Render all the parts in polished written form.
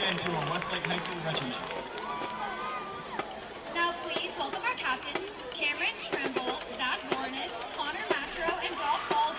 again to our Westlake High School regiment. Now please welcome our captains, Cameron Trimble, Zach Warnes, Connor Matro, and Rob Baldwin.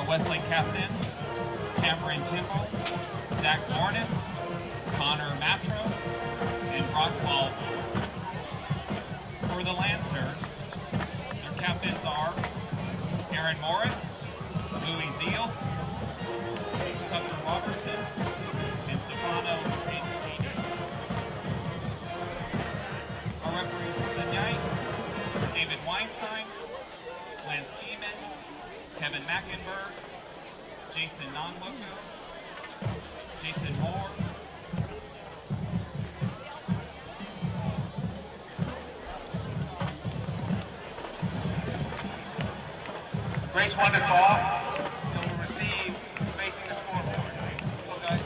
Westlake captains, Cameron Trimble, Zach Warnes, Connor Matro, and Brock Baldwin. For the Lancers, their captains are Aaron Morris, Louis Zeal, Tucker Robertson, and Stefano Hayden. Our referees for the night, David Weinstein, Lance Steeman, Kevin Mackenberg, Jason Nonwuku, Jason Moore, Grace Wonderfall. They will receive facing the scoreboard. Go guys.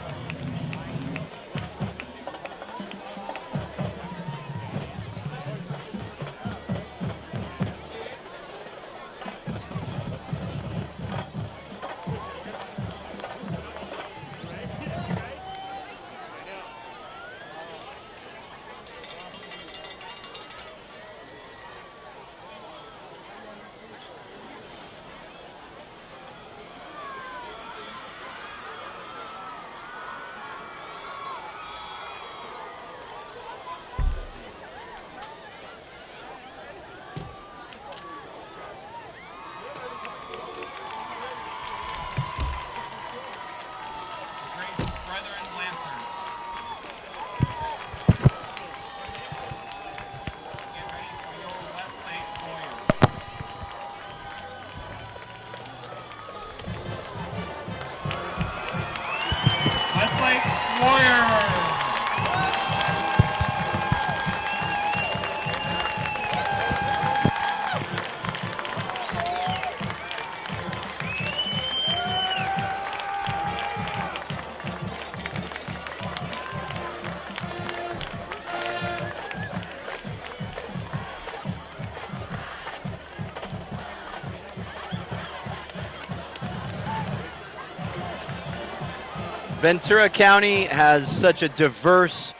Westlake Warriors. Ventura County has such a diverse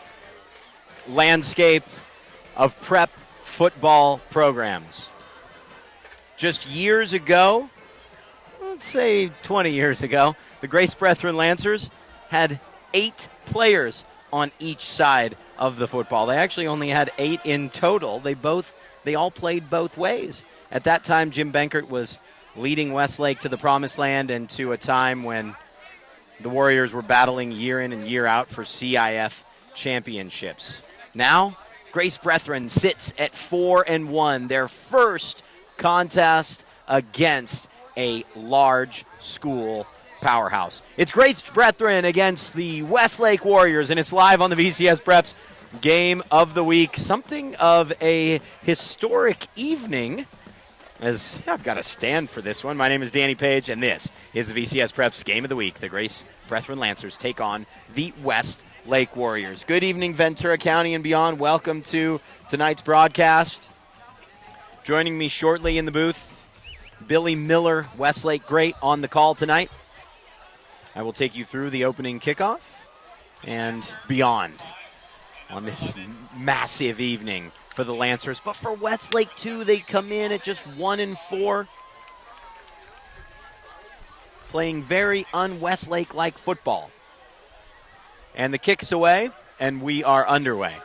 landscape of prep football programs. Just years ago, let's say 20 years ago, the Grace Brethren Lancers had 8 players on each side of the football. They actually only had 8 in total. They all played both ways. At that time, Jim Benkert was leading Westlake to the promised land and to a time when the Warriors were battling year in and year out for CIF championships. Now, Grace Brethren sits at 4-1, their first contest against a large school powerhouse. It's Grace Brethren against the Westlake Warriors, and it's live on the VCSPrep's Game of the Week. Something of a historic evening, as I've got to stand for this one. My name is Danny Page, and this is the VCSPrep's Game of the Week. The Grace Brethren Lancers take on the Westlake Warriors. Good evening, Ventura County and beyond. Welcome to tonight's broadcast. Joining me shortly in the booth, Billy Miller, Westlake great, on the call tonight. I will take you through the opening kickoff and beyond on this massive evening for the Lancers. But for Westlake, too, they come in at just 1-4, playing very un-Westlake-like football. And the kick's away, and we are underway.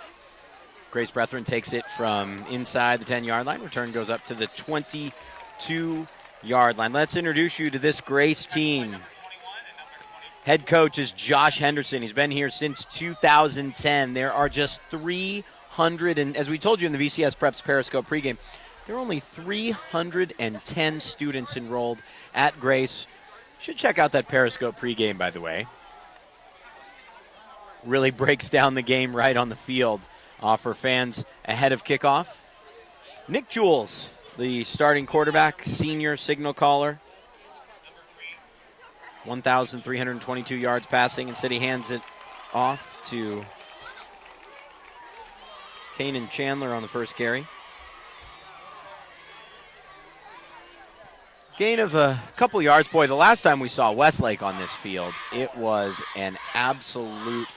Grace Brethren takes it from inside the 10-yard line. Return goes up to the 22-yard line. Let's introduce you to this Grace team. Head coach is Josh Henderson. He's been here since 2010. There are just 300, and as we told you in the VCSPrep's Periscope pregame, there are only 310 students enrolled at Grace. You should check out that Periscope pregame, by the way. Really breaks down the game right on the field for fans ahead of kickoff. Nick Jules, the starting quarterback, senior signal caller. 1,322 yards passing. Instead, he hands it off to Kanan Chandler on the first carry. Gain of a couple yards. Boy, the last time we saw Westlake on this field, it was an absolute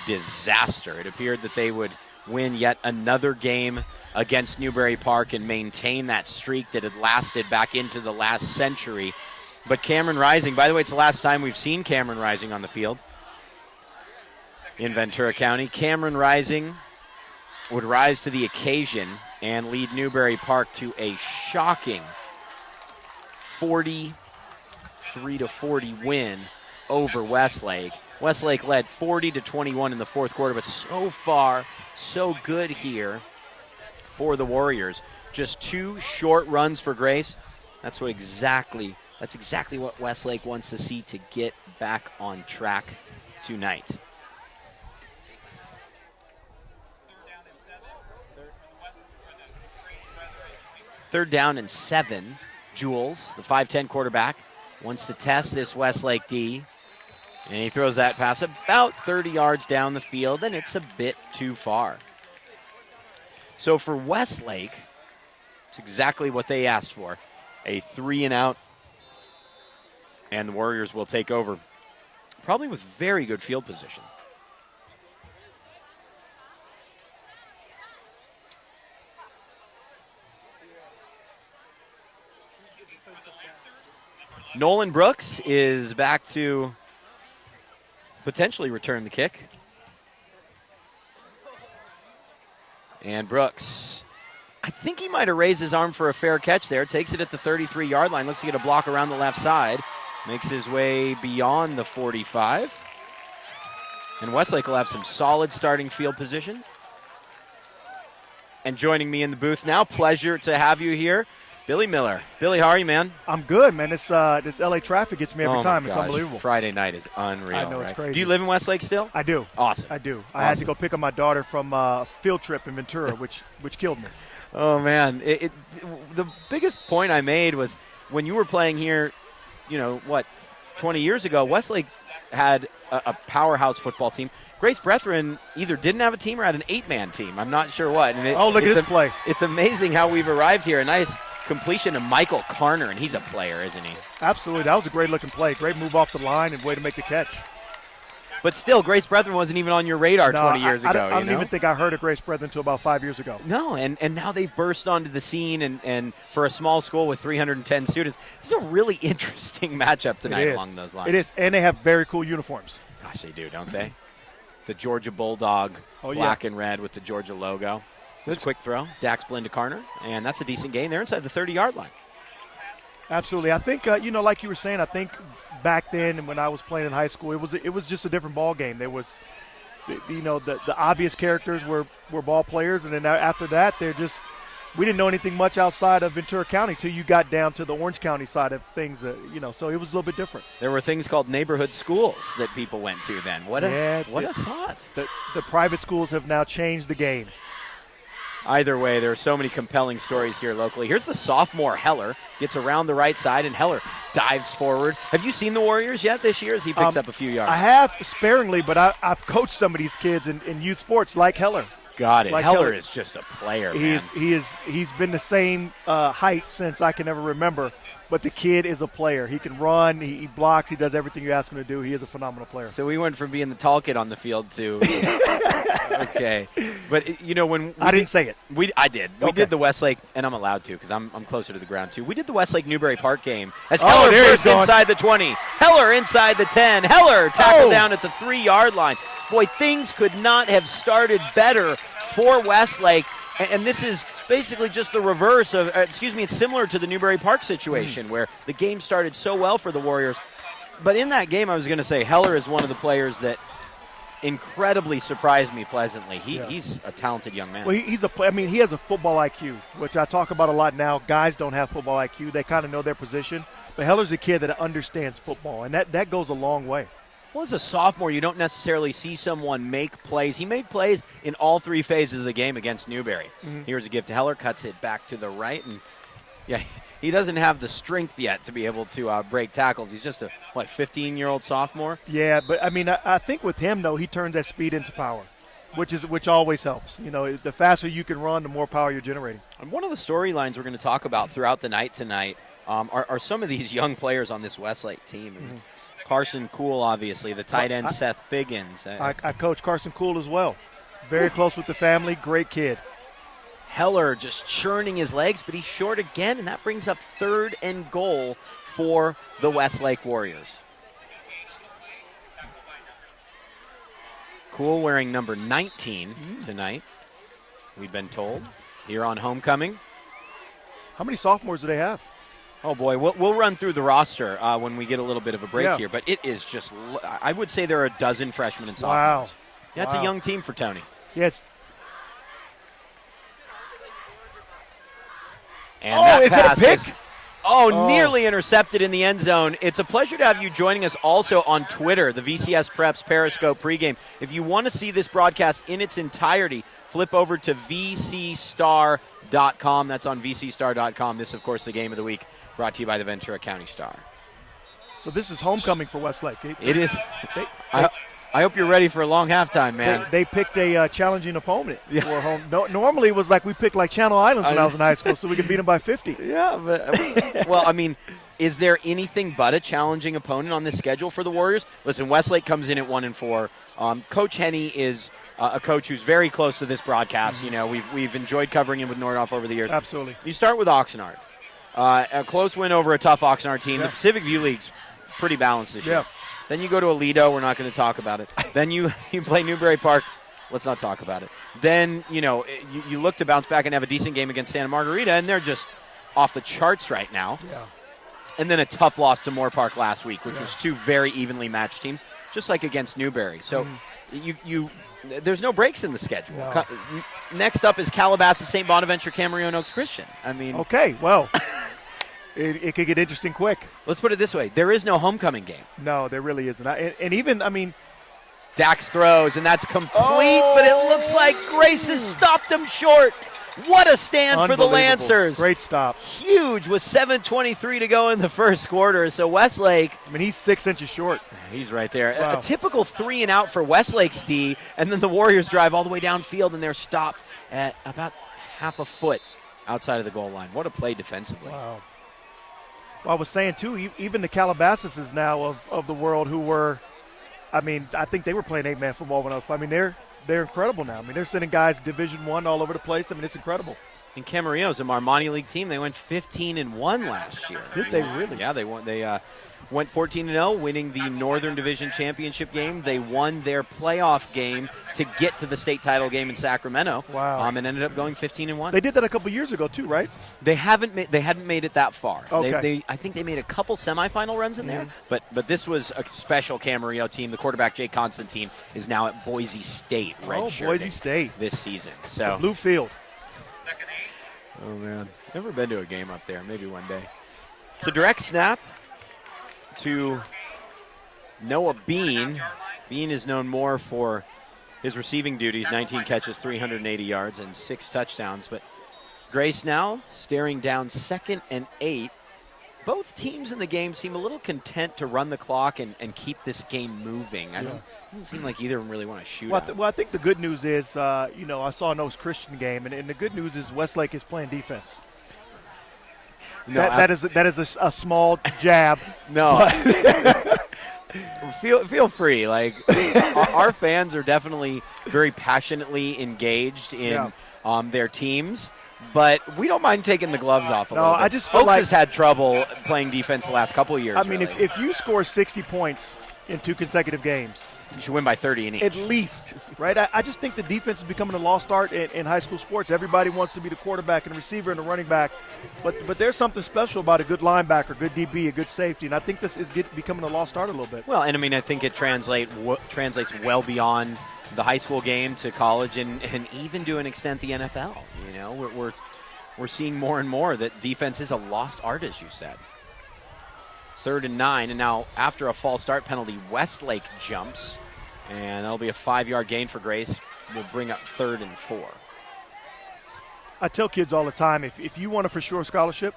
disaster. It appeared that they would win yet another game against Newberry Park and maintain that streak that had lasted back into the last century. But Cameron Rising, by the way, it's the last time we've seen Cameron Rising on the field in Ventura County. Cameron Rising would rise to the occasion and lead Newberry Park to a shocking 43-40 win over Westlake. Westlake led 40-21 in the fourth quarter, but so far, so good here for the Warriors. Just 2 short runs for Grace. That's exactly what Westlake wants to see to get back on track tonight. Third down and 7. Jules, the 5'10 quarterback, wants to test this Westlake D. And he throws that pass about 30 yards down the field, and it's a bit too far. So for Westlake, it's exactly what they asked for. A 3-and-out. And the Warriors will take over, probably with very good field position. Nolan Brooks is back to potentially return the kick. And Brooks, I think he might have raised his arm for a fair catch there. Takes it at the 33-yard line. Looks to get a block around the left side. Makes his way beyond the 45. And Westlake will have some solid starting field position. And joining me in the booth now, pleasure to have you here, Billy Miller. Billy, how are you, man? I'm good, man. This LA traffic gets me every time. Gosh. It's unbelievable. Friday night is unreal. I know, right? It's crazy. Do you live in Westlake still? I do. Awesome. I do. Awesome. I had to go pick up my daughter from a field trip in Ventura, which killed me. Oh, man. The biggest point I made was when you were playing here, 20 years ago, Westlake had a powerhouse football team. Grace Brethren either didn't have a team or had an 8-man team. I'm not sure what. And look at this play. It's amazing how we've arrived here. A nice completion to Michael Carner, and he's a player, isn't he? Absolutely. That was a great-looking play. Great move off the line and way to make the catch. But still, Grace Brethren wasn't even on your radar 20 years ago. I don't even think I heard of Grace Brethren until about 5 years ago. No, and now they've burst onto the scene, and for a small school with 310 students, this is a really interesting matchup tonight along those lines. It is, and they have very cool uniforms. Gosh, they do, don't they? The Georgia Bulldog, black and red with the Georgia logo. Just quick throw, Dax Blindekarner, and that's a decent gain. They're inside the 30-yard line. Absolutely. I think, like you were saying, I think back then and when I was playing in high school, it was just a different ball game. There was, the obvious characters were ball players, and then after that, we didn't know anything much outside of Ventura County till you got down to the Orange County side of things, so it was a little bit different. There were things called neighborhood schools that people went to then. What a thought. The private schools have now changed the game. Either way, there are so many compelling stories here locally. Here's the sophomore Heller. Gets around the right side, and Heller dives forward. Have you seen the Warriors yet this year as he picks up a few yards? I have sparingly, but I've coached some of these kids in youth sports like Heller. Got it. Like Heller is just a player, man. He's been the same height since I can ever remember. But the kid is a player. He can run. He blocks. He does everything you ask him to do. He is a phenomenal player. So we went from being the tall kid on the field to okay. But when I didn't say it. I did. We did the Westlake, and I'm allowed to because I'm closer to the ground too. We did the Westlake Newberry Park game as Heller burst inside the 20. Heller inside the 10. Heller tackled down at the 3-yard line. Boy, things could not have started better for Westlake, and this is basically just the reverse of, it's similar to the Newberry Park situation where the game started so well for the Warriors. But in that game, I was going to say Heller is one of the players that incredibly surprised me pleasantly. He's a talented young man. Well, he has a football IQ, which I talk about a lot now. Guys don't have football IQ. They kind of know their position. But Heller's a kid that understands football, and that goes a long way. Well, as a sophomore, you don't necessarily see someone make plays. He made plays in all 3 phases of the game against Newberry. Here's a give to Heller, cuts it back to the right, and he doesn't have the strength yet to be able to break tackles. He's just a 15-year-old sophomore. Yeah, but I think with him though, he turns that speed into power, which always helps. The faster you can run, the more power you're generating. And one of the storylines we're going to talk about throughout the night tonight are some of these young players on this Westlake team. Carson Cool, obviously, the tight end Seth Figgins. I coach Carson Cool as well. Very close with the family, great kid. Heller just churning his legs, but he's short again, and that brings up 3rd and goal for the Westlake Warriors. Cool wearing number 19 tonight, we've been told, here on homecoming. How many sophomores do they have? Oh, boy, we'll run through the roster when we get a little bit of a break here, but it is just, I would say there are a dozen freshmen and sophomores. Wow. Yeah, it's a young team for Tony. Yes. And that pass is it a pick? Nearly intercepted in the end zone. It's a pleasure to have you joining us also on Twitter, the VCSPrep's Periscope pregame. If you want to see this broadcast in its entirety, flip over to VCStar.com. That's on VCStar.com. This, of course, the game of the week, brought to you by the Ventura County Star. So this is homecoming for Westlake. It is. I hope you're ready for a long halftime, man. They picked a challenging opponent for home. Normally it was like we picked like Channel Islands when I was in high school so we could beat them by 50. Yeah, but is there anything but a challenging opponent on this schedule for the Warriors? Listen, Westlake comes in at 1-4. Coach Henney is a coach who's very close to this broadcast. We've enjoyed covering him with Nordhoff over the years. Absolutely. You start with Oxnard. A close win over a tough Oxnard team. The Pacific View League's pretty balanced this year. Then you go to Aledo. We're not going to talk about it. Then you play Newberry Park. Let's not talk about it. Then, you look to bounce back and have a decent game against Santa Margarita, and they're just off the charts right now. Yeah. And then a tough loss to Moore Park last week, which was 2 very evenly matched teams, just like against Newberry. So there's no breaks in the schedule. No. Next up is Calabasas, St. Bonaventure, Camarillo, Oaks Christian. Okay, well, it could get interesting quick. Let's put it this way. There is no homecoming game. No, there really isn't. And even, Dax throws, and that's complete, but it looks like Grace has stopped him short. What a stand for the Lancers. Great stop. Huge with 7:23 to go in the first quarter. So Westlake. He's 6 inches short. He's right there. Wow. A typical 3 and out for Westlake's D, and then the Warriors drive all the way downfield, and they're stopped at about half a foot outside of the goal line. What a play defensively. Wow. Well, I was saying, too, even the Calabasas now of the world who were I mean, I think they were playing 8-man football when I was playing. I mean, they're incredible now. I mean, they're sending guys Division I all over the place. I mean, it's incredible. And Camarillo's a Marmani League team. They went 15-1 last year. Did they really? Yeah, they won. They went 14-0, winning the Northern Division Championship game. They won their playoff game to get to the state title game in Sacramento. Wow. And ended up going 15-1. They did that a couple years ago too, right? They hadn't made it that far. Okay. I think they made a couple semifinal runs in there, but this was a special Camarillo team. The quarterback Jay Constantine is now at Boise State. Boise State this season. So Blue Field. oh man, never been to a game up there. Maybe one day. It's a direct snap to Noah Bean. Bean is known more for his receiving duties, 19 catches, 380 yards, and 6 touchdowns. But Grace now staring down 2nd and 8. Both teams in the game seem a little content to run the clock and keep this game moving. It doesn't seem like either of them really want to shoot. Well, I think the good news is, I saw an Oaks Christian game, and the good news is Westlake is playing defense. No, that is a small jab. No. Feel free. Like our fans are definitely very passionately engaged in their teams, but we don't mind taking the gloves off a little bit. I just feel Oaks has had trouble playing defense the last couple of years. I mean, really. if you score 60 points in 2 consecutive games, you should win by 30 in each. at least, right? I just think the defense is becoming a lost art in high school sports. Everybody wants to be the quarterback and the receiver and the running back, but there's something special about a good linebacker, good DB, a good safety, and I think this is becoming a lost art a little bit. Well, and I mean, I think it translates well beyond the high school game to college and even to an extent the NFL. You know, we're seeing more and more that defense is a lost art, as you said. 3rd and 9, and now after a false start penalty, Westlake jumps, and that'll be a 5-yard gain for Grace. We'll bring up 3rd and 4. I tell kids all the time, if you want a for sure scholarship,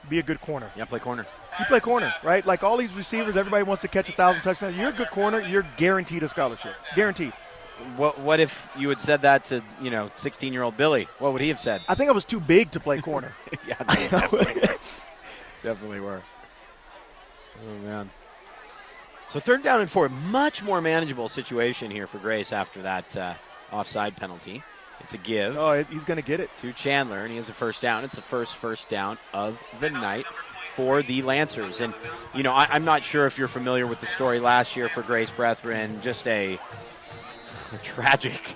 be a good corner. Yeah, play corner. You play corner, right? Like all these receivers, everybody wants to catch 1,000 touchdowns. You're a good corner, you're guaranteed a scholarship. Guaranteed. What if you had said that to 16-year-old Billy? What would he have said? I think I was too big to play corner. Yeah, definitely were. Oh, man. So 3rd down and 4, much more manageable situation here for Grace after that offside penalty. It's a give. Oh, he's going to get it. To Chandler, and he has a first down. It's the first down of the night for the Lancers. And, I'm not sure if you're familiar with the story last year for Grace Brethren, just a tragic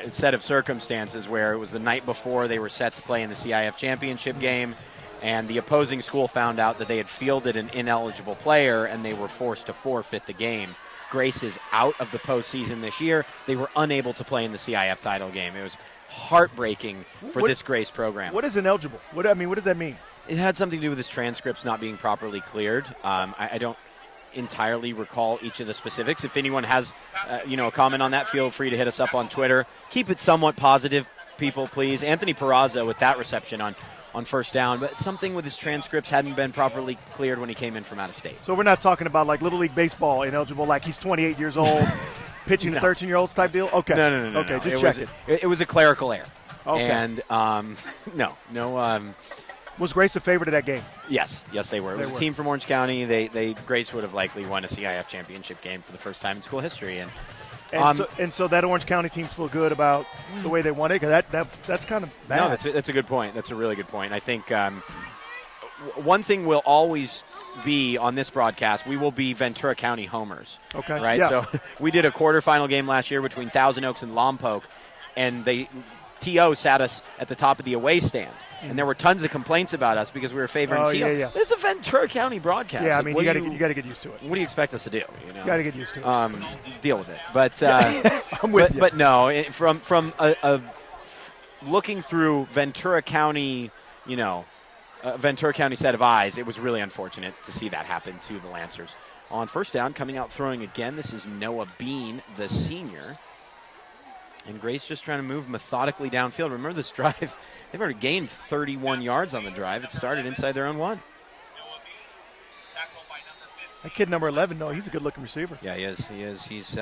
set of circumstances where it was the night before they were set to play in the CIF championship game. And the opposing school found out that they had fielded an ineligible player, and they were forced to forfeit the game. Grace is out of the postseason this year. They were unable to play in the CIF title game. It was heartbreaking for this Grace program. What is ineligible? What does that mean? It had something to do with his transcripts not being properly cleared. I don't entirely recall each of the specifics. If anyone has a comment on that, feel free to hit us up on Twitter. Keep it somewhat positive, people, please. Anthony Peraza with that reception on first down, but something with his transcripts hadn't been properly cleared when he came in from out of state. So we're not talking about like Little League Baseball ineligible, like he's 28 years old, pitching to 13-year-olds type deal? Okay. No. Okay, just check it. It was a clerical error. Okay. And, was Grace a favorite of that game? Yes, they were. It was a team from Orange County. Grace would have likely won a CIF championship game for the first time in school history. And so that Orange County team's feel good about the way they won it, because that's kind of bad. No, that's a good point. That's a really good point. I think one thing will always be on this broadcast, we will be Ventura County homers. Okay. Right? Yeah. So we did a quarterfinal game last year between Thousand Oaks and Lompoc, and TO sat us at the top of the away stand. And there were tons of complaints about us because we were favoring TO. Yeah. It's a Ventura County broadcast. Yeah, I mean, you got to get used to it. What do you expect us to do? You got to get used to it. Deal with it. But I'm with you. But no, from a looking through Ventura County, Ventura County set of eyes, it was really unfortunate to see that happen to the Lancers. On first down, coming out throwing again, this is Noah Bean, the senior. And Grace just trying to move methodically downfield. Remember this drive, they've already gained 31 yards on the drive. It started inside their own 1. That kid number 11, he's a good-looking receiver. Yeah, he is. He's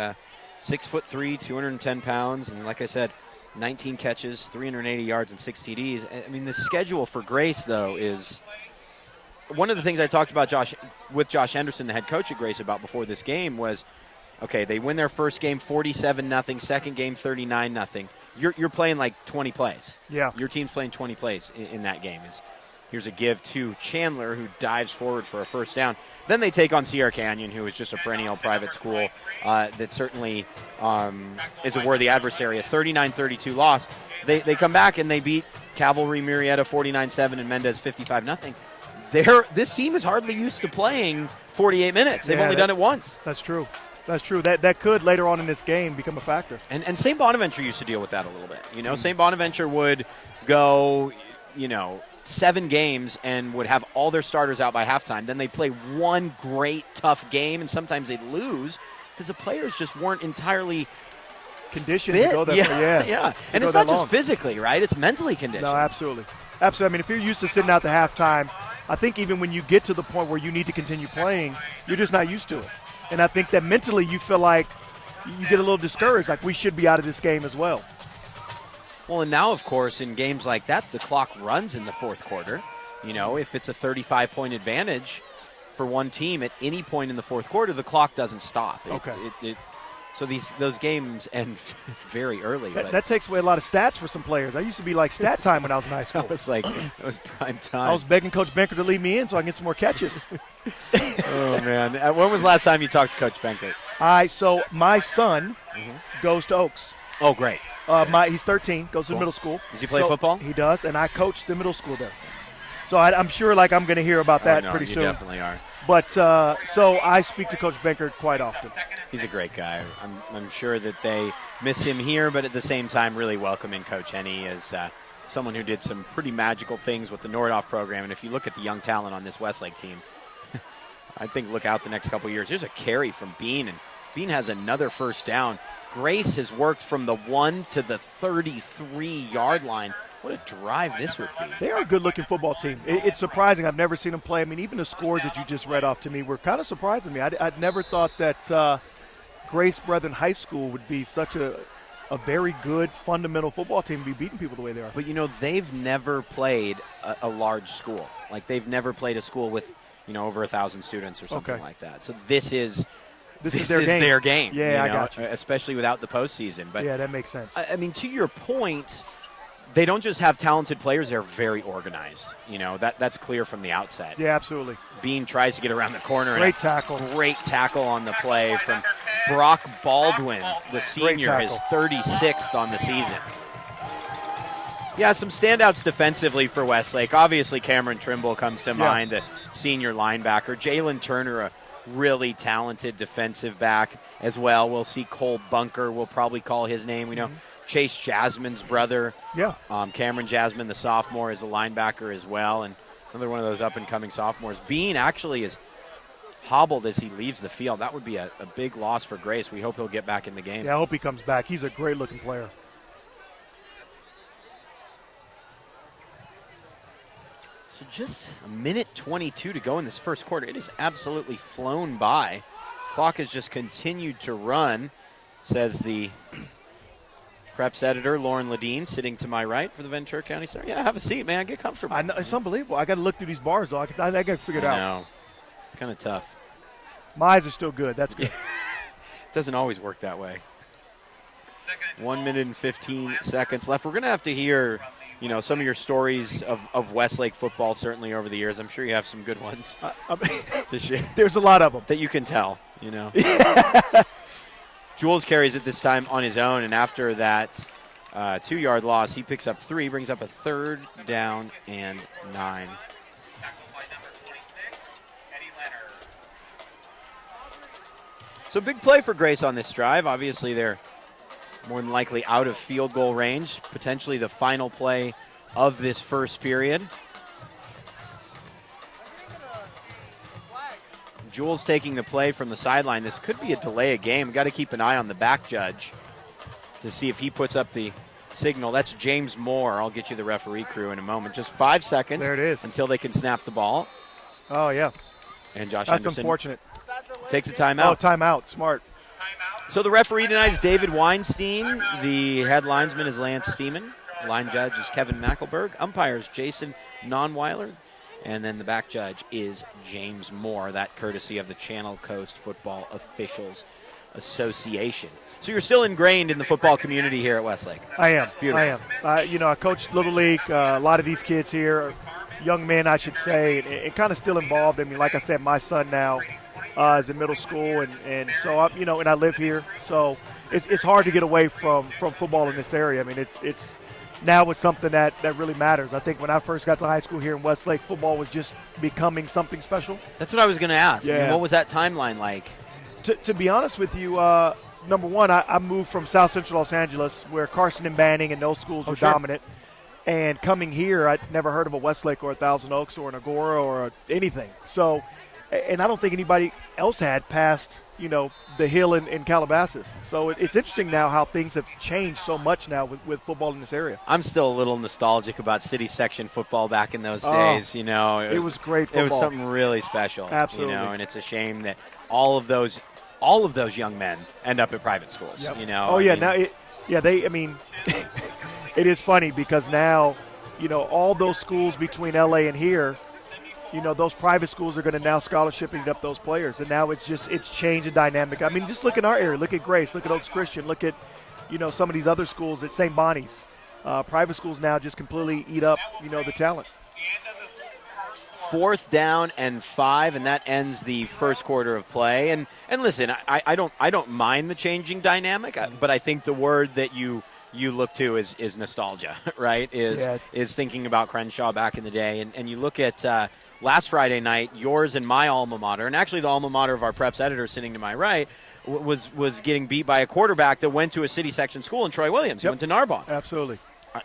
6'3", 210 pounds, and like I said, 19 catches, 380 yards, and 6 TDs. I mean, the schedule for Grace, though, is one of the things I talked about with Josh Henderson, the head coach at Grace, about before this game was okay, they win their first game 47-0, second game 39-0. You're playing like 20 plays. Yeah. Your team's playing 20 plays in that game. Here's a give to Chandler, who dives forward for a first down. Then they take on Sierra Canyon, who is just a perennial private school that certainly is a worthy adversary. A 39-32 loss. They come back and they beat Cavalry Murrieta 49-7 and Mendez 55-0. This team is hardly used to playing 48 minutes. They've only done it once. That's true. That's true. That could later on in this game become a factor. And St. Bonaventure used to deal with that a little bit. St. Bonaventure would go, 7 games and would have all their starters out by halftime. Then they'd play one great, tough game, and sometimes they'd lose because the players just weren't entirely conditioned fit. to go that Yeah. And it's not just physically, right? It's mentally conditioned. No, absolutely. Absolutely. I mean, if you're used to sitting out the halftime, I think even when you get to the point where you need to continue playing, you're just not used to it. And I think that mentally you feel like you get a little discouraged, like we should be out of this game as well. Well, and now, of course, in games like that, the clock runs in the fourth quarter. If it's a 35-point advantage for one team at any point in the fourth quarter, the clock doesn't stop. So those games end very early. That takes away a lot of stats for some players. I used to be like stat time when I was in high school. It was prime time. I was begging Coach Benker to leave me in so I can get some more catches. Oh, man. When was the last time you talked to Coach Benker? So my son goes to Oaks. Oh, great. He's 13, goes to middle school. Does he play football? He does, and I coach the middle school there. So I'm sure I'm going to hear about that pretty soon. You definitely are. But so I speak to Coach Benker quite often. He's a great guy. I'm sure that they miss him here, but at the same time really welcoming Coach Henny as someone who did some pretty magical things with the Nordhoff program. And if you look at the young talent on this Westlake team, I think look out the next couple of years. Here's a carry from Bean, and Bean has another first down. Grace has worked from the 1 to the 33-yard line. What a drive this would be. They are a good-looking football team. It's surprising. I've never seen them play. I mean, even the scores that you just read off to me were kind of surprising me. I'd never thought that Grace Brethren High School would be such a very good fundamental football team to be beating people the way they are. But, they've never played a large school. Like, they've never played a school with, over 1,000 students or something like that. So this is their game. Yeah, I got you. Especially without the postseason. But yeah, that makes sense. I mean, to your point, they don't just have talented players; they're very organized. That's clear from the outset. Yeah, absolutely. Bean tries to get around the corner. Great tackle. Great tackle on the play from Brock Baldwin, the senior, his 36th on the season. Yeah, some standouts defensively for Westlake. Obviously, Cameron Trimble comes to mind, the senior linebacker. Jalen Turner, a really talented defensive back as well. We'll see Cole Bunker. We'll probably call his name. We know Chase Jasmine's brother. Yeah. Cameron Jasmine, the sophomore, is a linebacker as well, and another one of those up-and-coming sophomores. Bean actually is hobbled as he leaves the field. That would be a big loss for Grace. We hope he'll get back in the game. Yeah, I hope he comes back. He's a great-looking player. So just a minute 22 to go in this first quarter. It has absolutely flown by. Clock has just continued to run, says the Preps editor, Lauren Ledeen, sitting to my right for the Ventura County Star. Yeah, have a seat, man. Get comfortable. I know, it's unbelievable. I got to look through these bars, though. I got to figure it out. No, it's kind of tough. My eyes are still good. That's good. It doesn't always work that way. 1 minute and 15 seconds left. We're going to have to hear, some of your stories of Westlake football, certainly over the years. I'm sure you have some good ones to share. There's a lot of them. That you can tell, Jules carries it this time on his own, and after that 2-yard loss, he picks up 3, brings up a 3rd down and 9. So big play for Grace on this drive. Obviously, they're more than likely out of field goal range, potentially the final play of this first period. Jules taking the play from the sideline. This could be a delay of game. Got to keep an eye on the back judge to see if he puts up the signal. That's James Moore. I'll get you the referee crew in a moment. Just 5 seconds there it is. Until they can snap the ball. Oh, yeah. And Josh That's Henderson unfortunate. Takes a timeout. Oh, timeout. Smart. So the referee tonight is David Weinstein. The head linesman is Lance Steeman. Line judge is Kevin Mackelberg. Umpires Jason Nonweiler. And then the back judge is James Moore, that courtesy of the Channel Coast football officials. Association. So you're still ingrained in the football community here at Westlake. I am. Beautiful. I am. I coached Little League. A lot of these kids here, young men, I should say, and kind of still involved. I mean, like I said, my son now is in middle school, and so I'm, and I live here. So it's hard to get away from football in this area. I mean, it's now it's something that really matters. I think when I first got to high school here in Westlake, football was just becoming something special. That's what I was going to ask. Yeah. I mean, what was that timeline like? To be honest with you, number one, I moved from South Central Los Angeles, where Carson and Banning and those schools were dominant. And coming here, I'd never heard of a Westlake or a Thousand Oaks or an Agora or anything. So, and I don't think anybody else had past, the Hill in Calabasas. So it's interesting now how things have changed so much now with football in this area. I'm still a little nostalgic about city section football back in those days. It was great football. It was something really special. Absolutely. And it's a shame that all of those young men end up at private schools. Yep. Now it is funny because now, all those schools between LA and here, those private schools are going to now scholarship up those players, and now it's changed the dynamic. I mean, just look in our area. Look at Grace. Look at Oaks Christian. Look at, some of these other schools at St. Bonnie's. Private schools now just completely eat up, the talent. 4th down and 5, and that ends the first quarter of play. And listen, I don't mind the changing dynamic, but I think the word that you look to is nostalgia, right? Is thinking about Crenshaw back in the day, and you look at last Friday night, yours and my alma mater, and actually the alma mater of our preps editor sitting to my right, was getting beat by a quarterback that went to a city section school in Troy Williams. He went to Narbonne. Absolutely.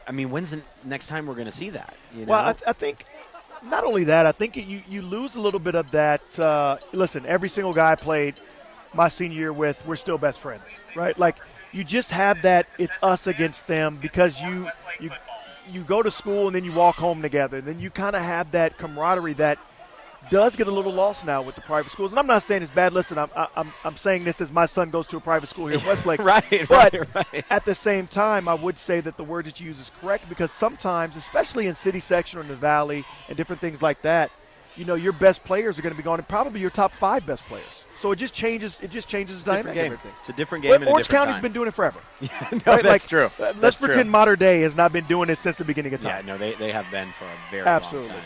I mean, when's the next time we're going to see that? Well, I think not only that, I think you lose a little bit of that. Listen, every single guy I played my senior year with, we're still best friends, right? Like, you just have that it's us against them because you go to school and then you walk home together. And then you kind of have that camaraderie that does get a little lost now with the private schools. And I'm not saying it's bad. Listen, I'm saying this as my son goes to a private school here in Westlake. But at the same time, I would say that the word that you use is correct because sometimes, especially in city section or in the valley and different things like that, your best players are going to be gone, and probably your top 5 best players. So it just changes. It just changes the dynamic. Everything. It's a different game. Well, Orange County's been doing it forever. Right? That's true. Let's pretend modern day has not been doing it since the beginning of time. Yeah, no, they have been for a very long time.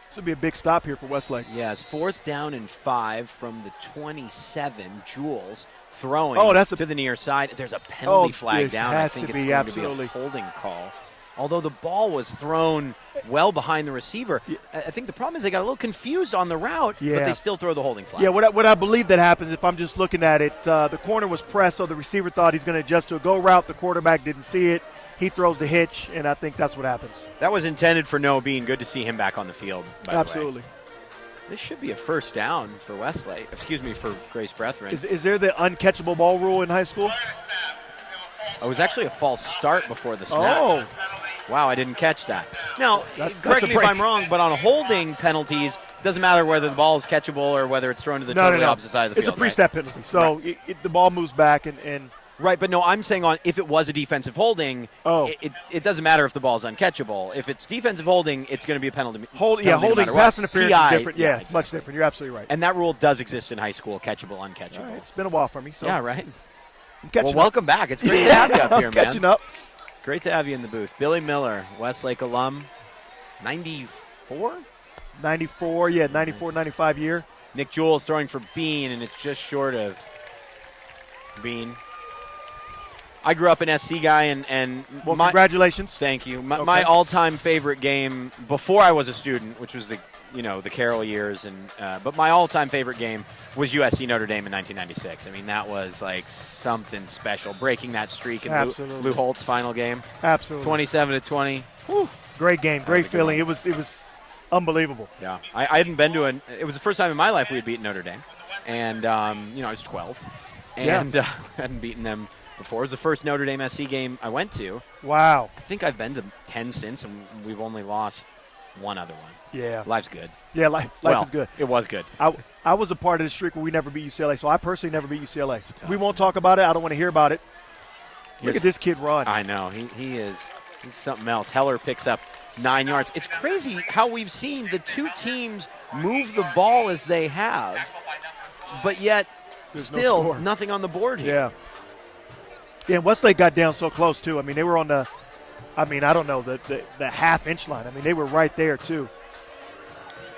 This would be a big stop here for Westlake. Yes, 4th down and 5 from the 27. Jules throwing to the near side. There's a penalty flag down. I think it's going to be a holding call. Although the ball was thrown well behind the receiver. I think the problem is they got a little confused on the route, but they still throw the holding flag. Yeah, what I believe that happens, if I'm just looking at it, the corner was pressed, so the receiver thought he's going to adjust to a go route. The quarterback didn't see it. He throws the hitch, and I think that's what happens. That was intended for Noah Bean. Good to see him back on the field, by Absolutely. the way. This should be a first down for Westlake. Excuse me, for Grace Brethren. Is there the uncatchable ball rule in high school? It was actually a false start before the snap. Oh. Wow, I didn't catch that. Now, correct me if I'm wrong, but on holding penalties, it doesn't matter whether the ball is catchable or whether it's thrown to the totally opposite side of the field. It's a pre-snap penalty, so the ball moves back and Right, but no, I'm saying if it was a defensive holding, it doesn't matter if the ball is uncatchable. If it's defensive holding, it's going to be a penalty. Holding pass interference is different. Yeah, it's much different. You're absolutely right. And that rule does exist in high school, catchable, uncatchable. Right. It's been a while for me. So. Yeah, right. Well, welcome back. It's great to have you up here, man. Catching up. It's great to have you in the booth. Billy Miller, Westlake alum, 94? 94, 94, 95 year. Nick Jules throwing for Bean, and it's just short of Bean. I grew up an SC guy, and well, congratulations. Thank you. My all-time favorite game before I was a student, which was the Carroll years, but my all-time favorite game was USC Notre Dame in 1996. I mean, that was like something special, breaking that streak in Lou Holt's final game. Absolutely. 27-20. Whew. Great game, great feeling. It was unbelievable. Yeah, I hadn't been to it was the first time in my life we had beaten Notre Dame, and I was 12, and hadn't beaten them before. It was the first Notre Dame SC game I went to. Wow. I think I've been to 10 since, and we've only lost one other one. Yeah. Life's good. Yeah, life is good. It was good. I was a part of the streak where we never beat UCLA, so I personally never beat UCLA. We won't talk about it. I don't want to hear about it. Look at this kid run. I know. He's something else. Heller picks up 9 yards. It's crazy how we've seen the two teams move the ball as they have but yet There's no still score. nothing on the board here. Yeah. Yeah, and Westlake got down so close, too. I mean, they were on the, I don't know, the half-inch line. I mean, they were right there, too.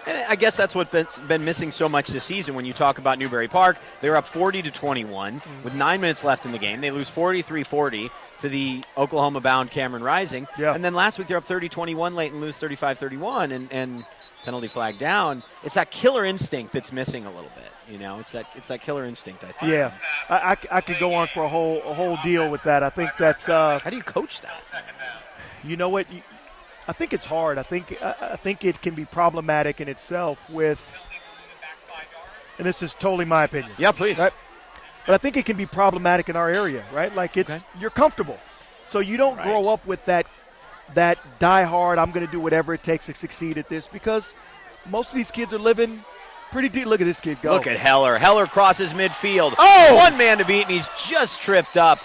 And I guess that's what's been missing so much this season when you talk about Newbury Park. They were up 40-21 with 9 minutes left in the game. They lose 43-40 to the Oklahoma-bound Cameron Rising. Yeah. And then last week they're up 30-21 late and lose 35-31 and penalty flag down. It's that killer instinct that's missing a little bit. You know, it's that killer instinct, I think. Yeah. I could go on for a whole deal with that. I think that's How do you coach that? you know what? I think it's hard. I think it can be problematic in itself with, and this is totally my opinion. Yeah, please. Right? But I think it can be problematic in our area, right? Like you're comfortable, so you don't grow up with that die hard. I'm going to do whatever it takes to succeed at this because most of these kids are living pretty deep. Look at this kid go. Look at Heller. Heller crosses midfield. Oh! One man to beat, and he's just tripped up.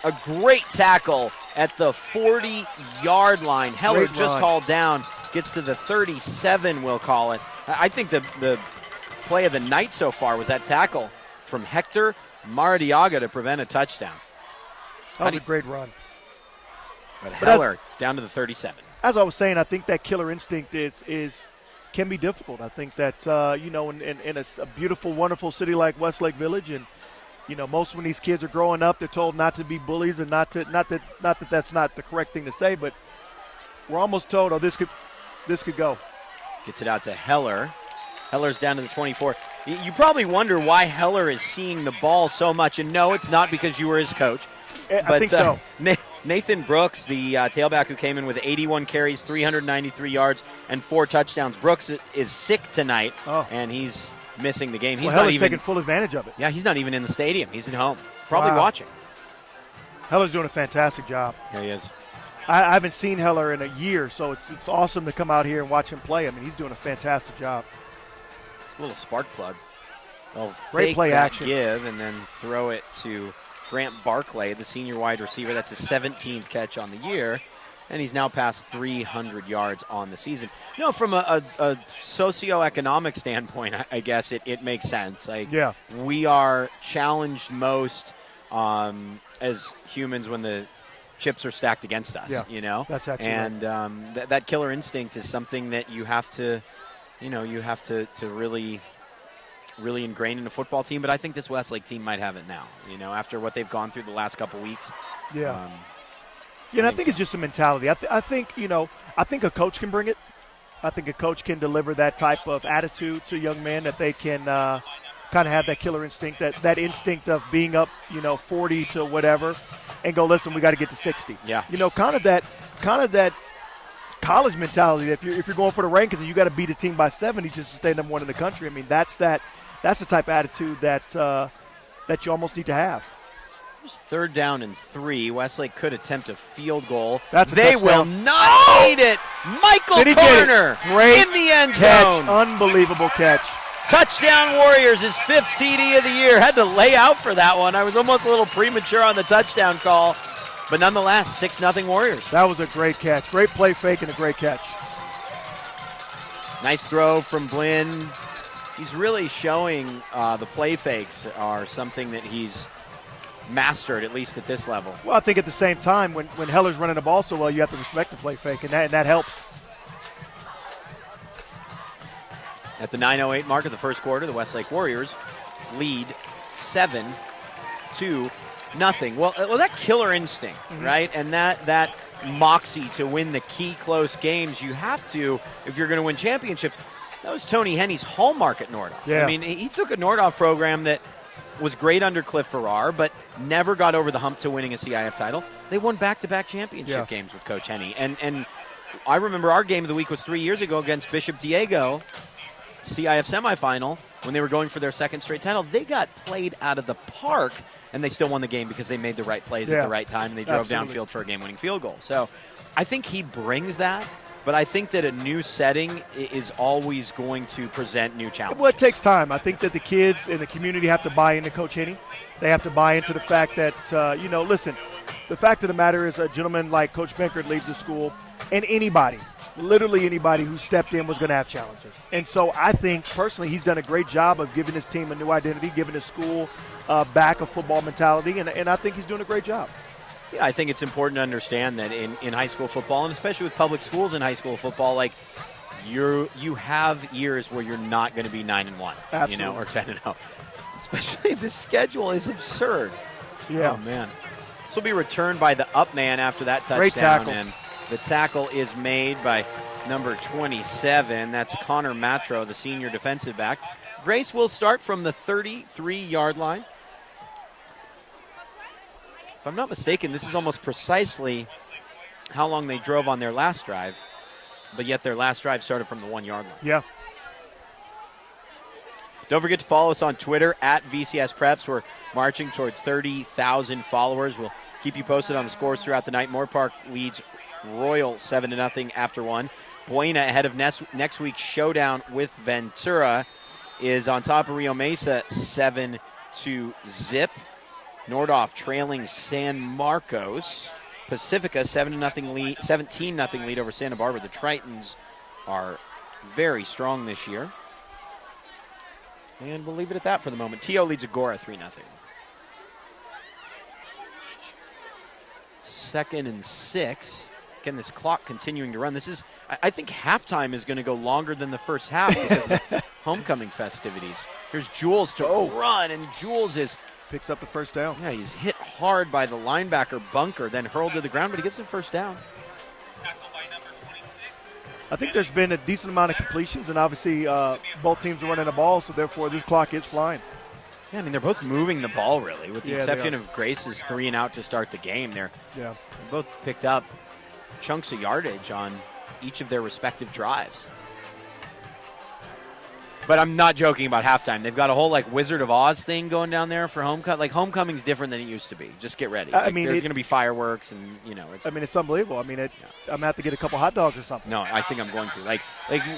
A great tackle at the 40-yard line. Heller Great just run. hauled down. Gets to the 37, we'll call it. I think the play of the night so far was that tackle from Hector Maradiaga to prevent a touchdown. That was a great run. But Heller down to the 37. As I was saying, I think that killer instinct can be difficult. I think that in a beautiful, wonderful city like Westlake Village, and most when these kids are growing up, they're told not to be bullies, and not that that's not the correct thing to say, but we're almost told, this could go. Gets it out to Heller. Heller's down to the 24. You probably wonder why Heller is seeing the ball so much, and no, it's not because you were his coach. I think so. Nathan Brooks, the tailback who came in with 81 carries, 393 yards, and 4 touchdowns. Brooks is sick tonight, and he's missing the game. He's Heller's not even taking full advantage of it. Yeah, he's not even in the stadium. He's at home, probably Wow. watching. Heller's doing a fantastic job. There he is. I haven't seen Heller in a year, so it's awesome to come out here and watch him play. I mean, he's doing a fantastic job. A little spark plug. They'll Great fake play that action. give and then throw it to Grant Barclay, the senior wide receiver. That's his 17th catch on the year, and he's now past 300 yards on the season. No, from a socioeconomic standpoint, I guess it makes sense. Yeah. We are challenged most as humans when the chips are stacked against us. Yeah, that's actually and that killer instinct is something that you have to really ingrain in a football team. But I think this Westlake team might have it now, after what they've gone through the last couple weeks. Yeah. And I think it's just a mentality. I think a coach can bring it. I think a coach can deliver that type of attitude to young men, that they can kind of have that killer instinct, that instinct of being up, 40 to whatever, and go, listen, we got to get to 60. Yeah. Kind of that college mentality. That if you're going for the rankings and you got to beat a team by 70 just to stay number one in the country. I mean, that's the type of attitude that you almost need to have. It's 3rd down and 3. Westlake could attempt a field goal. That's a they touchdown. will not need it. Michael Did he get it? Corner Great in the end catch. zone. Unbelievable catch. Touchdown Warriors, his 5th TD of the year. Had to lay out for that one. I was almost a little premature on the touchdown call. But nonetheless, 6-0 Warriors. That was a great catch. Great play fake and a great catch. Nice throw from Blinn. He's really showing the play fakes are something that he's mastered, at least at this level. Well, I think at the same time, when Heller's running the ball so well, you have to respect the play fake, and that helps. At the 9:08 mark of the first quarter, the Westlake Warriors lead 7-0. Well, that killer instinct, right? And that moxie to win the key close games, you have to, if you're going to win championships. That was Tony Henney's hallmark at Nordhoff. Yeah. I mean, he took a Nordhoff program that was great under Cliff Farrar, but never got over the hump to winning a CIF title. They won back-to-back championship games with Coach Henney. And I remember our game of the week was 3 years ago against Bishop Diego, CIF semifinal, when they were going for their 2nd straight title. They got played out of the park, and they still won the game because they made the right plays at the right time, and they drove downfield for a game-winning field goal. So I think he brings that, but I think that a new setting is always going to present new challenges. Well, it takes time. I think that the kids in the community have to buy into Coach Henney. They have to buy into the fact that, listen, the fact of the matter is a gentleman like Coach Benkert leaves the school, and anybody literally anybody who stepped in was going to have challenges. And so I think personally he's done a great job of giving his team a new identity, giving his school back a football mentality, and I think he's doing a great job. Yeah, I think it's important to understand that in high school football, and especially with public schools in high school football, like you have years where you're not going to be 9-1, Absolutely. you know, or 10-0. Especially the schedule is absurd. Yeah. Oh man. This will be returned by the up man after that touchdown. Great tackle. And the tackle is made by number 27. That's Connor Matro, the senior defensive back. Grace will start from the 33-yard line. If I'm not mistaken, this is almost precisely how long they drove on their last drive, but yet their last drive started from the 1-yard line. Yeah. Don't forget to follow us on Twitter at VCSPreps. We're marching toward 30,000 followers. We'll keep you posted on the scores throughout the night. Moore Park leads Royal 7-0 after 1. Buena, ahead of next week's showdown with Ventura, is on top of Rio Mesa 7-0. Nordhoff trailing San Marcos. Pacifica 17-0 lead over Santa Barbara. The Tritons are very strong this year. And we'll leave it at that for the moment. T.O. leads Agora 3-0. 2nd and 6. Again, this clock continuing to run. This is, I think halftime is going to go longer than the first half because of the homecoming festivities. Here's Jules to run, and Jules picks up the first down. Yeah, he's hit hard by the linebacker Bunker, then hurled to the ground, but he gets the first down. I think there's been a decent amount of completions, and obviously both teams are running the ball, so therefore this clock is flying. Yeah, I mean, they're both moving the ball, really, with the Yeah, exception of Grace's 3-and-out to start the game. They both picked up chunks of yardage on each of their respective drives. But I'm not joking about halftime. They've got a whole, like, Wizard of Oz thing going down there for homecoming. Like, homecoming's different than it used to be. Just get ready. I mean, there's going to be fireworks and, you know. It's unbelievable. I mean, I'm going to have to get a couple hot dogs or something. No, I think I'm going to. Like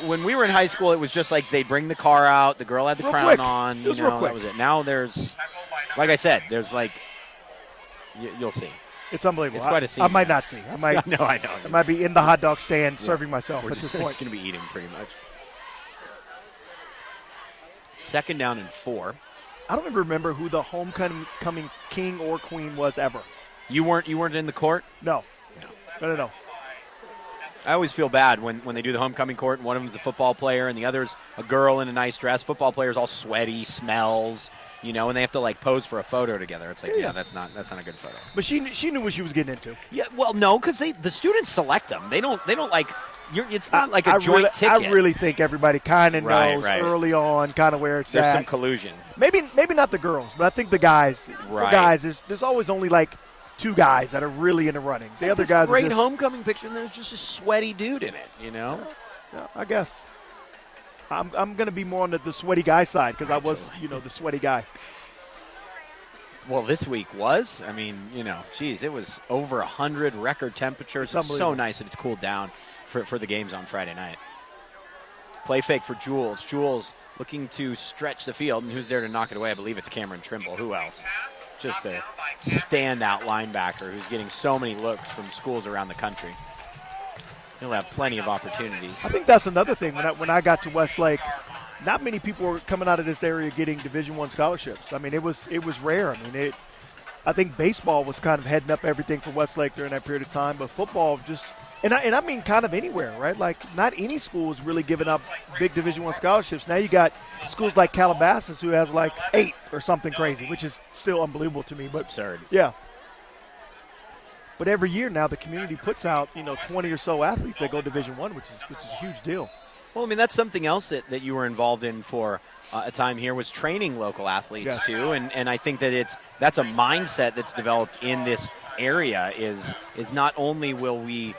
when we were in high school, it was just like they'd bring the car out, the girl had the crown on. It was real quick. That was it. Now there's, like I said, there's like, you'll see. It's unbelievable. It's quite a scene. I might not see. I might. No, I know. I might be in the hot dog stand serving myself at this We're point. just going to be eating pretty much. 2nd down and 4. I don't even remember who the homecoming king or queen was ever. You weren't in the court? No. I always feel bad when they do the homecoming court and one of them's a football player and the other's a girl in a nice dress. Football player's all sweaty, smells, you know, and they have to like pose for a photo together. It's like, that's not a good photo. But she knew what she was getting into. Yeah, well, no, because the students select them. They don't like. It's not like a joint ticket. I really think everybody kind of knows early on kind of where it's There's at. some collusion. Maybe not the girls, but I think the guys. Right. For guys, there's always only like 2 guys that are really in the running. The other guys great are just, homecoming picture, and there's just a sweaty dude in it, you know? Yeah, I guess. I'm going to be more on the sweaty guy side because I was, the sweaty guy. Well, this week was. I mean, geez, it was over 100 record temperatures. It's so nice that it's cooled down for the games on Friday night. Play fake for Jules. Jules looking to stretch the field, and who's there to knock it away? I believe it's Cameron Trimble. Who else? Just a standout linebacker who's getting so many looks from schools around the country. He'll have plenty of opportunities. I think that's another thing. When I got to Westlake, not many people were coming out of this area getting Division I scholarships. I mean, it was rare. I mean, I think baseball was kind of heading up everything for Westlake during that period of time, but football just – and I mean kind of anywhere, right? Like not any school is really giving up big Division I scholarships. Now you got schools like Calabasas who has like 8 or something crazy, which is still unbelievable to me. But it's absurd. Yeah. But every year now the community puts out, 20 or so athletes that go Division I, which is a huge deal. Well, I mean, that's something else that you were involved in for a time here was training local athletes too, and I think that that's a mindset that's developed in this area is not only will we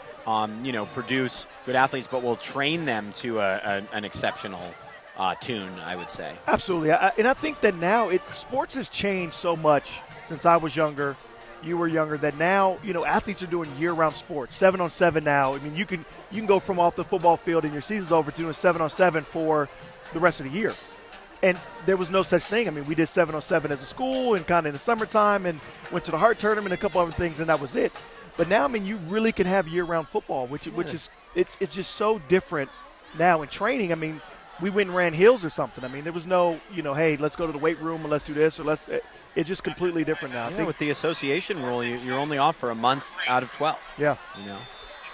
produce good athletes, but we'll train them to an exceptional tune, I would say. Absolutely, and I think that now sports has changed so much since I was younger. You were younger. That now, athletes are doing year-round sports, 7-on-7 now. I mean, you can go from off the football field and your season's over to doing 7-on-7 for the rest of the year. And there was no such thing. I mean, we did 7-on-7 as a school and kind of in the summertime and went to the Heart Tournament and a couple other things, and that was it. But now, I mean, you really can have year-round football, which is it's just so different now in training. I mean, we went and ran hills or something. I mean, there was no, hey, let's go to the weight room and let's do this or it's just completely different now. I Yeah, think, with the association rule, you're only off for a month out of 12. yeah,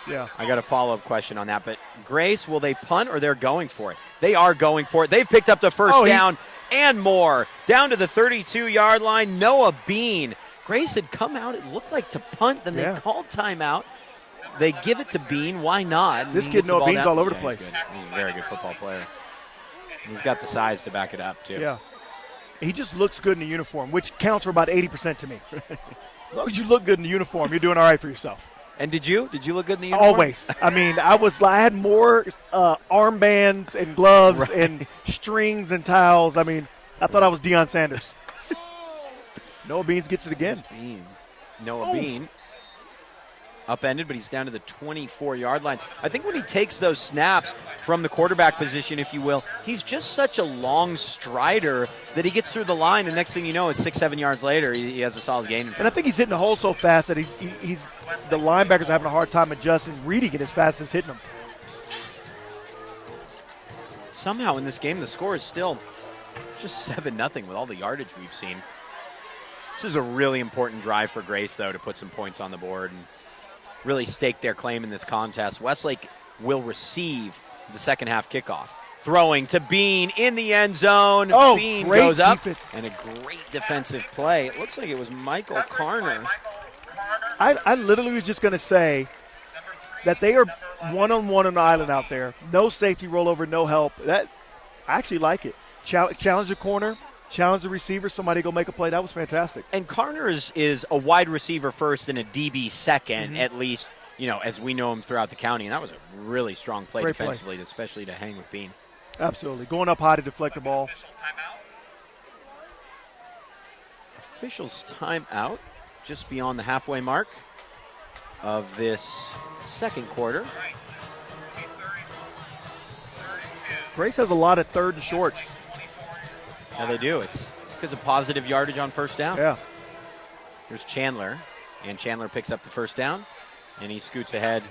Yeah. I got a follow-up question on that. But Grace, will they punt or they're going for it? They are going for it. They've picked up the first down and more. Down to the 32-yard line, Noah Bean. Grace had come out, it looked like to punt, then they called timeout. They give it to Bean. Why not? This kid Noah Bean's all over the place. He's a very good football player. He's got the size to back it up, too. Yeah. He just looks good in the uniform, which counts for about 80% to me. As long as you look good in the uniform, you're doing all right for yourself. And did you? Did you look good in the uniform? Always. I mean, I had more armbands and gloves and strings and towels. I mean, I thought I was Deion Sanders. Noah Beans gets it again. Noah Bean. Upended, but he's down to the 24-yard line. I think when he takes those snaps from the quarterback position, if you will, he's just such a long strider that he gets through the line, and next thing you know, it's 6-7 yards later, he has a solid gain. And I think he's hitting the hole so fast that he's the linebackers are having a hard time adjusting, reading it as fast as hitting them. Somehow in this game, the score is still just 7-0 with all the yardage we've seen. This is a really important drive for Grace, though, to put some points on the board and really stake their claim in this contest. Westlake will receive the second half kickoff. Throwing to Bean in the end zone. Bean goes up, and a great defensive play. It looks like it was Michael Carner. I literally was just going to say that they are one-on-one on the island out there. No safety rollover, no help. I actually like it. Challenge the corner. Challenge the receiver, somebody go make a play. That was fantastic. And Carner is a wide receiver first and a DB second, at least, as we know him throughout the county. And that was a really strong play Great defensively, especially to hang with Bean. Absolutely. Going up high to deflect the ball. Officials timeout just beyond the halfway mark of this second quarter. Grace has a lot of third and shorts. Yeah, they do. It's because of positive yardage on first down. Yeah. There's Chandler, and Chandler picks up the first down, and he scoots ahead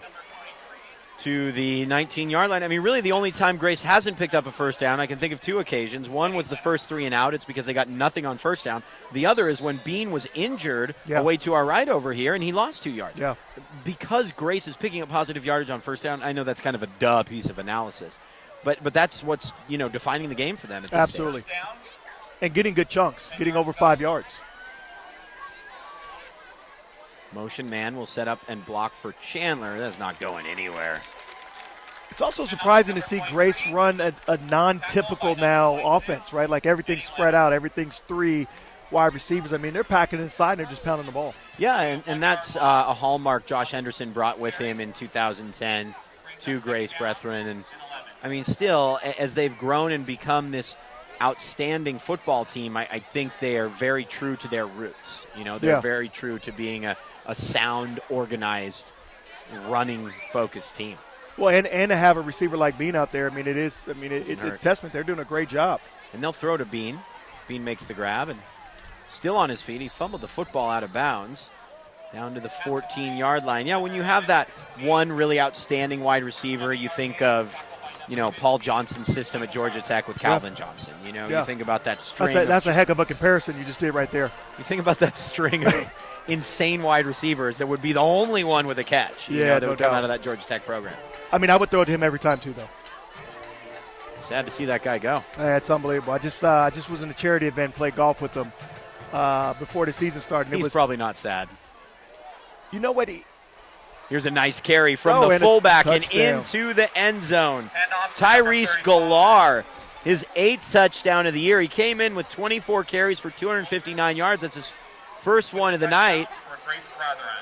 to the 19-yard line. I mean, really the only time Grace hasn't picked up a first down, I can think of two occasions. One was the first 3 and out. It's because they got nothing on first down. The other is when Bean was injured away to our right over here, and he lost 2 yards. Yeah. Because Grace is picking up positive yardage on first down, I know that's kind of a duh piece of analysis. But that's what's, defining the game for them at this Absolutely. stage. And getting good chunks, getting over 5 yards. Motion man will set up and block for Chandler. That's not going anywhere. It's also surprising to see Grace run a non-typical now offense, right? Like everything's spread out, everything's 3 wide receivers. I mean, they're packing inside and they're just pounding the ball. Yeah, and that's a hallmark Josh Henderson brought with him in 2010 to Grace Brethren. And, I mean, still, as they've grown and become this outstanding football team, I think they are very true to their roots. They're very true to being a sound, organized, running-focused team. Well, and to have a receiver like Bean out there, it's testament. They're doing a great job. And they'll throw to Bean. Bean makes the grab, and still on his feet. He fumbled the football out of bounds down to the 14-yard line. Yeah, when you have that one really outstanding wide receiver, you think of Paul Johnson's system at Georgia Tech with Calvin Johnson. You think about that string. That's a heck of a comparison you just did right there. You think about that string of insane wide receivers that would be the only one with a catch. That would come out of that Georgia Tech program. I mean, I would throw it to him every time too, though. Sad to see that guy go. It's unbelievable. I just was in a charity event, played golf with him before the season started. He's probably not sad. You know what? Here's a nice carry from the fullback and into the end zone. Tyrese Galar, his 8th touchdown of the year. He came in with 24 carries for 259 yards. That's his first one of the night.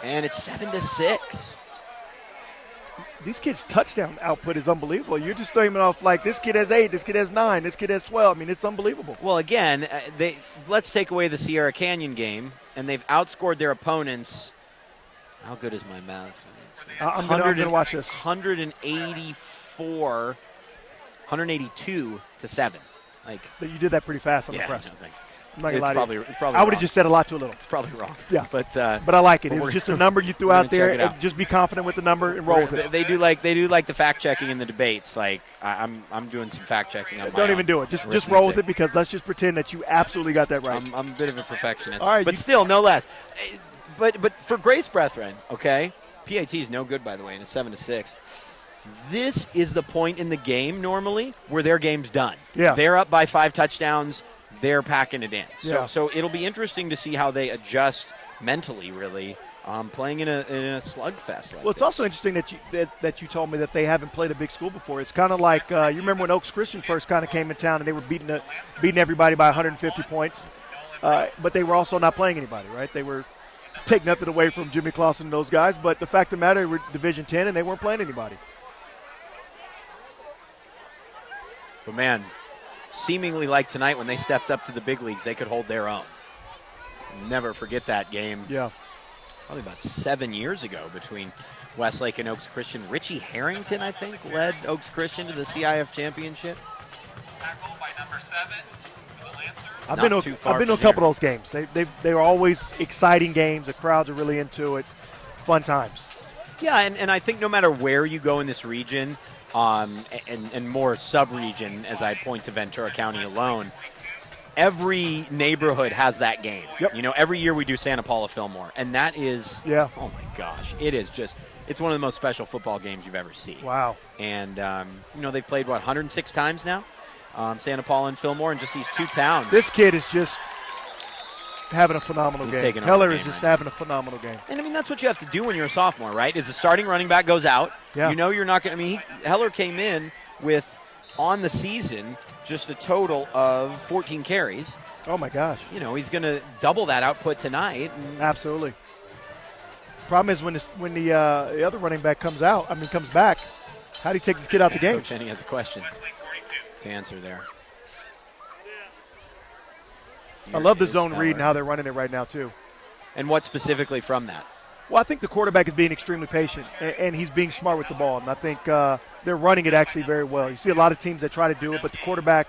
And it's 7-6. These kids' touchdown output is unbelievable. You're just throwing them off like this kid has 8, this kid has 9, this kid has 12. I mean, it's unbelievable. Well, again, let's take away the Sierra Canyon game, and they've outscored their opponents. How good is my math? I'm going to watch this. 182 to 7. You did that pretty fast on the press. No, thanks. I'm not gonna lie to you. It's probably I would have wrong. just said a lot too little. It's probably wrong. Yeah. But I like it. but It we're was just a gonna- number you threw we're out gonna check there. it out. And just be confident with the number and roll with it. They do like the fact checking in the debates. Like I'm doing some fact checking on my Don't even own do it. Just roll with arithmetic. it because let's just pretend that you absolutely got that right. I'm a bit of a perfectionist. All right, but you- still, no less. But for Grace Brethren, okay, PAT is no good, by the way, and it's 7-6. This is the point in the game normally where their game's done. Yeah. They're up by 5 touchdowns. They're packing it in. Yeah. So it'll be interesting to see how they adjust mentally, really, playing in a slugfest. Like Well, it's this. also interesting that you told me that they haven't played a big school before. It's kind of like you remember when Oaks Christian first kind of came in town and they were beating everybody by 150 points, but they were also not playing anybody, right? They were taking nothing away from Jimmy Clausen and those guys, but the fact of the matter, they were Division 10 and they weren't playing anybody. But, man, seemingly like tonight when they stepped up to the big leagues, they could hold their own. Never forget that game. Yeah. Probably about 7 years ago between Westlake and Oaks Christian. Richie Harrington, I think, led Oaks Christian to the CIF championship. Tackle by number 7 for the Lancers. I've Not been too to far a from couple here. of those games. They are always exciting games. The crowds are really into it. Fun times. Yeah, and I think no matter where you go in this region, and more sub-region, as I point to Ventura County alone, every neighborhood has that game. Yep. You know, every year we do Santa Paula Fillmore, and that is, Yeah. oh my gosh, it's one of the most special football games you've ever seen. Wow. And, they've played, 106 times now? Santa Paula and Fillmore, and just these two towns. This kid is just having a phenomenal He's game. taking over Heller the is game just right having a phenomenal game. And, that's what you have to do when you're a sophomore, right? Is the starting running back goes out. Yeah. You know you're not going to – Heller came in with, on the season, just a total of 14 carries. Oh, my gosh. You know, he's going to double that output tonight. And Absolutely. Problem is when the other running back comes back, how do you take this kid out the game? Coach Henny has a question to answer there. I love the Here is zone read and Heller. how they're running it right now, too. And what specifically from that? Well, I think the quarterback is being extremely patient, and he's being smart with the ball. And I think they're running it actually very well. You see a lot of teams that try to do it, but the quarterback,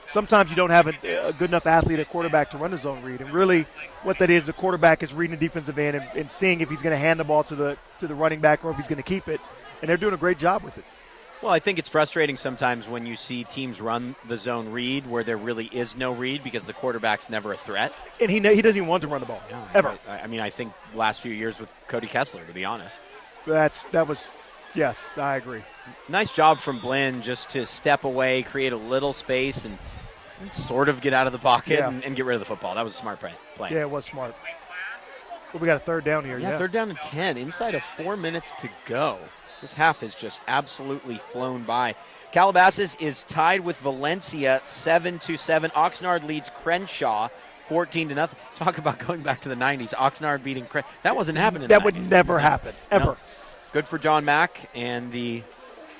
sometimes you don't have a good enough athlete at quarterback to run a zone read. And really what that is, the quarterback is reading the defensive end and seeing if he's going to hand the ball to the running back or if he's going to keep it. And they're doing a great job with it. Well, I think it's frustrating sometimes when you see teams run the zone read where there really is no read because the quarterback's never a threat. And he doesn't even want to run the ball, ever. I think the last few years with Cody Kessler, to be honest. Yes, I agree. Nice job from Blinn just to step away, create a little space, and sort of get out of the pocket Yeah. and get rid of the football. That was a smart play. Yeah, it was smart. But we got a third down here. Yeah, third down and 10, inside of 4 minutes to go. This half has just absolutely flown by. Calabasas is tied with Valencia 7-7. Oxnard leads Crenshaw 14-0. Talk about going back to the 90s. Oxnard beating Crenshaw. That wasn't happening in That the would 90s. never happen, ever. No. Good for John Mack and the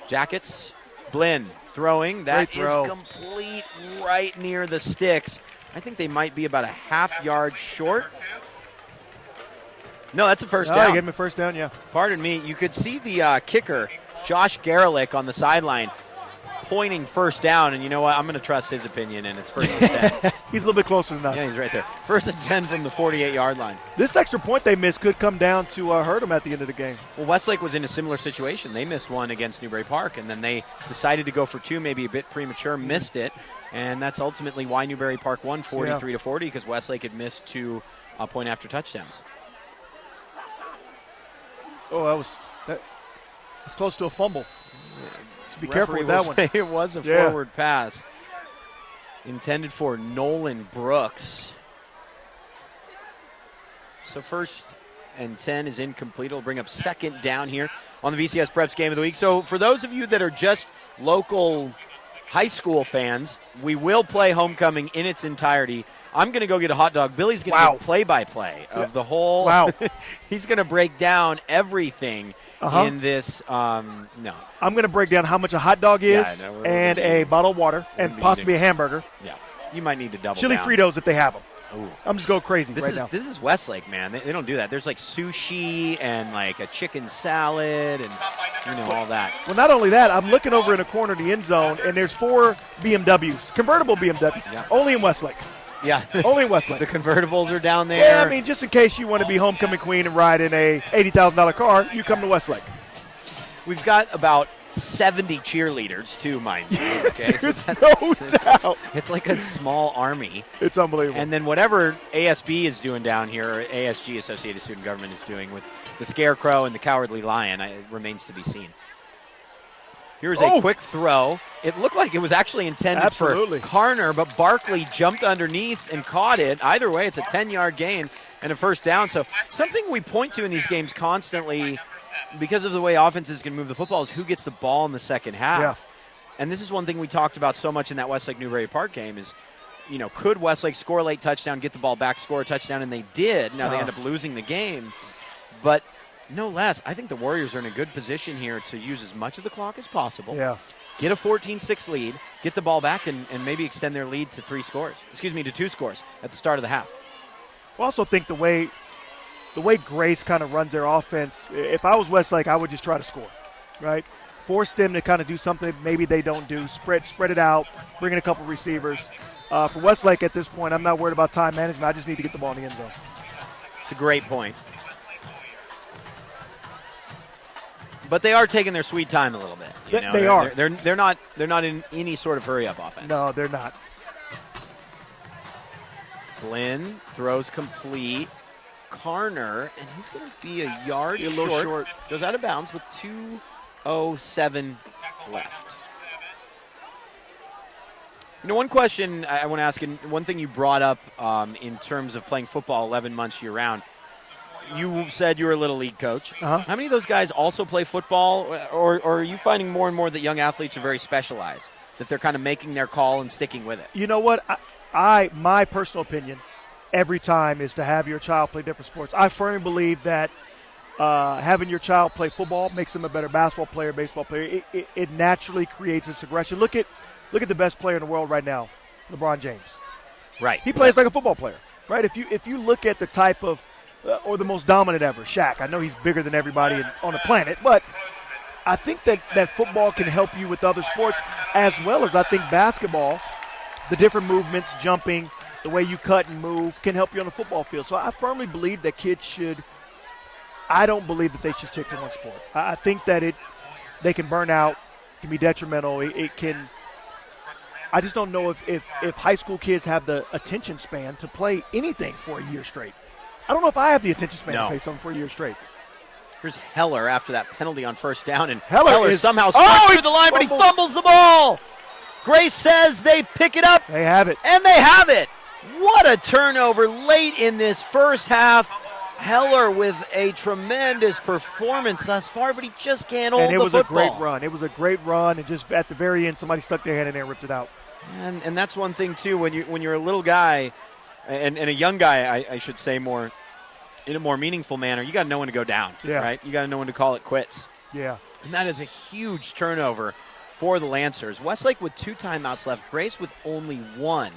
Jackets. Blinn throwing. That Great is throw. complete right near the sticks. I think they might be about a half yard short. No, that's a first Oh, down. you gave him a first down, yeah. Pardon me. You could see the kicker, Josh Garelick, on the sideline pointing first down. And you know what? I'm going to trust his opinion, and it's first and 10. He's a little bit closer than us. Yeah, he's right there. First and 10 from the 48-yard line. This extra point they missed could come down to hurt them at the end of the game. Well, Westlake was in a similar situation. They missed one against Newbury Park, and then they decided to go for two, maybe a bit premature, missed it. And that's ultimately why Newbury Park won 43-40, because Westlake had missed two point-after touchdowns. Oh, that was close to a fumble. So be careful with that one. It was a Yeah. forward pass intended for Nolan Brooks. So first and 10 is incomplete. It'll bring up second down here on the VCSPrep's Game of the Week. So for those of you that are just local high school fans, we will play Homecoming in its entirety. I'm going to go get a hot dog. Billy's going to Wow. get play-by-play of the whole. Wow. He's going to break down everything in this. No. I'm going to break down how much a hot dog is Yeah, I know. and a bottle of water and gonna be possibly a eating. hamburger. Yeah. You might need to double Chili down. Fritos if they have them. Ooh. I'm just going crazy This right is now. this is Westlake, man. They don't do that. There's like sushi and like a chicken salad and all that. Well, not only that, I'm looking over in a corner of the end zone, and there's 4 BMWs, convertible BMWs, Yeah. only in Westlake. Yeah. Only in Westlake. The convertibles are down there. Yeah, I mean, just in case you want to be homecoming queen and ride in a $80,000 car, you come to Westlake. We've got about 70 cheerleaders, too, mind you. Okay? There's no doubt. It's like a small army. It's unbelievable. And then whatever ASB is doing down here, or ASG, Associated Student Government, is doing with the Scarecrow and the Cowardly Lion, it remains to be seen. Here's a quick throw. It looked like it was actually intended for Carner, but Barkley jumped underneath and caught it. Either way, it's a 10-yard gain and a first down. So something we point to in these games constantly, because of the way offenses can move the football, is who gets the ball in the second half. Yeah. And this is one thing we talked about so much in that Westlake Newberry Park game is, could Westlake score a late touchdown, get the ball back, score a touchdown, and they did. Now they end up losing the game. But no less, I think the Warriors are in a good position here to use as much of the clock as possible. Yeah. Get a 14-6 lead, get the ball back, and maybe extend their lead to 2 scores at the start of the half. I also think the way Grace kind of runs their offense, if I was Westlake, I would just try to score, right? Force them to kind of do something maybe they don't do, spread it out, bring in a couple receivers. For Westlake at this point, I'm not worried about time management. I just need to get the ball in the end zone. It's a great point. But they are taking their sweet time a little bit. They are. They're not in any sort of hurry up offense. No, they're not. Glenn throws complete. Carner, and he's going to be a yard short. Goes out of bounds with 2:07 left. One question I want to ask, and one thing you brought up in terms of playing football 11 months year-round, you said you were a Little League coach. Uh-huh. How many of those guys also play football, or are you finding more and more that young athletes are very specialized, that they're kind of making their call and sticking with it? You know what? My personal opinion every time is to have your child play different sports. I firmly believe that having your child play football makes them a better basketball player, baseball player. It naturally creates this aggression. Look at the best player in the world right now, LeBron James. Right. He plays like a football player, right? If you look at the type of or the most dominant ever, Shaq. I know he's bigger than everybody on the planet, but I think that football can help you with other sports as well as I think basketball, the different movements, jumping, the way you cut and move can help you on the football field. So I firmly believe that kids should – I don't believe that they should stick to one sport. I think that they can burn out, can be detrimental. It can – I just don't know if high school kids have the attention span to play anything for a year straight. I don't know if I have the attention span to play something for a year straight. Here's Heller after that penalty on first down, and Heller somehow squirts through the line, but he fumbles the ball. Grace says they pick it up. They have it. And they have it. What a turnover late in this first half. Heller with a tremendous performance thus far, but he just can't hold the football. And it was a great run. It was a great run, and just at the very end, somebody stuck their hand in there and ripped it out. And that's one thing, too, when you're a little guy, and a young guy, I should say, more in a more meaningful manner, you got to know when to go down, right? You got to know when to call it quits. Yeah. And that is a huge turnover for the Lancers. Westlake with 2 timeouts left, Grace with only 1.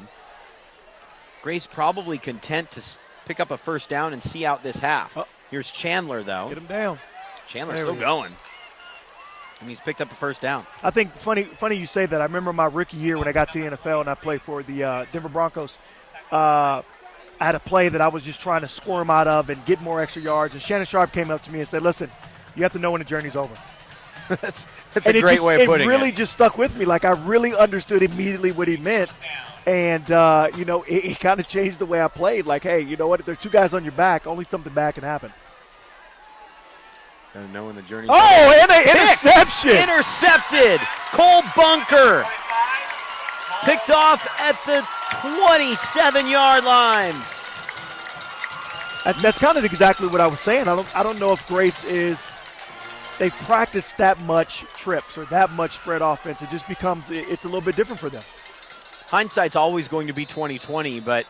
Grace probably content to pick up a first down and see out this half. Here's Chandler, though. Get him down. Chandler's still going. And he's picked up a first down. I think funny you say that. I remember my rookie year when I got to the NFL and I played for the Denver Broncos. I had a play that I was just trying to squirm out of and get more extra yards. And Shannon Sharp came up to me and said, listen, you have to know when the journey's over. that's a great way of putting it. It really just stuck with me. Like, I really understood immediately what he meant. And, it kind of changed the way I played. Like, hey, you know what? If there's 2 guys on your back, only something bad can happen. Gotta know when the journey's over. And an interception. Intercepted. Cole Bunker. Picked off at the 27-yard line. That's kind of exactly what I was saying. I don't know if Grace they've practiced that much trips or that much spread offense. It just becomes it's a little bit different for them. Hindsight's always going to be 20/20, but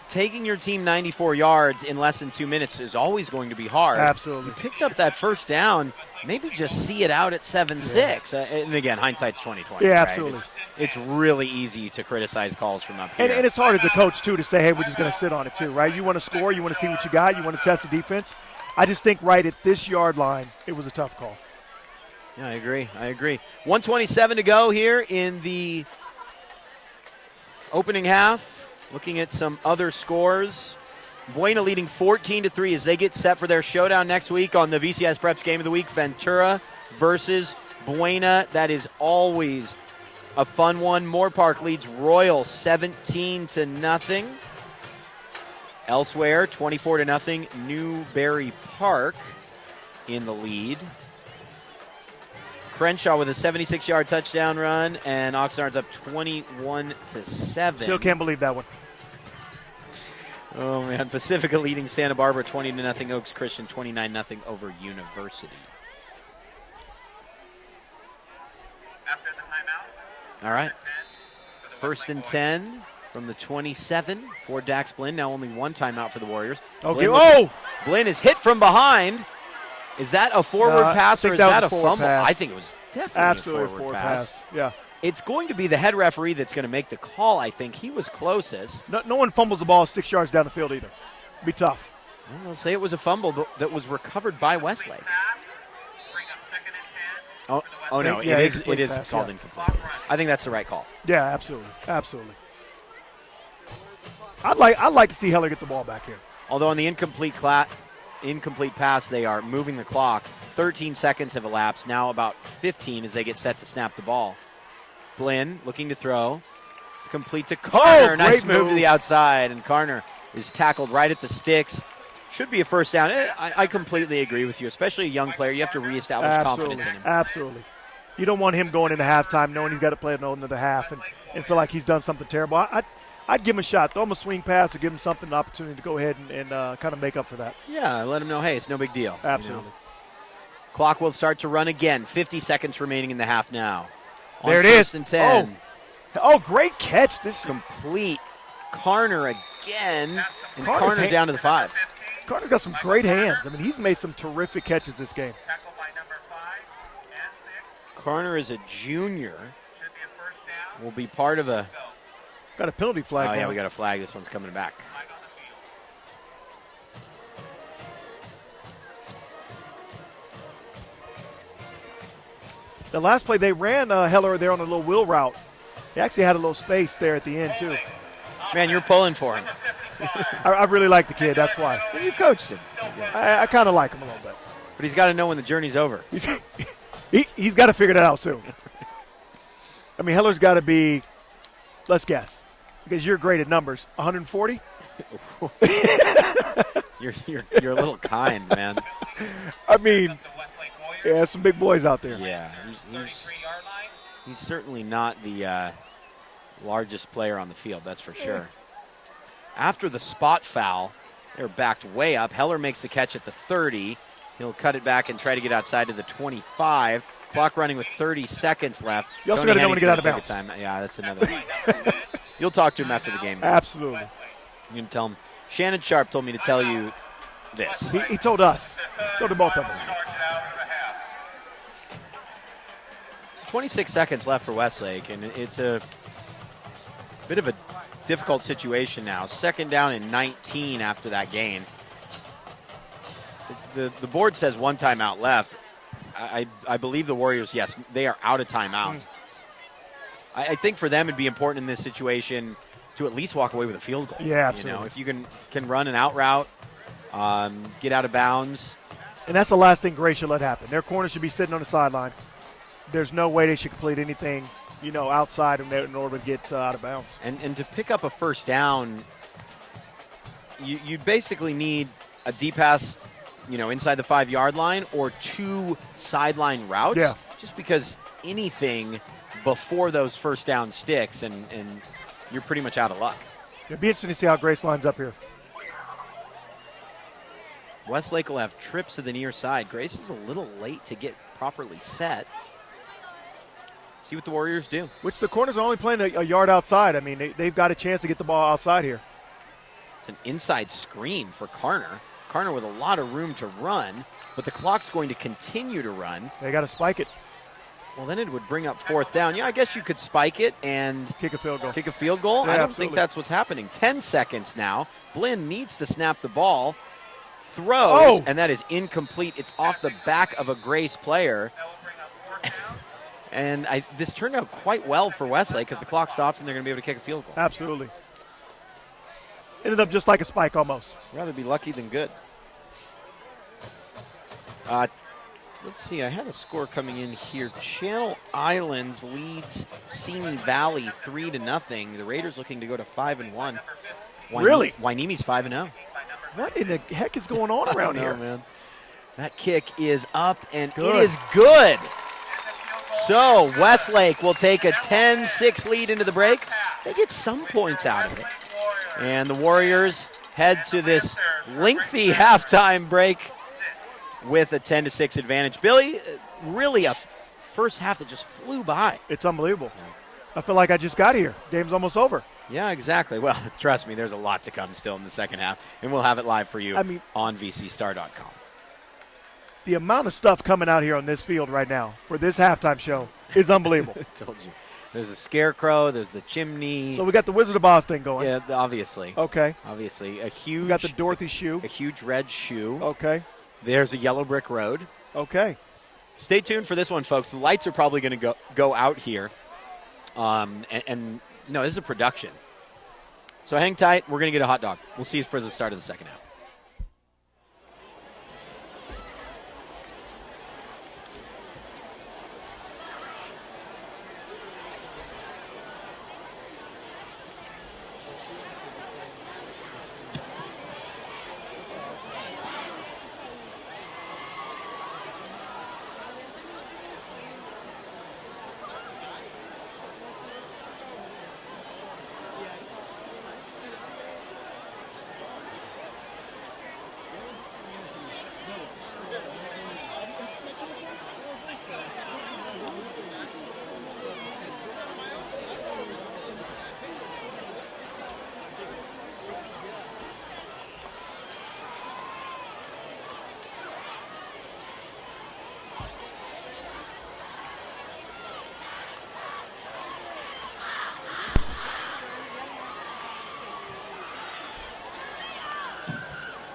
taking your team 94 yards in less than 2 minutes is always going to be hard. Absolutely. You picked up that first down. Maybe just see it out at 7-6. And again, hindsight's 20/20. Yeah, right? absolutely. It's really easy to criticize calls from up here. And it's hard as a coach, too, to say, hey, we're just going to sit on it, too, right? You want to score. You want to see what you got. You want to test the defense. I just think right at this yard line, it was a tough call. Yeah, I agree. 1:27 to go here in the opening half. Looking at some other scores. Buena leading 14-3 as they get set for their showdown next week on the VCSPrep's Game of the Week. Ventura versus Buena. That is always a fun one. Moore Park leads Royal 17-0. Elsewhere, 24-0. Newberry Park in the lead. Crenshaw with a 76-yard touchdown run, and Oxnard's up 21-7. Still can't believe that one. Oh, man. Pacifica leading Santa Barbara 20-0. Oaks Christian 29-0 over University. After the timeout, All right. 10 for the First and Westlake 10 from the 27 for Dax Blinn. Now only one timeout for the Warriors. Okay. Blinn, Blinn is hit from behind. Is that a forward I pass or think is that was that a a forward fumble? pass. I think it was definitely Absolutely a forward pass. Yeah. It's going to be the head referee that's going to make the call, I think. He was closest. No one fumbles the ball 6 yards down the field either. Be tough. I'll say it was a fumble but that was recovered by Westlake. pass. Bring up 2nd and 10. Oh, for the oh no, Yeah, it is incomplete pass, called yeah. incomplete. I think that's the right call. Yeah, absolutely. Absolutely. I'd like to see Heller get the ball back here. Although on the incomplete pass, they are moving the clock. 13 seconds have elapsed. Now about 15 as they get set to snap the ball. Blinn looking to throw. It's complete to Carner. Nice great move to move. the outside, and Carner is tackled right at the sticks. Should be a first down. I completely agree with you, especially a young player. You have to reestablish confidence in him. Absolutely. You don't want him going into halftime knowing he's got to play another half and feel like he's done something terrible. I'd give him a shot. Throw him a swing pass or give him something, an opportunity to go ahead and kind of make up for that. Yeah, let him know, hey, it's no big deal. Absolutely. You know? Clock will start to run again. 50 seconds remaining in the half now. On There it first is. and 10. Oh, great catch. This Complete. Carner again. And Carner's Carner down to the 5. Carter's got some great hands. I mean, he's made some terrific catches this game. Tackled by number 5 and 6. Carner is a junior. Should be a first down. Will be part of a. Got a penalty flag Oh, now. yeah, we got a flag. This one's coming back. Flag on the field. The last play, they ran Heller there on a little wheel route. He actually had a little space there at the end, too. Man, you're pulling for him. I really like the kid. That's why. Well, you coached him. I kind of like him a little bit. But he's got to know when the journey's over. He's got to figure that out soon. I mean, Heller's got to be, let's guess, because you're great at numbers, 140? You're a little kind, man. I mean, The Westlake Warriors. yeah, some big boys out there. Yeah, he's 33-yard line. he's certainly not the largest player on the field, that's for sure. After the spot foul, they're backed way up. Heller makes the catch at the 30. He'll cut it back and try to get outside to the 25. Clock running with 30 seconds left. You also Tony gotta know when to get Henny's out of gonna bounds. take a time. Yeah, that's another one. You'll talk to him after the game. Absolutely. You can tell him. Shannon Sharp told me to tell you this. He told us. Told to both of us. Charged out for the half. 26 seconds left for Westlake, and it's a bit of a difficult situation now. Second down and 19 after that gain. The board says one timeout left. I believe the Warriors, yes, they are out of timeout. I think for them it'd be important in this situation to at least walk away with a field goal. Yeah, absolutely. You know, if you can run an out route, get out of bounds. And that's the last thing Gray should let happen. Their corner should be sitting on the sideline. There's no way they should complete anything, outside in order to get out of bounds. And to pick up a first down, you basically need a deep pass, inside the 5-yard line or 2 sideline routes. Yeah. Just because anything before those first down sticks, and you're pretty much out of luck. It'd be interesting to see how Grace lines up here. Westlake will have trips to the near side. Grace is a little late to get properly set. See what the Warriors do. Which the corners are only playing a yard outside. I mean, they've got a chance to get the ball outside here. It's an inside screen for Carner. Carner with a lot of room to run, but the clock's going to continue to run. They got to spike it. Well, then it would bring up fourth down. Yeah, I guess you could spike it and Kick a field goal. kick a field goal. Yeah, I don't absolutely. think that's what's happening. 10 seconds now. Blinn needs to snap the ball. Throws, and that is incomplete. It's off the back of a Grace player. That will bring up 4th down. And this turned out quite well for Westlake because the clock stops and they're going to be able to kick a field goal. Absolutely. Ended up just like a spike almost. Rather be lucky than good. Let's see. I had a score coming in here. Channel Islands leads Simi Valley 3-0. The Raiders looking to go to 5-1. Really? Wainimi's 5-0. What in the heck is going on around here? Man. That kick is up, and Good. it is good. So Westlake will take a 10-6 lead into the break. They get some points out of it. And the Warriors head to this lengthy halftime break with a 10-6 advantage. Billy, really a first half that just flew by. It's unbelievable. I feel like I just got here. Game's almost over. Yeah, exactly. Well, trust me, there's a lot to come still in the second half, and we'll have it live for you on VCStar.com. The amount of stuff coming out here on this field right now for this halftime show is unbelievable. I told you. There's a scarecrow. There's the chimney. So we got the Wizard of Oz thing going. Yeah, obviously. Okay. Obviously. A huge. We got the Dorothy shoe. A huge red shoe. Okay. There's a yellow brick road. Okay. Stay tuned for this one, folks. The lights are probably going to go out here. And no, this is a production. So hang tight. We're going to get a hot dog. We'll see you for the start of the second half.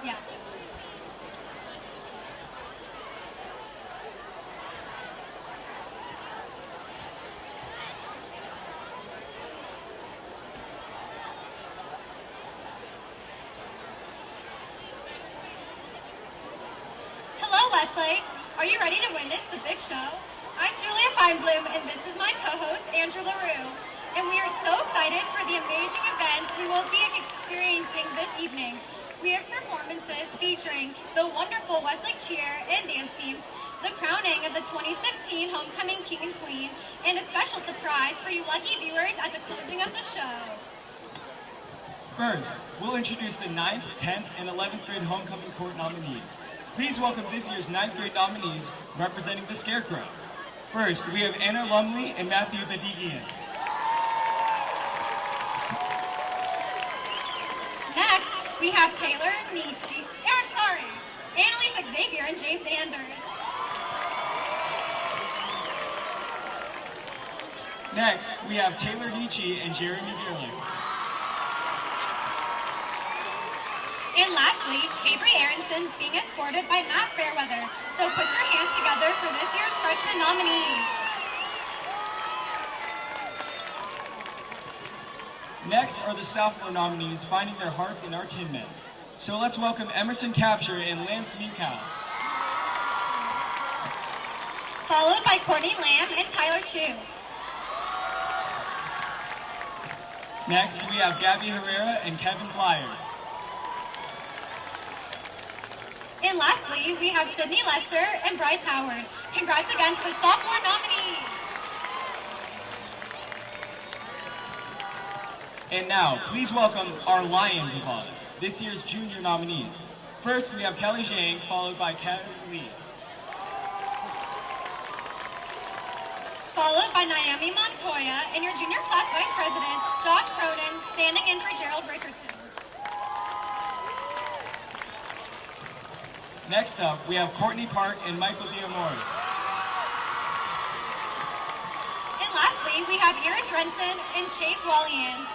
Yeah. Hello, Westlake. Are you ready to witness the big show? I'm Julia Feinblum, and this is my co-host, Andrew LaRue. And we are so excited for the amazing events we will be experiencing this evening. We have performances featuring the wonderful Westlake cheer and dance teams, the crowning of the 2016 Homecoming King and Queen, and a special surprise for you lucky viewers at the closing of the show. First, we'll introduce the 9th, 10th, and 11th grade homecoming court nominees. Please welcome this year's 9th grade nominees representing the Scarecrow. First, we have Anna Lumley and Matthew Badigian. Next, we have Taylor Nietzsche, Annalise Xavier, and James Anders. Next, we have Taylor Nietzsche and Jeremy Dearling. And lastly, Avery Aronson being escorted by Matt Fairweather. So put your hands together for this year's freshman nominees. Next are the sophomore nominees finding their hearts in our Tin Men. So let's welcome Emerson Capture and Lance Meekow. Followed by Courtney Lamb and Tyler Chu. Next, we have Gabby Herrera and Kevin Blyer. And lastly, we have Sydney Lester and Bryce Howard. Congrats again to the sophomore nominees. And now, please welcome our Lions of Oz, this year's junior nominees. First, we have Kelly Zhang, followed by Kevin Lee. Followed by Naomi Montoya and your junior class vice president, Josh Cronin, standing in for Gerald Richardson. Next up, we have Courtney Park and Michael Diamore. And lastly, we have Iris Renson and Chase Wallian.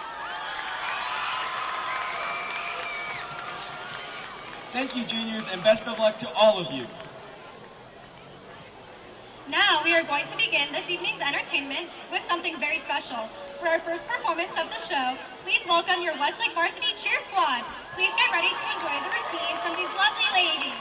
Thank you, juniors, and best of luck to all of you. Now we are going to begin this evening's entertainment with something very special. For our first performance of the show, please welcome your Westlake Varsity Cheer Squad. Please get ready to enjoy the routine from these lovely ladies.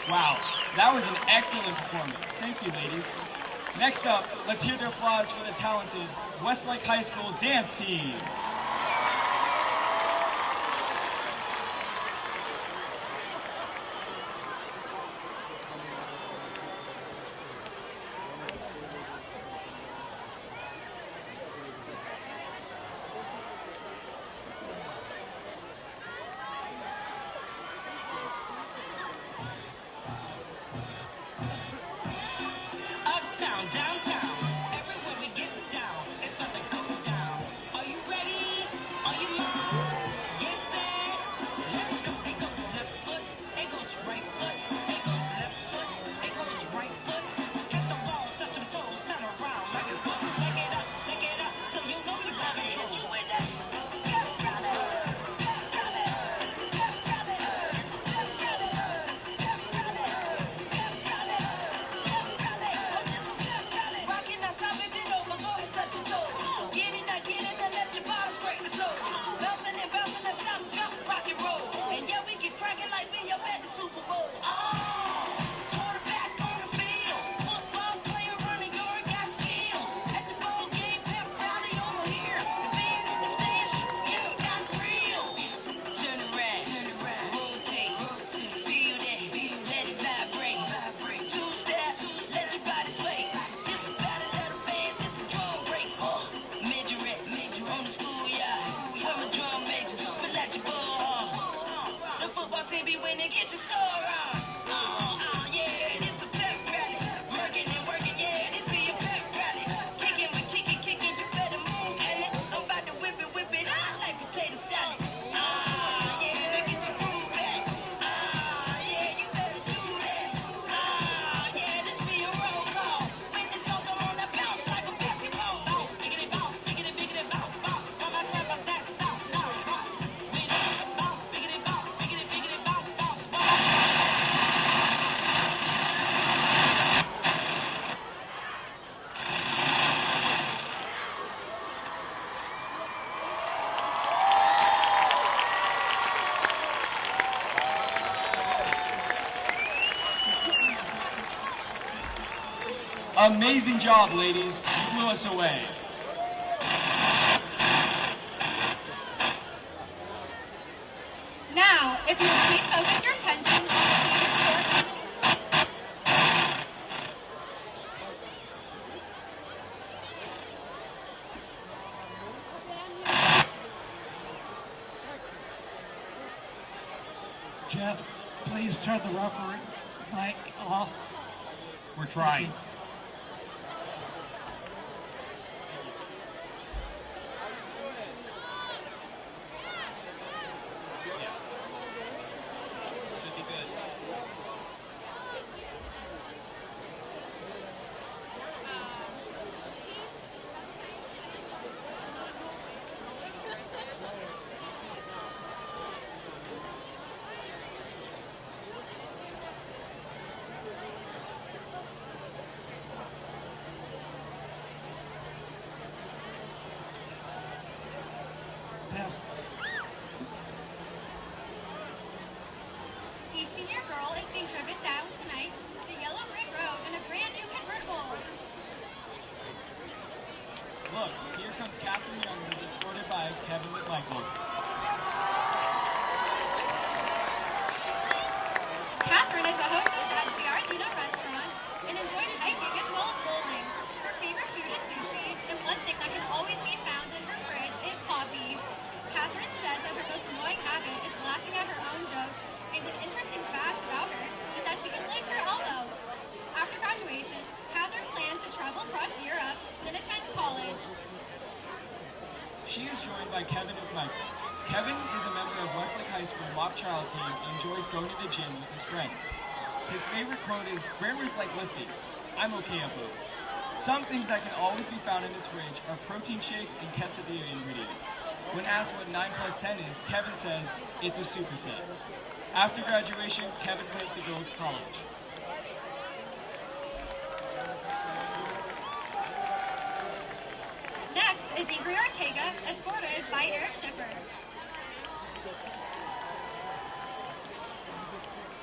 Wow, that was an excellent performance. Thank you, ladies. Next up, let's hear the applause for the talented Westlake High School dance team. Uptown, downtown, everywhere we get down, it's about to go down. Are you ready? Are you mine? Get set. Let's go. It goes left foot, it goes right foot, it goes left foot, it goes right foot. Catch the ball, touch some toes, turn around like it's fun. Leg it up, so you know you got it. Hit you with that. team be winning, get your score on. Yeah, it's a pep rally. Working and working, yeah, this be a pep rally. Kicking, we kicking, you better move, Ellie. I'm about to whip it out like potato salad. Yeah, to get your groove back. Yeah, you better do that. Yeah, this be a roll call. When this song come on, I bounce like a basketball. Bounce, biggity bounce, biggity bounce, bounce. Got my clap up that, stop, bounce. Bounce, biggity bounce, biggity bounce, bounce, bounce. Amazing job, ladies. You blew us away. Now, if you would please focus your attention on the senior score. Jeff, please turn the referee mic off. We're trying. Each senior girl is being driven down tonight the yellow brick road in a brand new convertible. Look, here comes Catherine Young, who's escorted by Kevin McMichael. Catherine is a hostess at Giardino Restaurant and enjoys hiking as well as bowling. Her favorite food is sushi, and one thing that can always be found in her fridge is coffee. Catherine says that her most annoying habit is laughing at her own jokes, and an interesting fact about her is that she can lick her elbow. After graduation, Catherine plans to travel across Europe, then attend college. She is joined by Kevin McMichael. Kevin is a member of Westlake High School mock trial team and enjoys going to the gym with his friends. His favorite quote is, "Grammar's like lifting. I'm okay at both." Some things that can always be found in his fridge are protein shakes and quesadilla ingredients. When asked what 9 plus 10 is, Kevin says, it's a superset. After graduation, Kevin plans to go to college. Next is Ingrid Ortega, escorted by Eric Schiffer.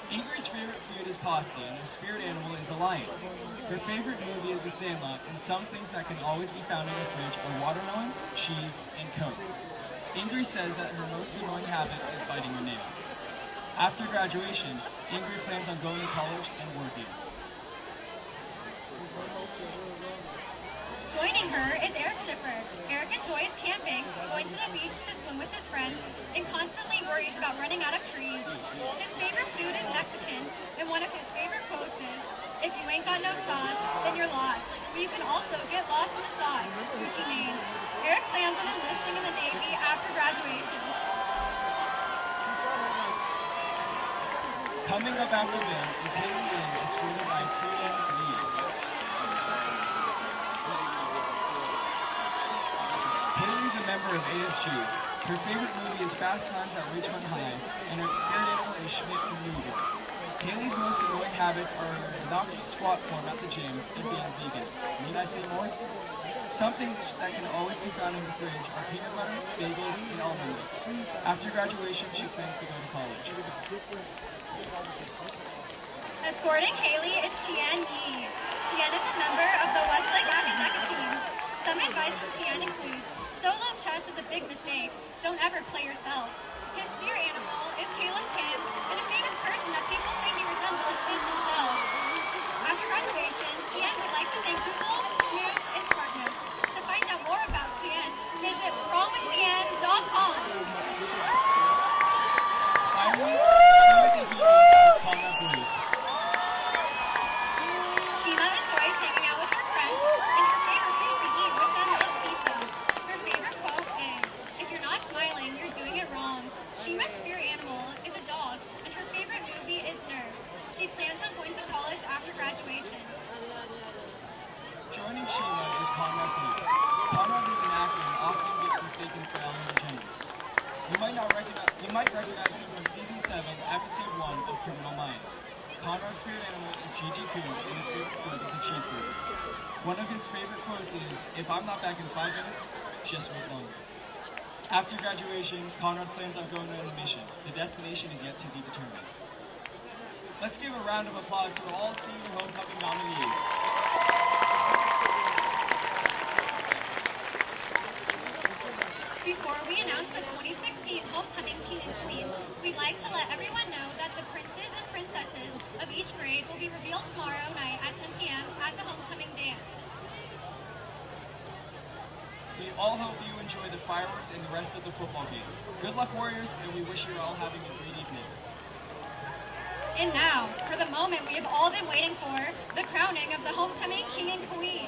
Ingrid's favorite food is pasta, and her spirit animal is a lion. Her favorite movie is The Sandlot, and some things that can always be found in her fridge are watermelon, cheese, and Coke. Ingrid says that her most annoying habit is biting her nails. After graduation, Ingrid plans on going to college and working. Joining her is Eric Schiffer. Eric enjoys camping, going to the beach to swim with his friends, and constantly worries about running out of trees. His favorite food is Mexican, and one of his favorite quotes is, "If you ain't got no sauce, then you're lost. But you can also get lost in the sauce." Gucci Mane. Eric plans on enlisting in the Navy after graduation. Coming up after them is Haley Lynn, escorted by T.N. Lee. Haley is a member of ASG. Her favorite movie is Fast Times at Ridgemont High, and her spirit animal is Schmidt from New York. Haley's most annoying habits are her obnoxious squat form at the gym and being vegan. Need I say more? Some things that can always be found in the fridge are peanut butter, bagels, and almond milk. After graduation, she plans to go to college. Escorting Haley is Tian Yi. Tian is a member of the Westlake academic team. Some advice from Tian includes, solo chess is a big mistake. Don't ever play yourself. His spirit animal is Caleb Kim, and a famous person that people say he resembles is himself. After graduation, Tian would like to thank Google, Schmooze, and SmartNotes. To find out more about Tian, visit wrongwithtien.com. Finally, Shima's spirit animal is a dog, and her favorite movie is Nerve. She plans on going to college after graduation. Joining Shima is Conrad Lee. Conrad is an actor and often gets mistaken for Ellen DeGeneres. You might recognize him from season 7, episode 1 of Criminal Minds. Conrad's spirit animal is Gigi Coons, and his favorite food is a cheeseburger. One of his favorite quotes is, "If I'm not back in 5 minutes, just wait longer." After graduation, Conrad plans on going on a mission. The destination is yet to be determined. Let's give a round of applause to all senior homecoming nominees. Before we announce the 2016 Homecoming King and Queen, we'd like to let everyone know that the princes and princesses of each grade will be revealed tomorrow night at 10 p.m. at the Homecoming Dance. We all hope you enjoy the fireworks and the rest of the football game. Good luck, Warriors, and we wish you're all having a great evening. And now, for the moment we have all been waiting for, the crowning of the Homecoming King and Queen.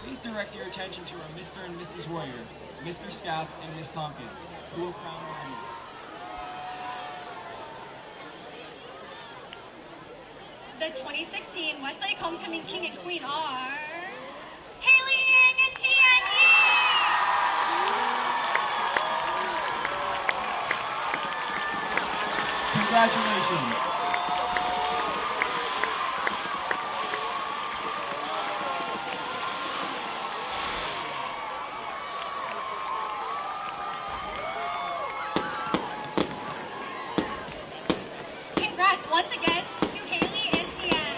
Please direct your attention to our Mr. and Mrs. Warrior, Mr. Scaff, and Ms. Tompkins, who will crown our winners. The 2016 Westlake Homecoming King and Queen are Haley Ying and Tian Ying! Congratulations. Congrats once again to Haley and Tian.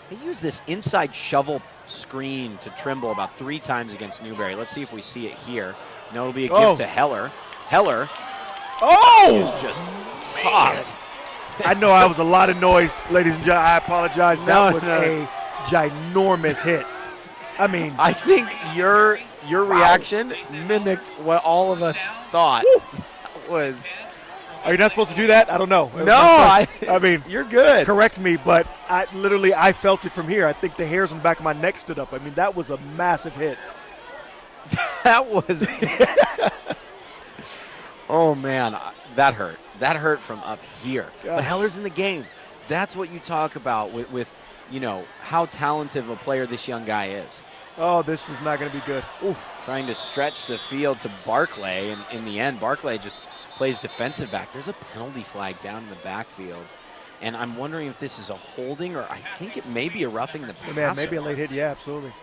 They used this inside shovel screen to Trimble about 3 times against Newberry. Let's see if we see it here. No, it'll be a gift to Heller. Heller is just popped. I know I was a lot of noise, ladies and gentlemen. I apologize. That was a ginormous hit. I mean, I think your reaction mimicked what all of us thought was. Are you not supposed to do that? I don't know. No, I mean, you're good. Correct me, but I felt it from here. I think the hairs on the back of my neck stood up. I mean, that was a massive hit. That was. Oh man, that hurt. That hurt from up here. Gosh. But Heller's in the game. That's what you talk about with how talented of a player this young guy is. Oh, this is not going to be good. Oof. Trying to stretch the field to Barclay, and in the end, Barclay just plays defensive back. There's a penalty flag down in the backfield, and I'm wondering if this is a holding or I think it may be a roughing the passer. Man, maybe a late hit. Yeah, absolutely.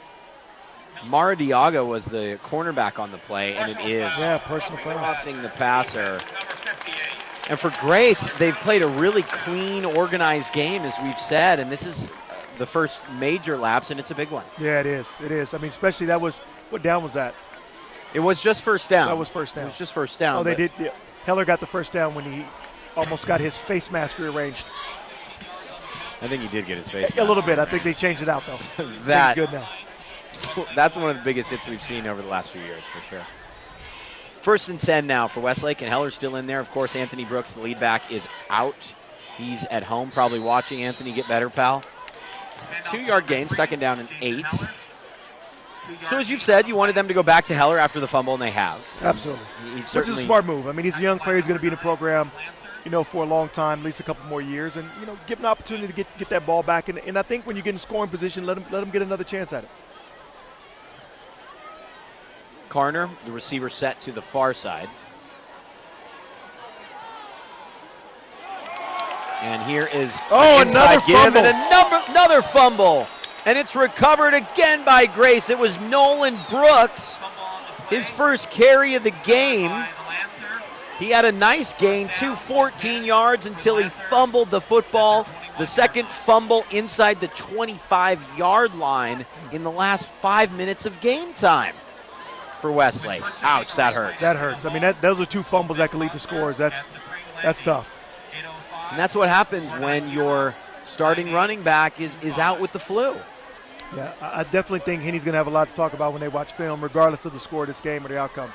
Maradiaga was the cornerback on the play, and it is personal foul. roughing the passer. And for Grace, they've played a really clean, organized game, as we've said, and this is the first major lapse, and it's a big one. Yeah, it is. It is. I mean, especially what down was that? It was just first down. That was first down. It was just first down. Oh, they did. Yeah. Heller got the first down when he almost got his face mask rearranged. I think he did get his face mask. A little bit. I think they changed it out, though. That's good now. That's one of the biggest hits we've seen over the last few years, for sure. 1st and 10 now for Westlake, and Heller's still in there. Of course, Anthony Brooks, the lead back, is out. He's at home, probably watching Anthony get better, pal. 2-yard gain, 2nd down and 8. So as you've said, you wanted them to go back to Heller after the fumble, and they have. Absolutely. Which is a smart move. I mean, he's a young player. He's going to be in the program, for a long time, at least a couple more years, and, give him an opportunity to get that ball back. And I think when you get in scoring position, let him get another chance at it. Carner, the receiver, set to the far side. And here is another fumble. And another fumble. And it's recovered again by Grace. It was Nolan Brooks, his first carry of the game. He had a nice gain, 14 yards until he fumbled the football. The second fumble inside the 25-yard line in the last 5 minutes of game time for Westlake. Ouch, that hurts. That hurts. I mean, those are 2 fumbles that can lead to scores. That's tough. And that's what happens when your starting running back is out with the flu. Yeah, I definitely think Henny's going to have a lot to talk about when they watch film, regardless of the score of this game or the outcome.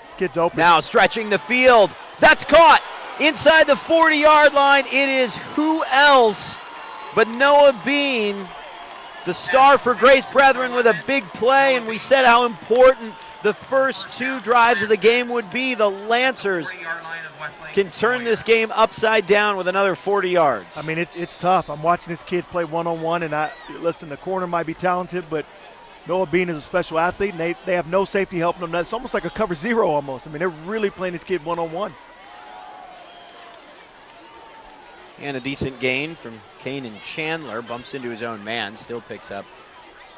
This kid's open. Now stretching the field. That's caught inside the 40-yard line. It is who else but Noah Bean, the star for Grace Brethren, with a big play, and we said how important the first 2 drives of the game would be. The Lancers can turn this game upside down with another 40 yards. I mean, it's tough. I'm watching this kid play one-on-one, and listen, the corner might be talented, but Noah Bean is a special athlete, and they have no safety helping them. It's almost like a cover 0 almost. I mean, they're really playing this kid one-on-one. And a decent gain from Kanan Chandler. Bumps into his own man, still picks up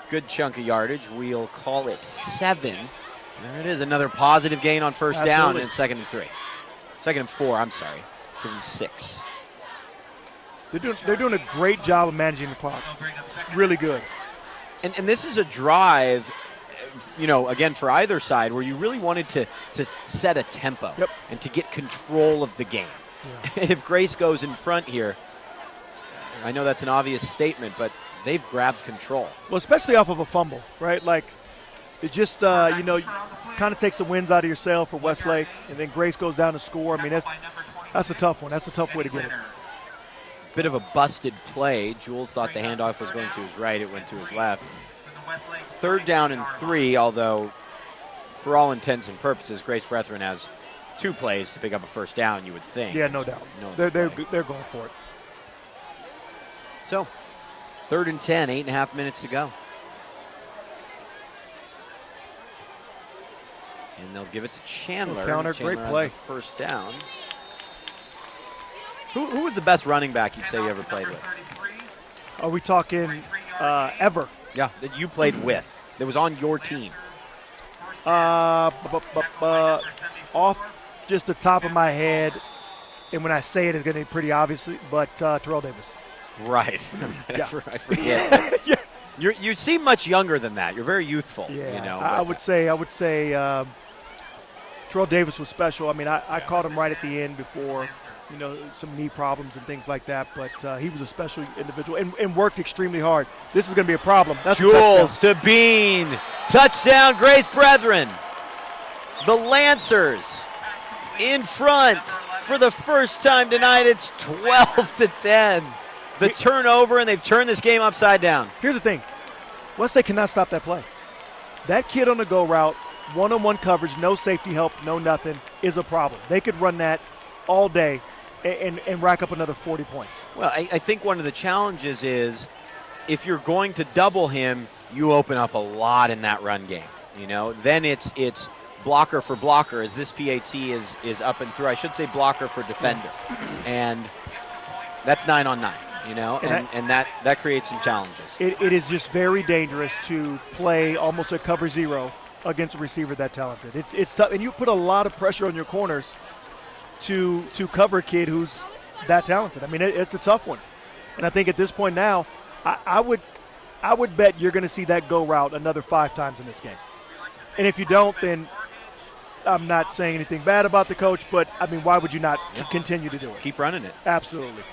good chunk of yardage. We'll call it 7. There it is, another positive gain on first down, and 2nd and 3. 2nd and 4, I'm sorry. Give them 6. They're doing a great job of managing the clock. Really good. And this is a drive, again, for either side, where you really wanted to set a tempo and to get control of the game. Yeah. If Grace goes in front here, I know that's an obvious statement, but they've grabbed control. Well, especially off of a fumble, right? Like, it just, kind of takes the winds out of your sail for Westlake, and then Grace goes down to score. I mean, that's a tough one. That's a tough way to get it. Bit of a busted play. Jules thought the handoff was going to his right. It went to his left. 3rd down and 3, although for all intents and purposes, Grace Brethren has 2 plays to pick up a first down, you would think. Yeah, no doubt. They're going for it. So, 3rd and 10, 8.5 minutes to go. And they'll give it to Chandler. Counter, Chandler great play. Has the first down. Who was the best running back you'd say you ever played with? Are we talking ever? Yeah, that you played with, that was on your team. Off just the top of my head, and when I say it, it's going to be pretty obvious, but Terrell Davis. Right. Yeah. I forget. Yeah. You seem much younger than that. You're very youthful. Yeah, You know. I but- would say Terrell Davis was special. I mean, I caught him right at the end before, some knee problems and things like that. But he was a special individual and worked extremely hard. This is going to be a problem. That's a Jules touchdown. to Bean. Touchdown, Grace Brethren. The Lancers in front for the first time tonight. It's 12-10. The turnover, and they've turned this game upside down. Here's the thing. Westlake cannot stop that play. That kid on the go route, one-on-one coverage, no safety help, no nothing, is a problem. They could run that all day and rack up another 40 points. Well, I think one of the challenges is if you're going to double him, you open up a lot in that run game. Then it's blocker for blocker as this PAT is up and through. I should say blocker for defender. And that's 9-on-9, and that creates some challenges. It is just very dangerous to play almost a cover zero against a receiver that talented. It's tough, and you put a lot of pressure on your corners to cover a kid who's that talented. I mean, it's a tough one. And I think at this point now, I would bet you're going to see that go route another 5 times in this game. And if you don't, then I'm not saying anything bad about the coach, but, I mean, why would you not continue to do it? Keep running it. Absolutely.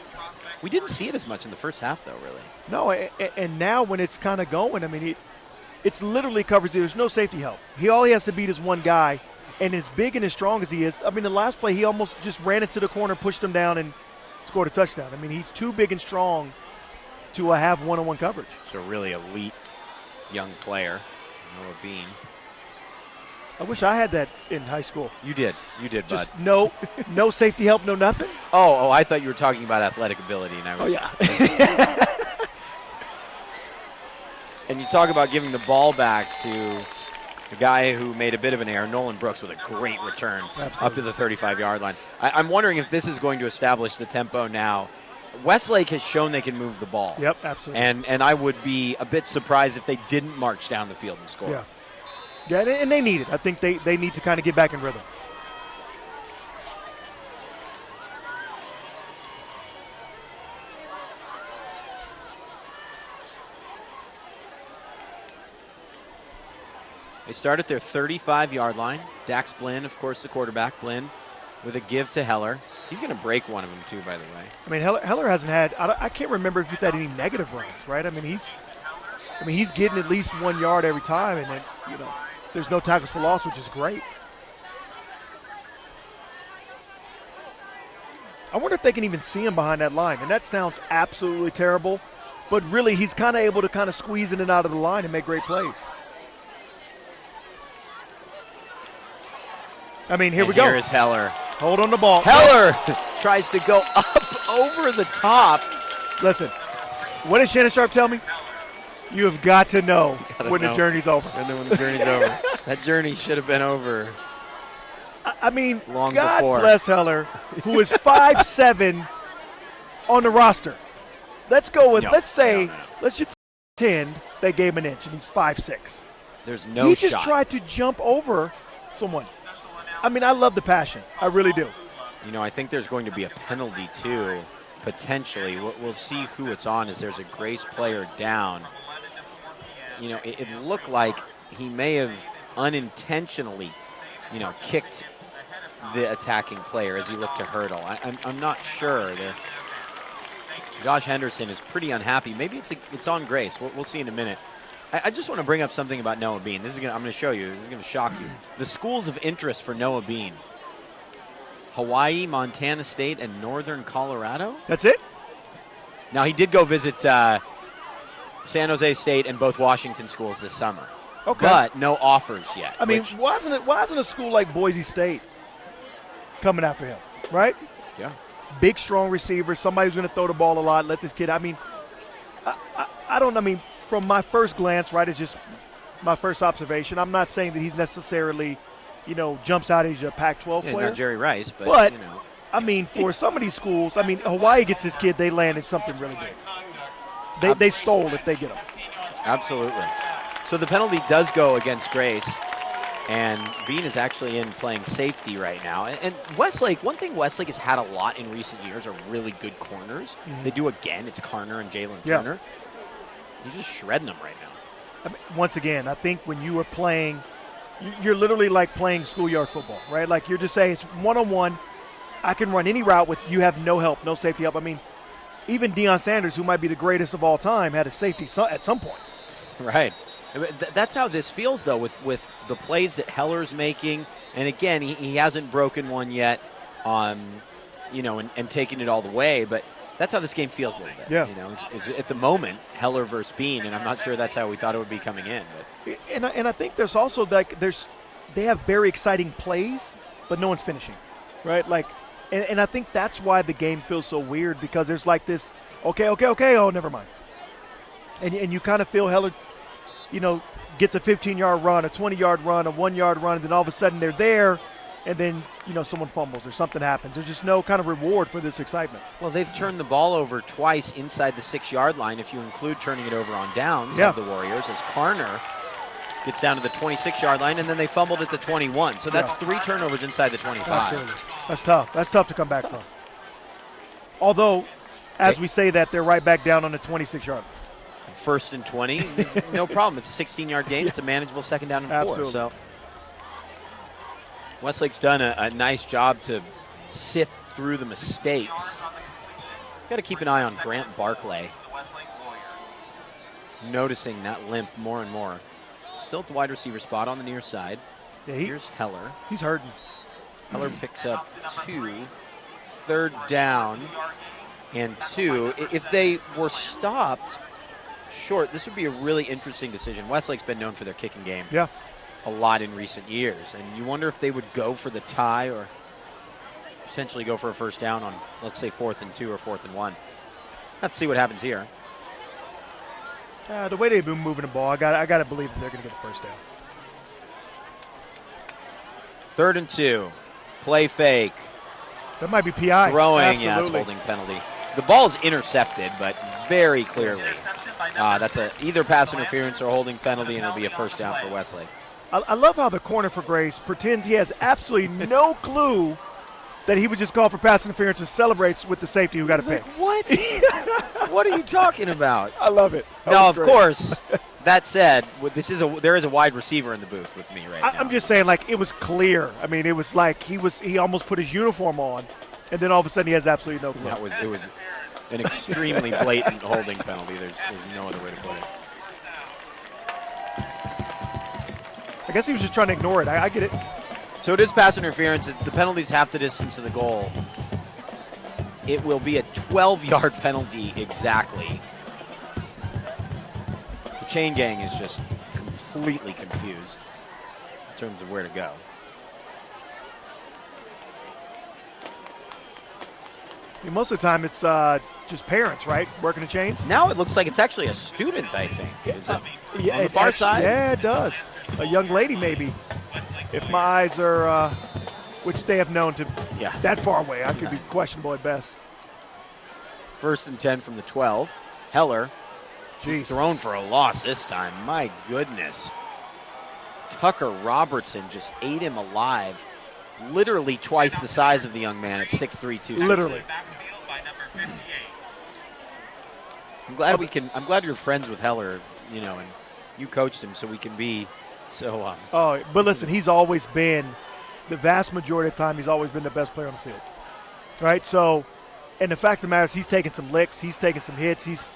We didn't see it as much in the first half, though, really. No, and now when it's kind of going, I mean, it's literally covers. There's no safety help. All he has to beat is one guy, and as big and as strong as he is, I mean, the last play he almost just ran into the corner, pushed him down, and scored a touchdown. I mean, he's too big and strong to have one-on-one coverage. It's a really elite young player, Noah Bean. I wish I had that in high school. You did, bud. Just no safety help, no nothing. Oh, I thought you were talking about athletic ability, and I was. Oh yeah. And you talk about giving the ball back to the guy who made a bit of an error, Nolan Brooks, with a great return up to the 35-yard line. I'm wondering if this is going to establish the tempo now. Westlake has shown they can move the ball. Yep, absolutely. And I would be a bit surprised if they didn't march down the field and score. Yeah. Yeah, and they need it. I think they need to kind of get back in rhythm. They start at their 35-yard line. Dax Blinn, of course, the quarterback. Blinn with a give to Heller. He's going to break one of them, too, by the way. I mean, Heller hasn't had – I can't remember if he's had any negative runs, right? I mean, he's getting at least 1 yard every time, and then, there's no tackles for loss, which is great. I wonder if they can even see him behind that line. And that sounds absolutely terrible, but really he's kind of able to kind of squeeze in and out of the line and make great plays. I mean, here we go. Here is Heller. Hold on the ball. Heller tries to go up over the top. Listen, what did Shannon Sharp tell me? You have got to know when the journey's over. I know when the journey's over. That journey should have been over. I mean, long God before. Bless Heller, who is 5'7" on the roster. Let's go with, let's just pretend they gave him an inch and he's 5'6". There's no He shot. just tried to jump over someone. I mean, I love the passion. I really do. I think there's going to be a penalty, too, potentially. We'll see who it's on as there's a Grace player down. It looked like he may have unintentionally, kicked the attacking player as he looked to hurdle. I'm not sure. Josh Henderson is pretty unhappy. Maybe it's on Grace. We'll see in a minute. I just want to bring up something about Noah Bean. I'm going to show you. This is going to shock you. The schools of interest for Noah Bean: Hawaii, Montana State, and Northern Colorado. That's it? Now, he did go visit San Jose State and both Washington schools this summer. Okay. But no offers yet. I mean, why isn't a school like Boise State coming after him, right? Yeah. Big, strong receiver, somebody who's going to throw the ball a lot, let this kid – I mean, from my first glance, right, it's just my first observation. I'm not saying that he's necessarily, jumps out as a Pac-12 player. Not Jerry Rice, but I mean, for some of these schools, I mean, Hawaii gets his kid, they landed something really big. They stole if they get him. Absolutely. So the penalty does go against Grace, And Bean is actually in playing safety right now. And Westlake, one thing Westlake has had a lot in recent years are really good corners. They do again. It's Karner and Jalen Turner. He's just shredding them right now. I mean, once again, I think when you are playing, you're literally like playing schoolyard football, right? Like you're just saying it's one-on-one. I can run any route with you have no help, no safety help. I mean, even Deion Sanders, who might be the greatest of all time, had a safety at some point. Right. That's how this feels, though, with the plays that Heller's making. And, again, he hasn't broken one yet, and taking it all the way. But that's how this game feels a little bit. Yeah. Is at the moment, Heller versus Bean, and I'm not sure that's how we thought it would be coming in. But. And I think there's also, like, they have very exciting plays, but no one's finishing, right? Like, and I think that's why the game feels so weird, because there's like this, okay, oh, never mind. And you kind of feel Heller, gets a 15-yard run, a 20-yard run, a 1-yard run, and then all of a sudden they're there, and then, someone fumbles or something happens. There's just no kind of reward for this excitement. Well, they've turned the ball over twice inside the 6-yard line, if you include turning it over on downs of the Warriors, as Karner gets down to the 26-yard line, and then they fumbled at the 21. So that's 3 turnovers inside the 25. Absolutely. That's tough. That's tough to come back from. Although, as we say that, they're right back down on the 26-yard line. 1st and 20, it's no problem. It's a 16-yard gain. It's a manageable 2nd down and 4. Absolutely. So Westlake's done a nice job to sift through the mistakes. Got to keep an eye on Grant Barclay. Noticing that limp more and more. Still at the wide receiver spot on the near side. Yeah, Here's Heller. He's hurting. Heller picks up 2. 3rd down and 2. If they were stopped short, this would be a really interesting decision. Westlake's been known for their kicking game a lot in recent years, and you wonder if they would go for the tie or potentially go for a 1st down on, let's say, 4th and 2 or 4th and 1. Have to see what happens here. The way they've been moving the ball, I got to believe that they're going to get the 1st down. 3rd and 2. Play fake. That might be PI. Throwing, Absolutely. it's holding penalty. The ball is intercepted, but very clearly. That's either pass interference or holding penalty, and it'll be a 1st down for Westlake. I love how the corner for Grace pretends he has absolutely no clue that he would just call for pass interference and celebrates with the safety who got a pick. What? What are you talking about? I love it. Now, of course, that said, there is a wide receiver in the booth with me right now. I'm just saying, like, it was clear. I mean, it was like he almost put his uniform on, and then all of a sudden he has absolutely no clue. It was an extremely blatant holding penalty. There's no other way to put it. I guess he was just trying to ignore it. I get it. So it is pass interference. The penalty's half the distance to the goal. It will be a 12-yard penalty exactly. The chain gang is just completely confused in terms of where to go. I mean, most of the time it's just parents, right, working the chains? Now it looks like it's actually a student, I think. Is it on the it far actually- side? Yeah, it does. A young lady, maybe. If my eyes are, which they have known to that far away, I could be questionable at best. 1st and 10 from the 12. Heller. He's thrown for a loss this time. My goodness. Tucker Robertson just ate him alive. Literally twice the size of the young man at 6'3", 260. Literally. I'm glad you're friends with Heller, and you coached him so we can be so. But listen, he's always been, the vast majority of the time, he's always been the best player on the field, right? So, and the fact of the matter is, he's taking some licks, he's taking some hits, he's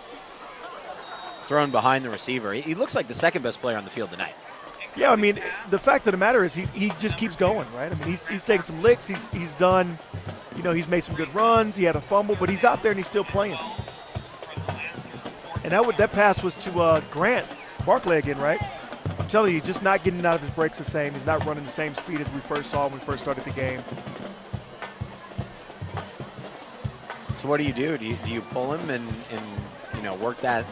thrown behind the receiver. He looks like the 2nd best player on the field tonight. Yeah, I mean, the fact of the matter is he just keeps going, right? I mean, he's taking some licks. He's done, he's made some good runs. He had a fumble, but he's out there and he's still playing. And that pass was to Grant Barclay again, right? I'm telling you, just not getting out of his breaks the same. He's not running the same speed as we first saw when we first started the game. So what do? Do you pull him and work that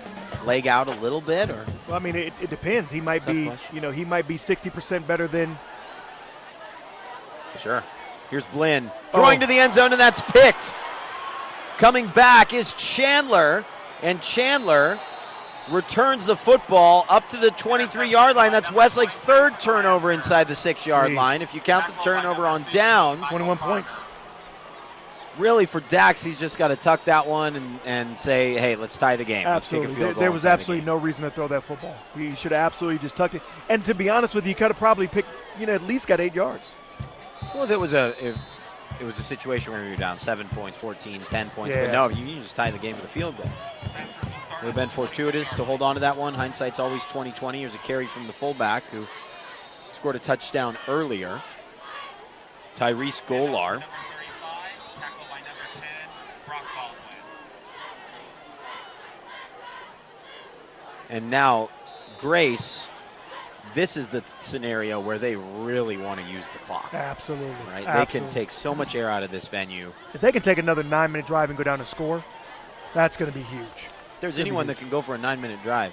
leg out a little bit, or? Well, I mean, it depends. He might be, he might be 60% better than. Sure. Here's Blinn throwing to the end zone, and that's picked. Coming back is Chandler, and Chandler returns the football up to the 23-yard line. That's Westlake's third turnover inside the 6-yard line. If you count the turnover on downs. 21 points. Really, for Dax, he's just got to tuck that one and say, hey, let's tie the game. Absolutely. Let's take a field goal There and was tie the absolutely game. no reason to throw that football. He should have absolutely just tucked it. And to be honest with you, he could have probably picked, at least got 8 yards. Well, if it was a situation where we were down 7 points, 14, 10 points. Yeah. But no, you can just tie the game with a field goal. It would have been fortuitous to hold on to that one. Hindsight's always 20/20. Here's a carry from the fullback who scored a touchdown earlier. Tyrese Golar. Number 35, tackled by number 10, Brock Baldwin. And now Grace, this is the scenario where they really want to use the clock. Absolutely. Right? Absolutely. They can take so much air out of this venue. If they can take another 9-minute drive and go down and score, that's going to be huge. If there's Gonna be anyone huge. that can go for a 9-minute drive.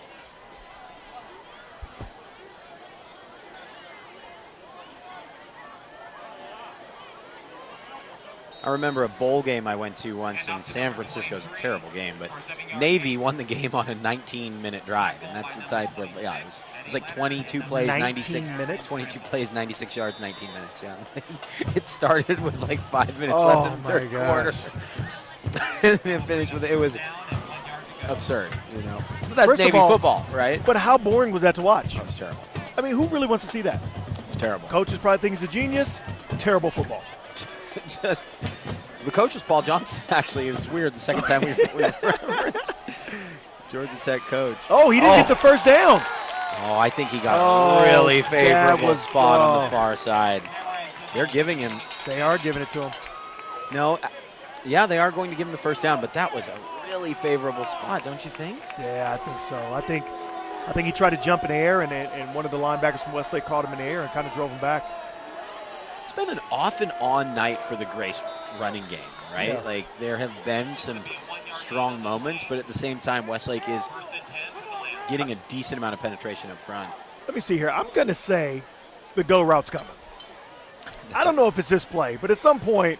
I remember a bowl game I went to once in San Francisco. It was a terrible game, but Navy won the game on a 19-minute drive, and that's the type of it was like 22 plays, 96 minutes? 22 plays, 96 yards, 19 minutes. Yeah, it started with like 5 minutes Oh, left in the my third quarter, gosh. and it finished with it was absurd. But that's First of Navy all- football, right? But how boring was that to watch? That was terrible. I mean, who really wants to see that? It's terrible. Coaches probably think he's a genius. Terrible football. Just the coach was Paul Johnson. Actually, it was weird. The second time we referenced Georgia Tech coach. Oh, he didn't get the first down. Oh, I think he got Oh, a really that favorable was- spot on the oh. far side. They're giving him They are giving it to him. no. Yeah, they are going to give him the first down, but that was a really favorable spot, don't you think? Yeah, I think so. I think he tried to jump in the air, and one of the linebackers from Westlake caught him in the air and kind of drove him back. It's been an off and on night for the Grace running game, right? Yeah. Like there have been some strong moments, but at the same time, Westlake is getting a decent amount of penetration up front. Let me see here. I'm going to say the go route's coming. I don't know if it's this play, but at some point,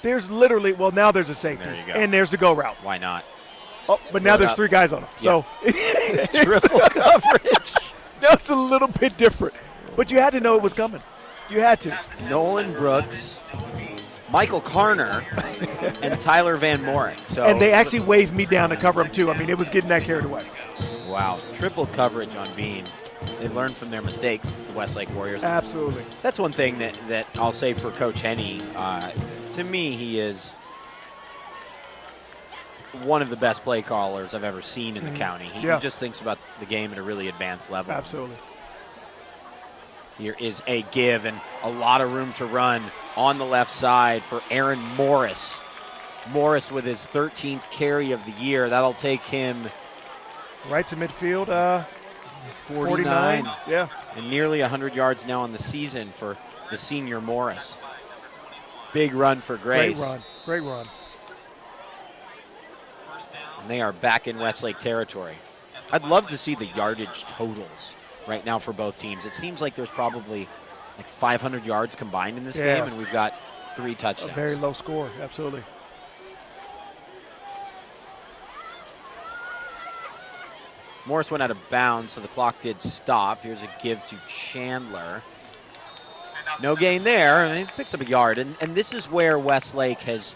there's literally, well, now there's a safety. There you go. And there's the go route. Why not? Oh, but Throw now it there's up. 3 guys on him. So Triple coverage. that's a little bit different. But you had to know it was coming. You had to. Nolan Brooks, Michael Carner, and Tyler Van Moring. So And they actually waved me down to cover him, too. I mean, it was getting that carried away. wow, triple coverage on Bean. They've learned from their mistakes, the Westlake Warriors. Absolutely. That's one thing that I'll say for Coach Henney. To me, he is one of the best play callers I've ever seen in the county. He Yeah. just thinks about the game at a really advanced level. Absolutely. Here is a give and a lot of room to run on the left side for Aaron Morris. Morris with his 13th carry of the year. That'll take him Right to midfield, 49. Yeah. And nearly 100 yards now on the season for the senior Morris. Big run for Grace. Great run. Great run. And they are back in Westlake territory. I'd love to see the yardage totals right now for both teams. It seems like there's probably like 500 yards combined in this Yeah. game, and we've got 3 A touchdowns. very low score. Absolutely. Morris went out of bounds, so the clock did stop. Here's a give to Chandler. No gain there, and he picks up a yard. And this is where Westlake has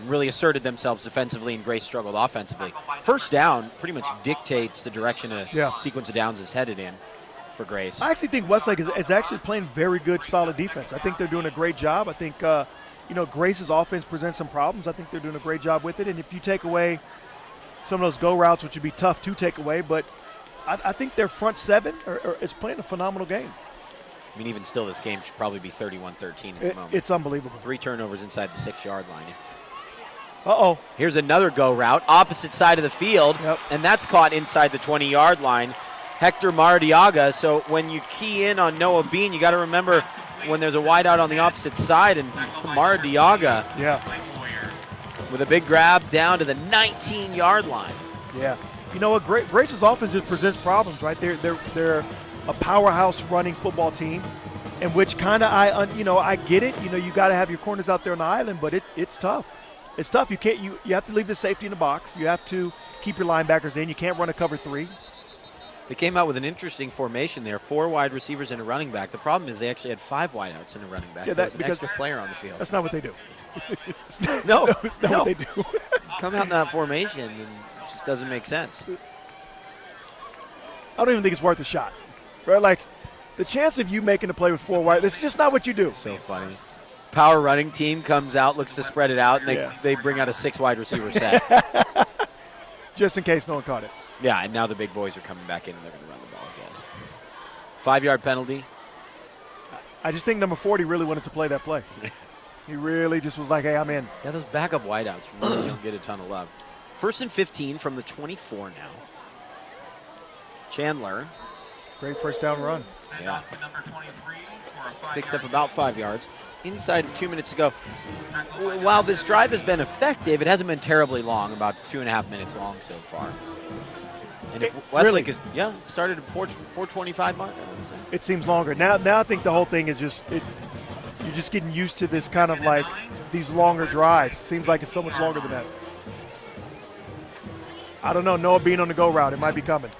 really asserted themselves defensively, and Grace struggled offensively. First down pretty much dictates the direction a Yeah. sequence of downs is headed in for Grace. I actually think Westlake is actually playing very good, solid defense. I think they're doing a great job. I think, Grace's offense presents some problems. I think they're doing a great job with it. And if you take away some of those go routes, which would be tough to take away, but I think their front seven is playing a phenomenal game. I mean, even still, this game should probably be 31-13 at the moment. It's unbelievable. 3 turnovers inside the 6-yard line. Uh-oh. Here's another go route, opposite side of the field, Yep. and that's caught inside the 20-yard line. Hector Maradiaga. So when you key in on Noah Bean, you got to remember when there's a wide out on the opposite side, and Maradiaga Yeah. with a big grab down to the 19-yard line. Yeah. You know what? Grace's offense just presents problems, right? They're a powerhouse running football team, in which kind of I get it. You got to have your corners out there on the island, but it's tough. It's tough. You have to leave the safety in the box. You have to keep your linebackers in. You can't run a cover 3. They came out with an interesting formation there, 4 wide receivers and a running back. The problem is they actually had 5 wideouts and a running back. Yeah, There was an because extra player on the field. That's not what they do. No, it's not no. what they do. Come out in that formation and it just doesn't make sense. I don't even think it's worth a shot. Right? Like, the chance of you making a play with 4 wide, this is just not what you do. So funny. Power running team comes out, looks to spread it out, and Yeah. they bring out a 6 wide receiver set. Just in case no one caught it. Yeah, and now the big boys are coming back in and they're going to run the ball again. 5-yard penalty. I just think number 40 really wanted to play that play. He really just was like, hey, I'm in. Yeah, those backup wideouts really don't get a ton of love. 1st and 15 from the 24 now. Chandler Great first down run. Yeah. To number 23 for a 5-yard picks up about 5 yards. Inside of 2 minutes to go. While this drive has been effective, it hasn't been terribly long, about 2.5 minutes long so far. And if Westlake really? it started at 4:25 mark, I would say. It seems longer. Now I think the whole thing is just you're just getting used to this kind of like these longer drives. Seems like it's so much longer than that. I don't know. Noah Bean on the go route. It might be coming.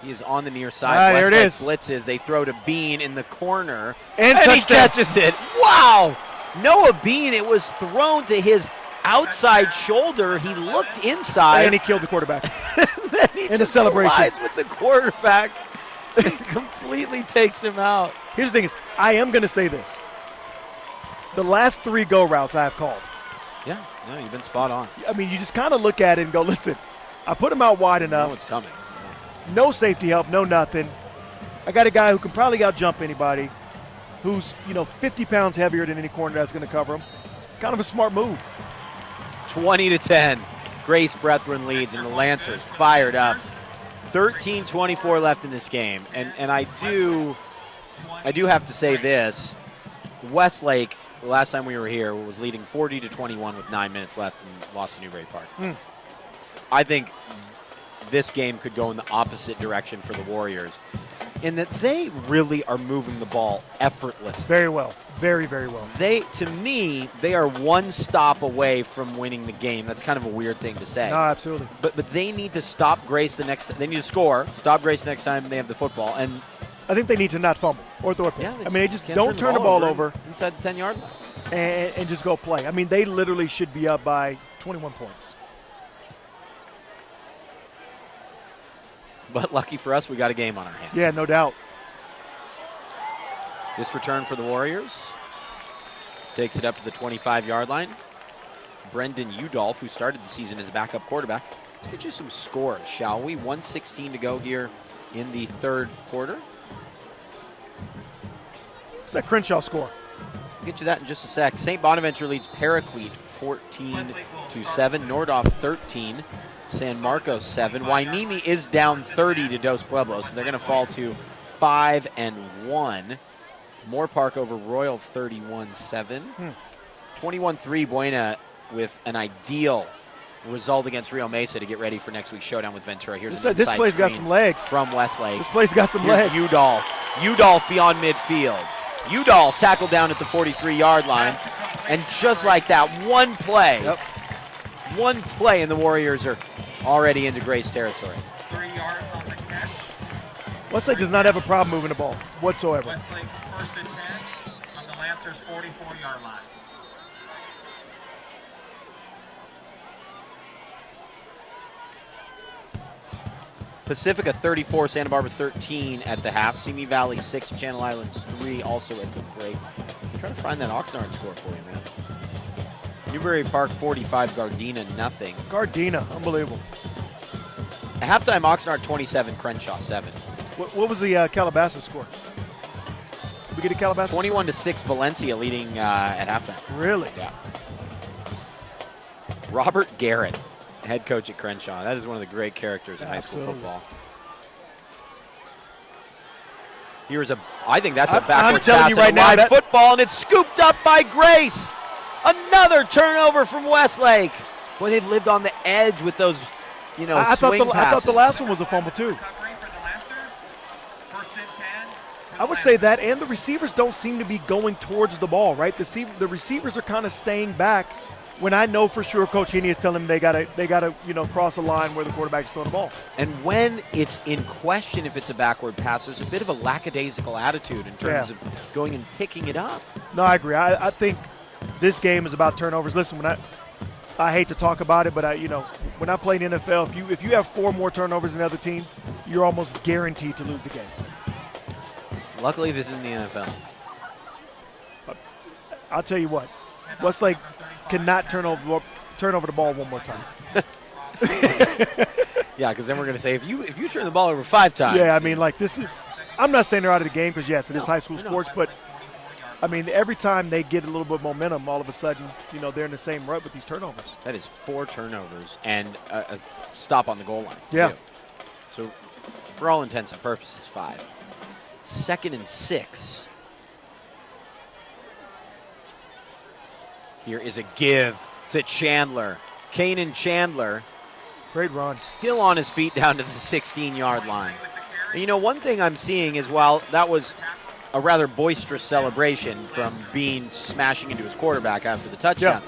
He is on the near side. There it Westlake is. blitzes. They throw to Bean in the corner. And he touchdown. catches it. Wow! Noah Bean, it was thrown to his outside shoulder. He looked inside. And he killed the quarterback. then he in the just celebration. collides with the quarterback. and completely takes him out. Here's the thing is, I am going to say this. The last 3 go routes I have called. Yeah, no, you've been spot on. I mean, you just kind of look at it and go, listen, I put him out wide I enough. know it's coming. No safety help, no nothing. I got a guy who can probably out-jump anybody, who's, 50 pounds heavier than any corner that's going to cover him. It's kind of a smart move. 20-10. Grace Brethren leads, and the Lancers fired up. 13:24 left in this game, and I do have to say this: Westlake, the last time we were here, was leading 40-21 with 9 minutes left and lost to Newbury Park. I think this game could go in the opposite direction for the Warriors, in that they really are moving the ball effortlessly. Very well. Very, very well. To me, they are one stop away from winning the game. That's kind of a weird thing to say. No, absolutely. But they need to stop Grace the next. They need to score. Stop Grace next time they have the football. And I think they need to not fumble or throw a pick. yeah, I mean, they just can't don't turn the ball over inside the 10-yard line. and just go play. I mean, they literally should be up by 21 points. But lucky for us, we got a game on our hands. Yeah, no doubt. This return for the Warriors takes it up to the 25-yard line. Brendan Udolph, who started the season as a backup quarterback. Let's get you some scores, shall we? 1:16 to go here in the third quarter. What's that Crenshaw score? I'll get you that in just a sec. St. Bonaventure leads Paraclete 14-7. Nordhoff 13. San Marcos 7. Wainimi is down 30 to Dos Pueblos, so they're going to fall to 5-1. Moore Park over Royal 31-7. 21-3 Buena with an ideal result against Rio Mesa to get ready for next week's showdown with Ventura. Here's This play's got some legs. from Westlake. This play's got some Here's legs. Udolph. Udolph beyond midfield. Udolph tackled down at the 43-yard line. And just like that, one play, and the Warriors are already into Grace territory. 3 yards on the catch. Westlake does not have a problem moving the ball whatsoever. Westlake 1st and 10 on the Lancers' 44-yard line. Pacifica 34, Santa Barbara 13 at the half. Simi Valley 6, Channel Islands 3 also at the break. I'm trying to find that Oxnard score for you, man. Newbury Park 45, Gardena nothing. Gardena, unbelievable. At halftime, Oxnard 27, Crenshaw 7. What was the Calabasas score? Did we get a Calabasas? 21-6 Valencia leading at halftime. Really? Yeah. Robert Garrett, head coach at Crenshaw. That is one of the great characters in high school Absolutely. football. I think that's a backward telling pass you in right a now live that- football, and it's scooped up by Grace. Another turnover from Westlake. Boy, they've lived on the edge with those, I thought swing I passes. thought the last one was a fumble too. Recovery for the Lancers. 1st and 10. for I the would say Lancers. that, and the receivers don't seem to be going towards the ball, right? The receivers are kind of staying back when I know for sure Coach Heaney is telling them they gotta cross a line where the quarterback's throwing the ball. And when it's in question if it's a backward pass, there's a bit of a lackadaisical attitude in terms of going and picking it up. No, I agree. I think this game is about turnovers. Listen, when I hate to talk about it, but when I played in the NFL, if you have 4 more turnovers than the other team, you're almost guaranteed to lose the game. Luckily, this isn't the NFL. I'll tell you what, Westlake cannot turn over the ball one more time. Yeah, because then we're going to say if you turn the ball over 5 times. Yeah, I mean, like this is. I'm not saying they're out of the game because yes, it is high school sports, but I mean every time they get a little bit of momentum, all of a sudden, they're in the same rut with these turnovers. That is 4 turnovers and a stop on the goal line. Yeah. Too. So, for all intents and purposes, 5. 2nd and 6. Here is a give to Chandler. Kanan Chandler. Great run. Still on his feet down to the 16-yard line. And one thing I'm seeing is while that was a rather boisterous celebration from Bean smashing into his quarterback after the touchdown,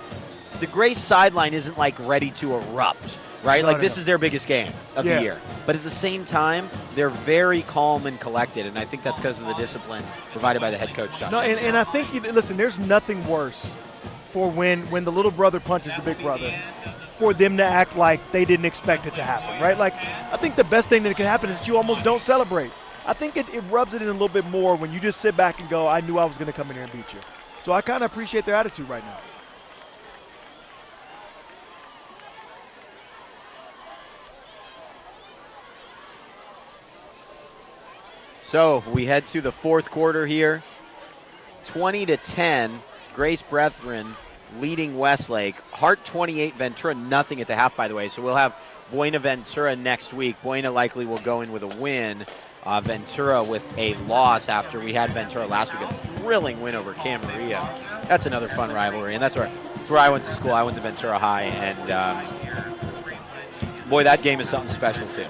the Grace sideline isn't like ready to erupt, right? No, This is their biggest game of the year. But at the same time, they're very calm and collected, and I think that's because of the discipline provided by the head coach, Josh. No, and I think, listen, there's nothing worse for when the little brother punches the big brother, for them to act like they didn't expect it to happen, right? Like, I think the best thing that can happen is you almost don't celebrate. I think it rubs it in a little bit more when you just sit back and go, I knew I was going to come in here and beat you. So I kind of appreciate their attitude right now. So we head to the 4th quarter here. 20-10, Grace Brethren leading Westlake. Hart 28, Ventura nothing at the half, by the way. So we'll have Buena Ventura next week. Buena likely will go in with a win. Ventura with a loss after we had Ventura last week. A thrilling win over Camarillo. That's another fun rivalry, and that's where I went to school. I went to Ventura High, and boy, that game is something special too.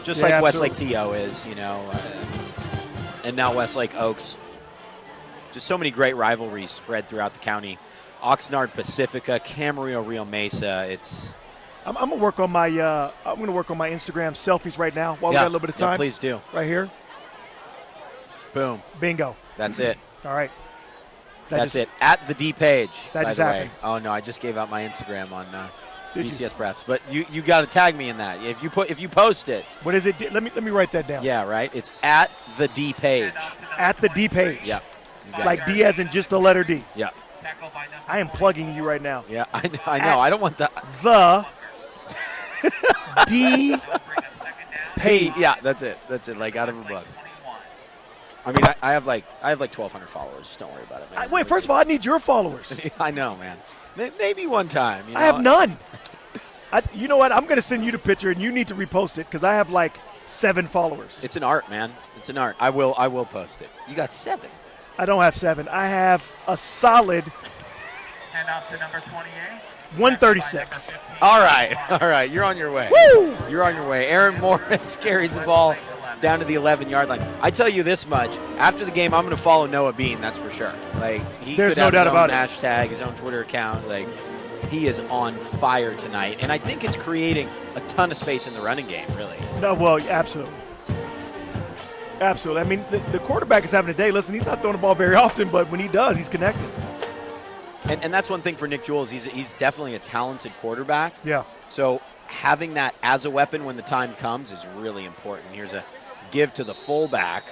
Just like absolutely. Westlake TO is, and now Westlake Oaks. Just so many great rivalries spread throughout the county. Oxnard Pacifica, Camarillo, Rio Mesa. I'm gonna work on my Instagram selfies right now while we got a little bit of time. Yeah, please do. Right here. Boom. Bingo. That's it. All right. That's it. At the D page. That by just the way. happened. Oh no, I just gave out my Instagram on Did you? VCSPrep. But you got to tag me in that. If you post it. What is it? Let me write that down. Yeah, right. It's at the D page. At the D page. Yeah. Like D as in just the letter D. Yeah. I am plugging you right now. Yeah, I know. I don't want that. The D page. Yeah, that's it. That's it. Like out of a book. I mean, I have like 1,200 followers. Don't worry about it, man. Wait, first of all, I need your followers. I know, man. Maybe one time. I have none. You know what? I'm going to send you the picture, and you need to repost it because I have like 7 followers. It's an art, man. It's an art. I will post it. You got 7. I don't have 7. I have a solid Hand off to number 28. 136. All right. You're on your way. Woo! You're on your way. Aaron Morris carries the ball down to the 11-yard line. I tell you this much: after the game, I'm going to follow Noah Bean. That's for sure. Like There's could no have doubt his about own it. hashtag, his own Twitter account. Like he is on fire tonight, and I think it's creating a ton of space in the running game. Really. No, well, absolutely. Absolutely. I mean, the quarterback is having a day. Listen, he's not throwing the ball very often, but when he does, he's connected. And that's one thing for Nick Jules. He's definitely a talented quarterback. Yeah. So having that as a weapon when the time comes is really important. Here's a give to the fullback,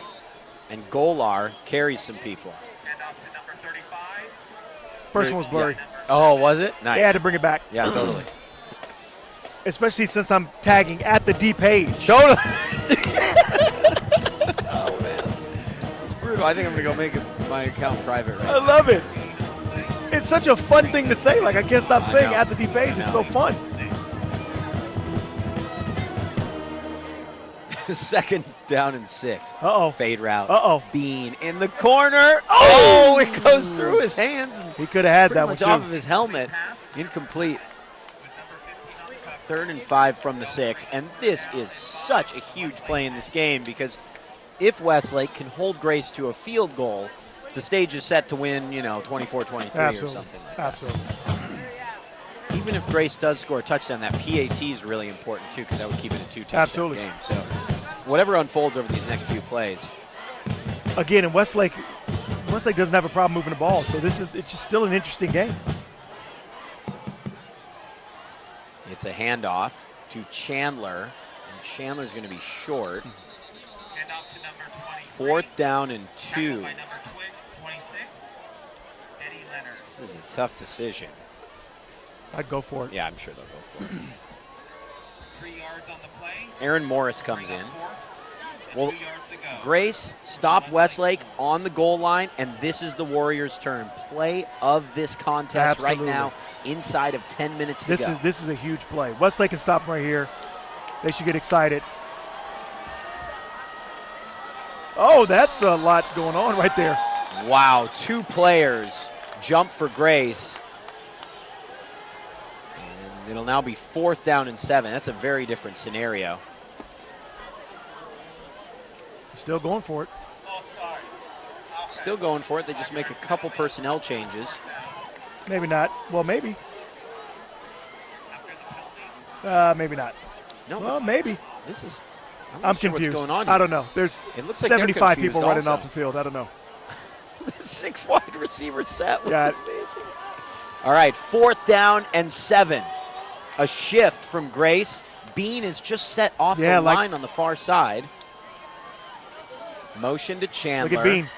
and Golar carries some people. Hand off to number 35. First one was blurry. Yeah. Oh, was it? Nice. They had to bring it back. Yeah, totally. Especially since I'm tagging at the D page. Totally. Oh, man. It's brutal. I think I'm going to go make my account private right I now. love it. It's such a fun thing to say. Like, I can't stop I saying know. at the D page. It's so fun. Second down and 6. Uh-oh. Fade route. Uh-oh. Bean in the corner. Oh, it goes through his hands. And He could have had pretty that one, much off of too. his helmet. Incomplete. 3rd and 5 from the 6. And this is such a huge play in this game because if Westlake can hold Grace to a field goal, the stage is set to win, 24-23 or Absolutely. something like that. Absolutely. even if Grace does score a touchdown, that PAT is really important too, because that would keep it a 2-touchdown Absolutely. game. So whatever unfolds over these next few plays. Again, in Westlake doesn't have a problem moving the ball, so it's just still an interesting game. It's a handoff to Chandler, and Chandler's going to be short. Hand off to number 23. 4th down and 2. Tackled by number 26, Eddie Leonard. This is a tough decision. I'd go for it. Yeah, I'm sure they'll go for it. 3 yards on the play. Aaron Morris comes Bring in. up 4th, and Well, 2 yards to go. Grace stopped Westlake on the goal line, and this is the Warriors' turn. Play of this contest Absolutely. right now, inside of 10 minutes to go. This is a huge play. Westlake can stop right here. They should get excited. Oh, that's a lot going on right there. Wow, 2 players jump for Grace. And it'll now be 4th down and 7. That's a very different scenario. Still going for it. False start. Still going for it. They just make a couple personnel changes. Maybe not. Well, maybe. After the penalty. Maybe not. No, Well, it's- maybe. this is. I'm not sure confused. What's going on I here. don't know. There's It looks like they're 75 confused people running also. off the field. I don't know. The 6 wide receiver set was Yeah. amazing. All right, 4th down and 7. A shift from Grace. Bean is just set off Yeah, the like- line on the far side. Motion to Chandler. Look at Bean.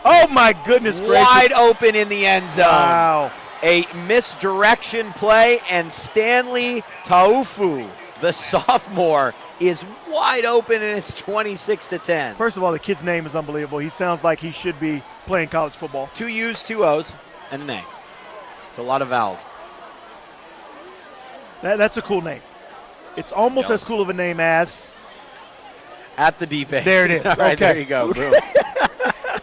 Oh, my goodness gracious. Wide open in the end zone. Wow. A misdirection play, and Stanley Taufu, the sophomore, is wide open, and it's 26-10. First of all, the kid's name is unbelievable. He sounds like he should be playing college football. 2 U's, 2 O's, and an A. It's a lot of vowels. That's a cool name. It's almost Yes. as cool of a name as. At the deep end. There it is. All right, Okay. there you go. Boom.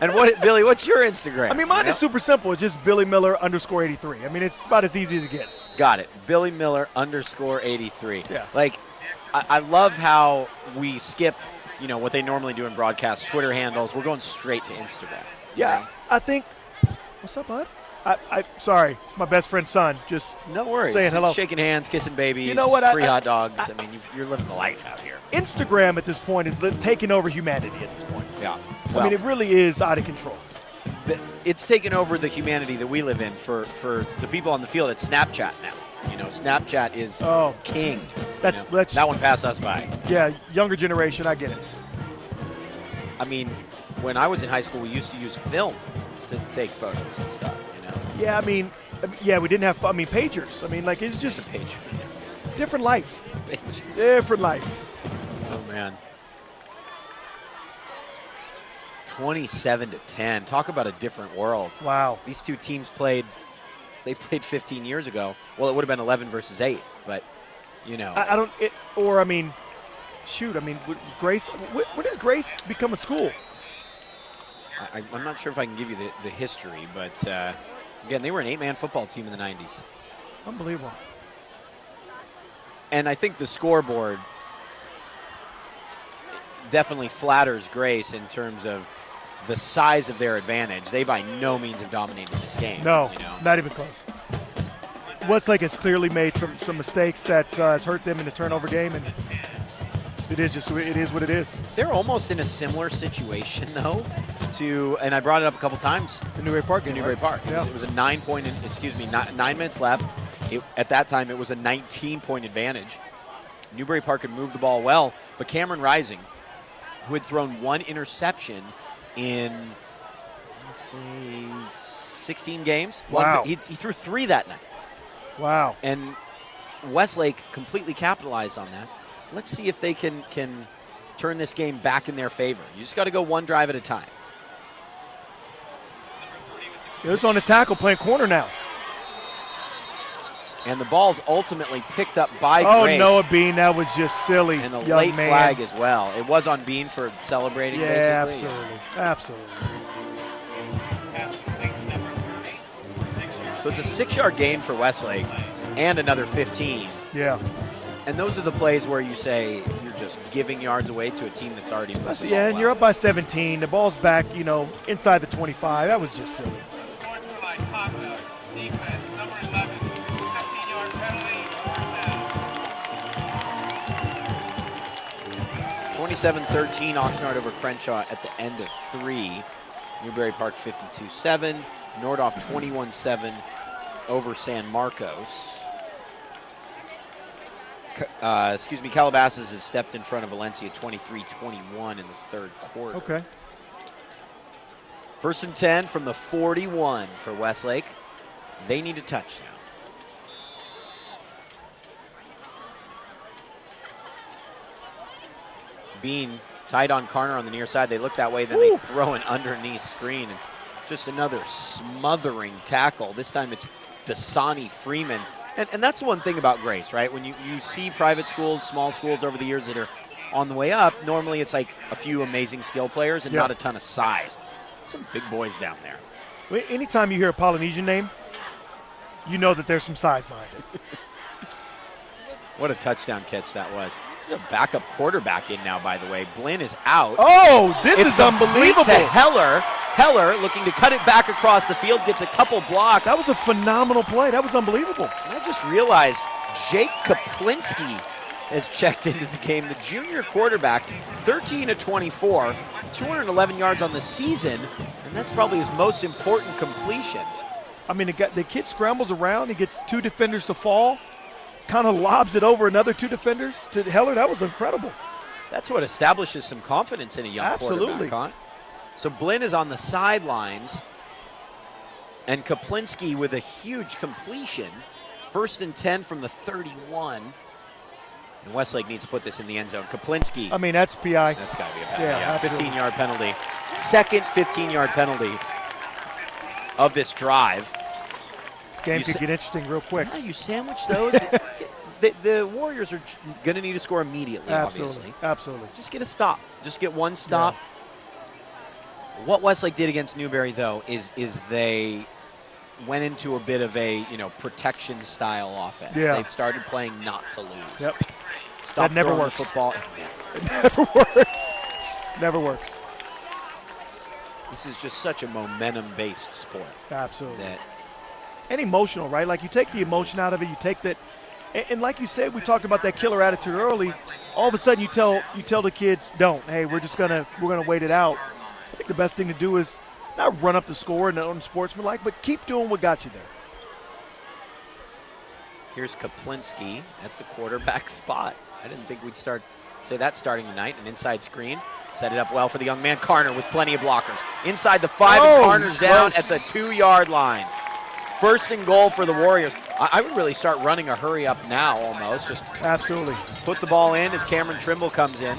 And Billy, what's your Instagram? I mean, mine You is know? super simple. It's just Billy Miller _83. I mean, it's about as easy as it gets. Got it. Billy Miller _83. Yeah. Like, I love how we skip, what they normally do in broadcast, Twitter handles. We're going straight to Instagram. Yeah, I think. What's up, bud? Sorry, it's my best friend's son. Just No worries. Saying hello. Shaking hands, kissing babies, You know what, free hot dogs. I mean, you're living the life out here. Instagram at this point is taking over humanity at this point. Yeah. I mean, it really is out of control. It's taken over the humanity that we live in for the people on the field. It's Snapchat now. Snapchat is king. That's that one passed us by. Yeah, younger generation. I get it. I mean, when I was in high school, we used to use film to take photos and stuff. Yeah, I mean, we didn't have. I mean, pagers. I mean, like it's just Page. different life. Page. Different life. Oh man. 27-10. Talk about a different world. Wow. These two teams played 15 years ago. Well, it would have been 11 versus 8, but I don't. I mean, shoot. I mean, Grace. When does Grace become a school? I'm not sure if I can give you the history, but again, they were an 8-man football team in the 90s. Unbelievable. And I think the scoreboard definitely flatters Grace in terms of the size of their advantage. They by no means have dominated this game. No, not even close. Westlake has clearly made some mistakes that has hurt them in the turnover game, and it is what it is. They're almost in a similar situation, though, and I brought it up a couple times. The Newbury Park To game, Newbury right? Park. Yeah. It was a 9 minutes left. At that time, it was a 19-point advantage. Newbury Park had moved the ball well, but Cameron Rising, who had thrown 1 interception in, let's say, 16 games. Wow. He threw 3 that night. Wow. And Westlake completely capitalized on that. Let's see if they can turn this game back in their favor. You just got to go one drive at a time. It's on the tackle, playing corner now. And the ball's ultimately picked up by Grace. Noah Bean, that was just silly. And a young late man. flag as well. It was on Bean for celebrating, Yeah, basically. absolutely. So it's a 6-yard gain for Westlake and another 15. Yeah. And those are the plays where you say you're just giving yards away to a team that's already moved the Yeah, ball and well. you're up by 17. The ball's back, inside the 25. That was just silly. Sportsmanlike conduct, defense, number 11, 15-yard penalty. 27-13 Oxnard over Crenshaw at the end of 3. Newbury Park 52-7. Nordhoff 21-7 over San Marcos. Calabasas has stepped in front of Valencia 23-21 in the third quarter. Okay. 1st and 10 from the 41 for Westlake. They need a touchdown. Bean tight on Carner on the near side. They look that way, then they throw an underneath screen. And just another smothering tackle. This time it's Dasani Freeman. And that's the one thing about Grace, right? When you see private schools, small schools over the years that are on the way up, normally it's like a few amazing skill players and not a ton of size. Some big boys down there. Anytime you hear a Polynesian name, you know that there's some size behind it. What a touchdown catch that was. There's a backup quarterback in now, by the way. Blinn is out. Oh, this It's is unbelievable. To Heller. Heller looking to cut it back across the field, gets a couple blocks. That was a phenomenal play. That was unbelievable. And I just realized Jake Kaplinski has checked into the game. The junior quarterback, 13 of 24, 211 yards on the season, and that's probably his most important completion. I mean, the kid scrambles around. He gets 2 defenders to fall, kind of lobs it over another 2 defenders to Heller. That was incredible. That's what establishes some confidence in a young quarterback, huh? So Blinn is on the sidelines, and Kaplinski with a huge completion. 1st and 10 from the 31. And Westlake needs to put this in the end zone. Kaplinski. I mean, that's PI. That's got to be a penalty. Yeah, 15-yard penalty. Second 15-yard penalty of this drive. This game could get interesting real quick. Yeah, you sandwich those. the Warriors are going to need to score immediately, obviously. Absolutely. Just get a stop. Just get one stop. Yeah. What Westlake did against Newbury, though, is they went into a bit of a protection style offense. Yeah. They started playing not to lose. Yep. Stop that never throwing works. The football. It never works. Never works. This is just such a momentum-based sport. Absolutely. And emotional, right? Like, you take the emotion out of it. You take that, and like you said, we talked about that killer attitude early. All of a sudden, you tell the kids, don't. Hey, we're gonna wait it out. I think the best thing to do is not run up the score and unsportsmanlike, but keep doing what got you there. Here's Kaplinski at the quarterback spot. I didn't think we'd say that starting tonight. An inside screen. Set it up well for the young man, Carner, with plenty of blockers. Inside the 5, and Carner's down at the 2-yard line. 1st and goal for the Warriors. I would really start running a hurry up now almost. Just absolutely put the ball in as Cameron Trimble comes in.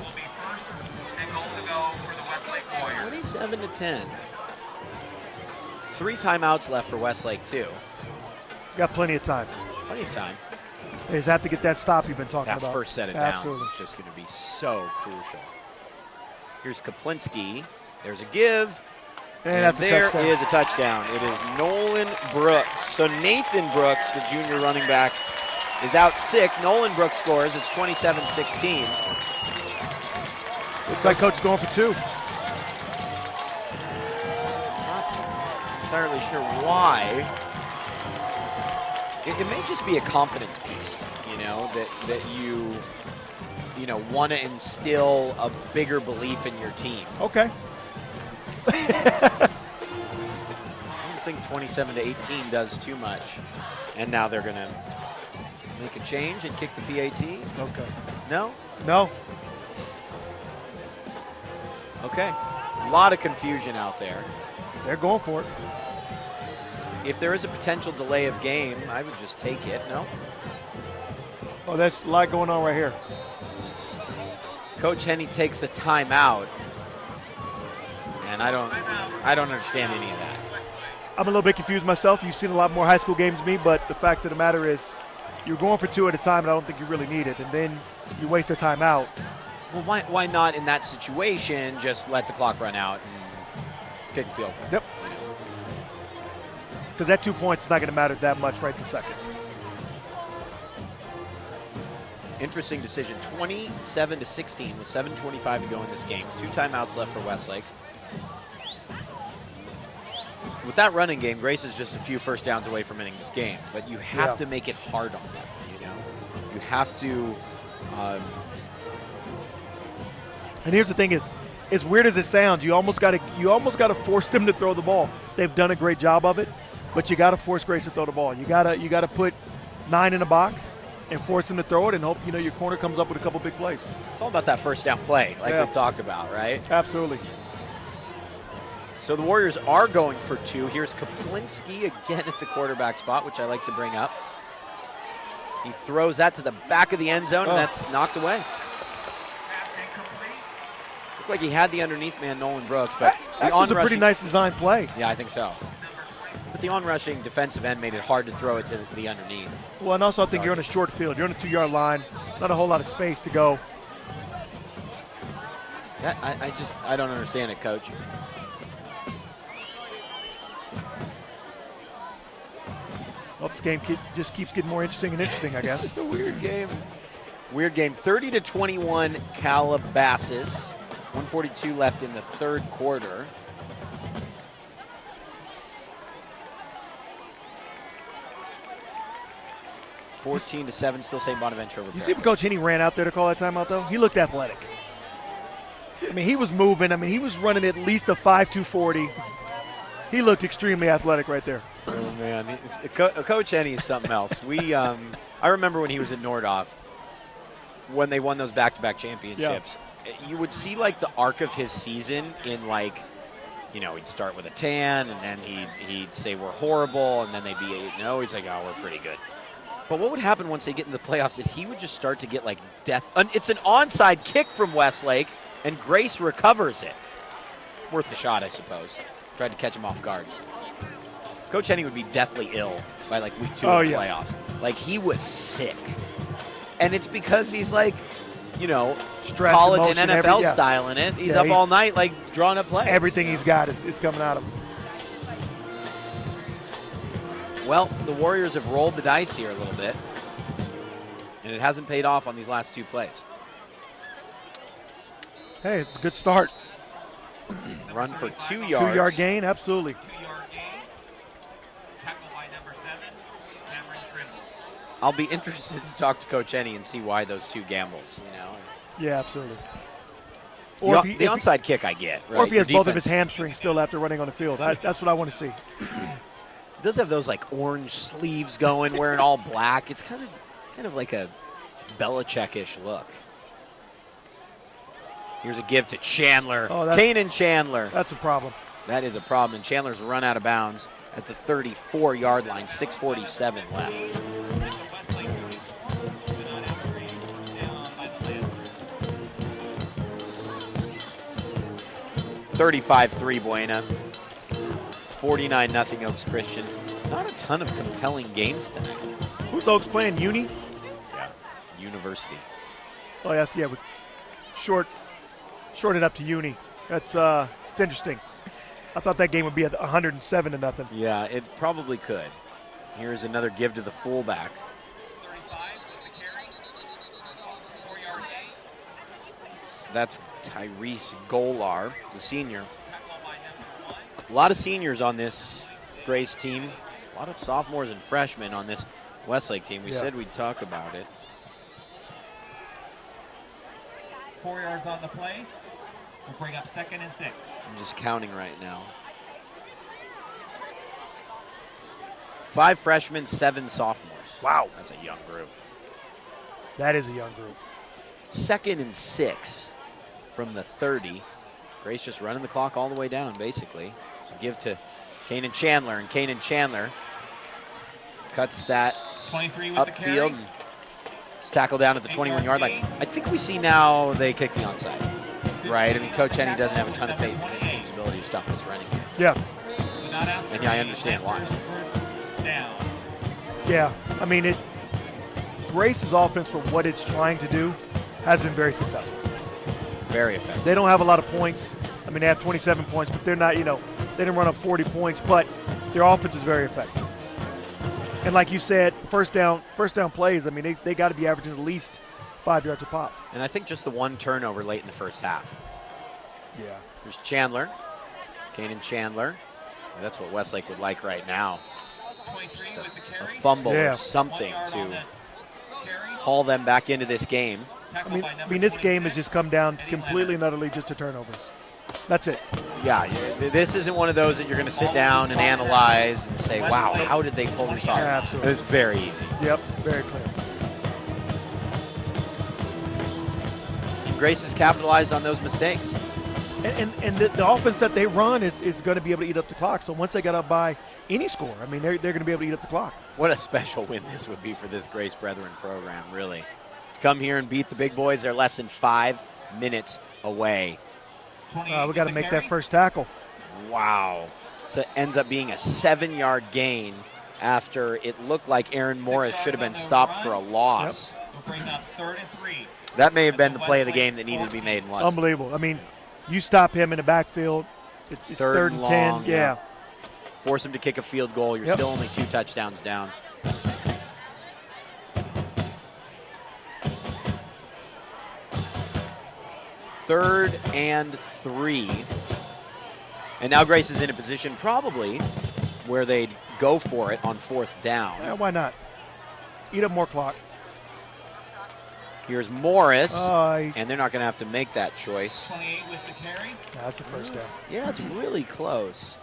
27-10. 3 timeouts left for Westlake, too. Got plenty of time. Plenty of time. They just have to get that stop you've been talking about. That first set of downs is just going to be so crucial. Here's Kaplinski. There's a give. And there is a touchdown. It is Nolan Brooks. So Nathan Brooks, the junior running back, is out sick. Nolan Brooks scores. It's 27-16. Looks like coach is going for 2. Not entirely sure why. It may just be a confidence piece, that you want to instill a bigger belief in your team. Okay. I don't think 27-18 does too much. And now they're going to make a change and kick the PAT. Okay. No? No. Okay. A lot of confusion out there. They're going for it. If there is a potential delay of game, I would just take it. No? Oh, that's a lot going on right here. Coach Henney takes the timeout. And I don't understand any of that. I'm a little bit confused myself. You've seen a lot more high school games than me, but the fact of the matter is you're going for 2 at a time, and I don't think you really need it. And then you waste a timeout. Well, why not in that situation just let the clock run out and take the field goal? Yep. Because that 2 points is not going to matter that much right this second. Interesting decision. 27-16 with 7:25 to go in this game. 2 timeouts left for Westlake. With that running game, Grace is just a few first downs away from winning this game. But you have to make it hard on them. You have to And here's the thing: is as weird as it sounds, you almost got to force them to throw the ball. They've done a great job of it, but you got to force Grace to throw the ball. You got to put 9 in the box and force him to throw it, and hope your corner comes up with a couple big plays. It's all about that first down play, like we talked about, right? Absolutely. So the Warriors are going for 2. Here's Kaplinski again at the quarterback spot, which I like to bring up. He throws that to the back of the end zone, and that's knocked away. Looked like he had the underneath man, Nolan Brooks, but that was a pretty nice design play. Yeah, I think so. But the on-rushing defensive end made it hard to throw it to the underneath. Well, and also I think you're on a short field. You're on a 2-yard line. Not a whole lot of space to go. I don't understand it, Coach. Well, this game just keeps getting more interesting and interesting, I guess. It's just a weird game. Weird game. 30-21 Calabasas. 1:42 left in the third quarter. (14-7), still St. Bonaventure. You see when Coach Henney ran out there to call that timeout, though? He looked athletic. I mean, he was moving. I mean, he was running at least a 5.2 40. He looked extremely athletic right there. Oh, man. Coach Henney is something else. I remember when he was at Nordhoff, when they won those back-to-back championships, you would see, like, the arc of his season in, like, he'd start with a tan, and then he'd say we're horrible, and then they'd be 8-0. He's like, oh, we're pretty good. But what would happen once they get in the playoffs if he would just start to get, like, it's an onside kick from Westlake, and Grace recovers it. Worth the shot, I suppose. Tried to catch him off guard. Coach Henney would be deathly ill by, like, week 2 of the playoffs. Like, he was sick. And it's because he's, like, stress, college emotion, and NFL style in it. He's up all night, like, drawing up plays. Everything he's got is coming out of him. Well, the Warriors have rolled the dice here a little bit, and it hasn't paid off on these last 2 plays. Hey, it's a good start. Run for 2 yards. 2-yard gain, absolutely. 2-yard gain. Tackle by number 7, Cameron Trimble. I'll be interested to talk to Coach Henney and see why those 2 gambles, Yeah, absolutely. Or the onside kick I get, right? Or if he has both of his hamstrings still after running on the field. That's what I want to see. He does have those, like, orange sleeves going, wearing all black. It's kind of like a Belichick-ish look. Here's a give to Chandler. Kanan Chandler. That's a problem. That is a problem, and Chandler's run out of bounds at the 34-yard line, 6:47 left. 35-3 Buena. 49-0 Oaks Christian. Not a ton of compelling games tonight. Who's Oaks playing? Uni? Yeah, University. Oh, yes, yeah. Short it up to Uni. That's it's interesting. I thought that game would be at 107-0. Yeah, it probably could. Here's another give to the fullback. 35 with the carry. 4-yard gain. That's Tyrese Golar, the senior. Tackle by number 1. A lot of seniors on this Grace team. A lot of sophomores and freshmen on this Westlake team. We said we'd talk about it. 4 yards on the play. We'll bring up 2nd and 6. I'm just counting right now. 5 freshmen, 7 sophomores. Wow. That's a young group. That is a young group. 2nd and 6 from the 30. Grace just running the clock all the way down, basically. So give to Kanan Chandler, and Kanan Chandler cuts that 23 with the carry. upfield. And it's tackled down at the 21-yard line. I think we see now they kick the onside, right? I mean, Coach Henney doesn't have a ton of faith in his team's ability to stop this running game. Yeah. And I understand why. Down. Yeah. I mean, Grace's offense, for what it's trying to do, has been very successful. Very effective. They don't have a lot of points. I mean, they have 27 points, but they're not, they didn't run up 40 points, but their offense is very effective. And like you said, first down plays, I mean, they got to be averaging at least 5 yards a pop. And I think just the one turnover late in the first half. Yeah. There's Chandler, Kanan Chandler. Well, that's what Westlake would like right now. Just a fumble or something to haul them back into this game. I mean, this game has just come down completely and utterly just to turnovers. That's it. Yeah, this isn't one of those that you're going to sit down and analyze and say, wow, how did they pull this off? Yeah, absolutely. It's very easy. Yep, very clear. And Grace has capitalized on those mistakes. And the offense that they run is going to be able to eat up the clock. So once they get up by any score, I mean, they're going to be able to eat up the clock. What a special win this would be for this Grace Brethren program, really. Come here and beat the big boys. They're less than 5 minutes away. We got to make that first tackle. Wow. So it ends up being a 7-yard gain after it looked like Aaron Morris should have been stopped for a loss. We'll bring up 3rd and 3. That may have been the play of the game that needed to be made and wasn't. Unbelievable. I mean, you stop him in the backfield, it's third and 10. Long, yeah. Force him to kick a field goal. You're still only 2 touchdowns down. Third and 3. And now Grace is in a position probably where they'd go for it on 4th down. Yeah, why not? Eat up more clock. Here's Morris, and and they're not going to have to make that choice. 28 with the carry. That's a first down. Yeah, it's really close.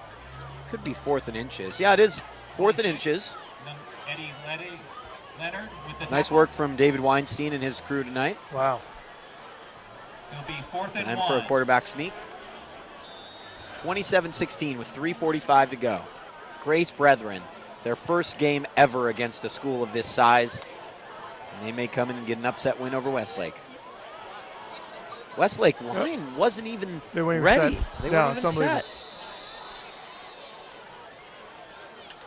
Could be 4th and inches. Yeah, it is 4th and inches. Eddie Leonard with the Nice work from David Weinstein and his crew tonight. Wow. It'll be 4th and 1. Time for a quarterback sneak. 27-16 with 3:45 to go. Grace Brethren, their first game ever against a school of this size. And they may come in and get an upset win over Westlake. Westlake line wasn't even ready. They weren't even set.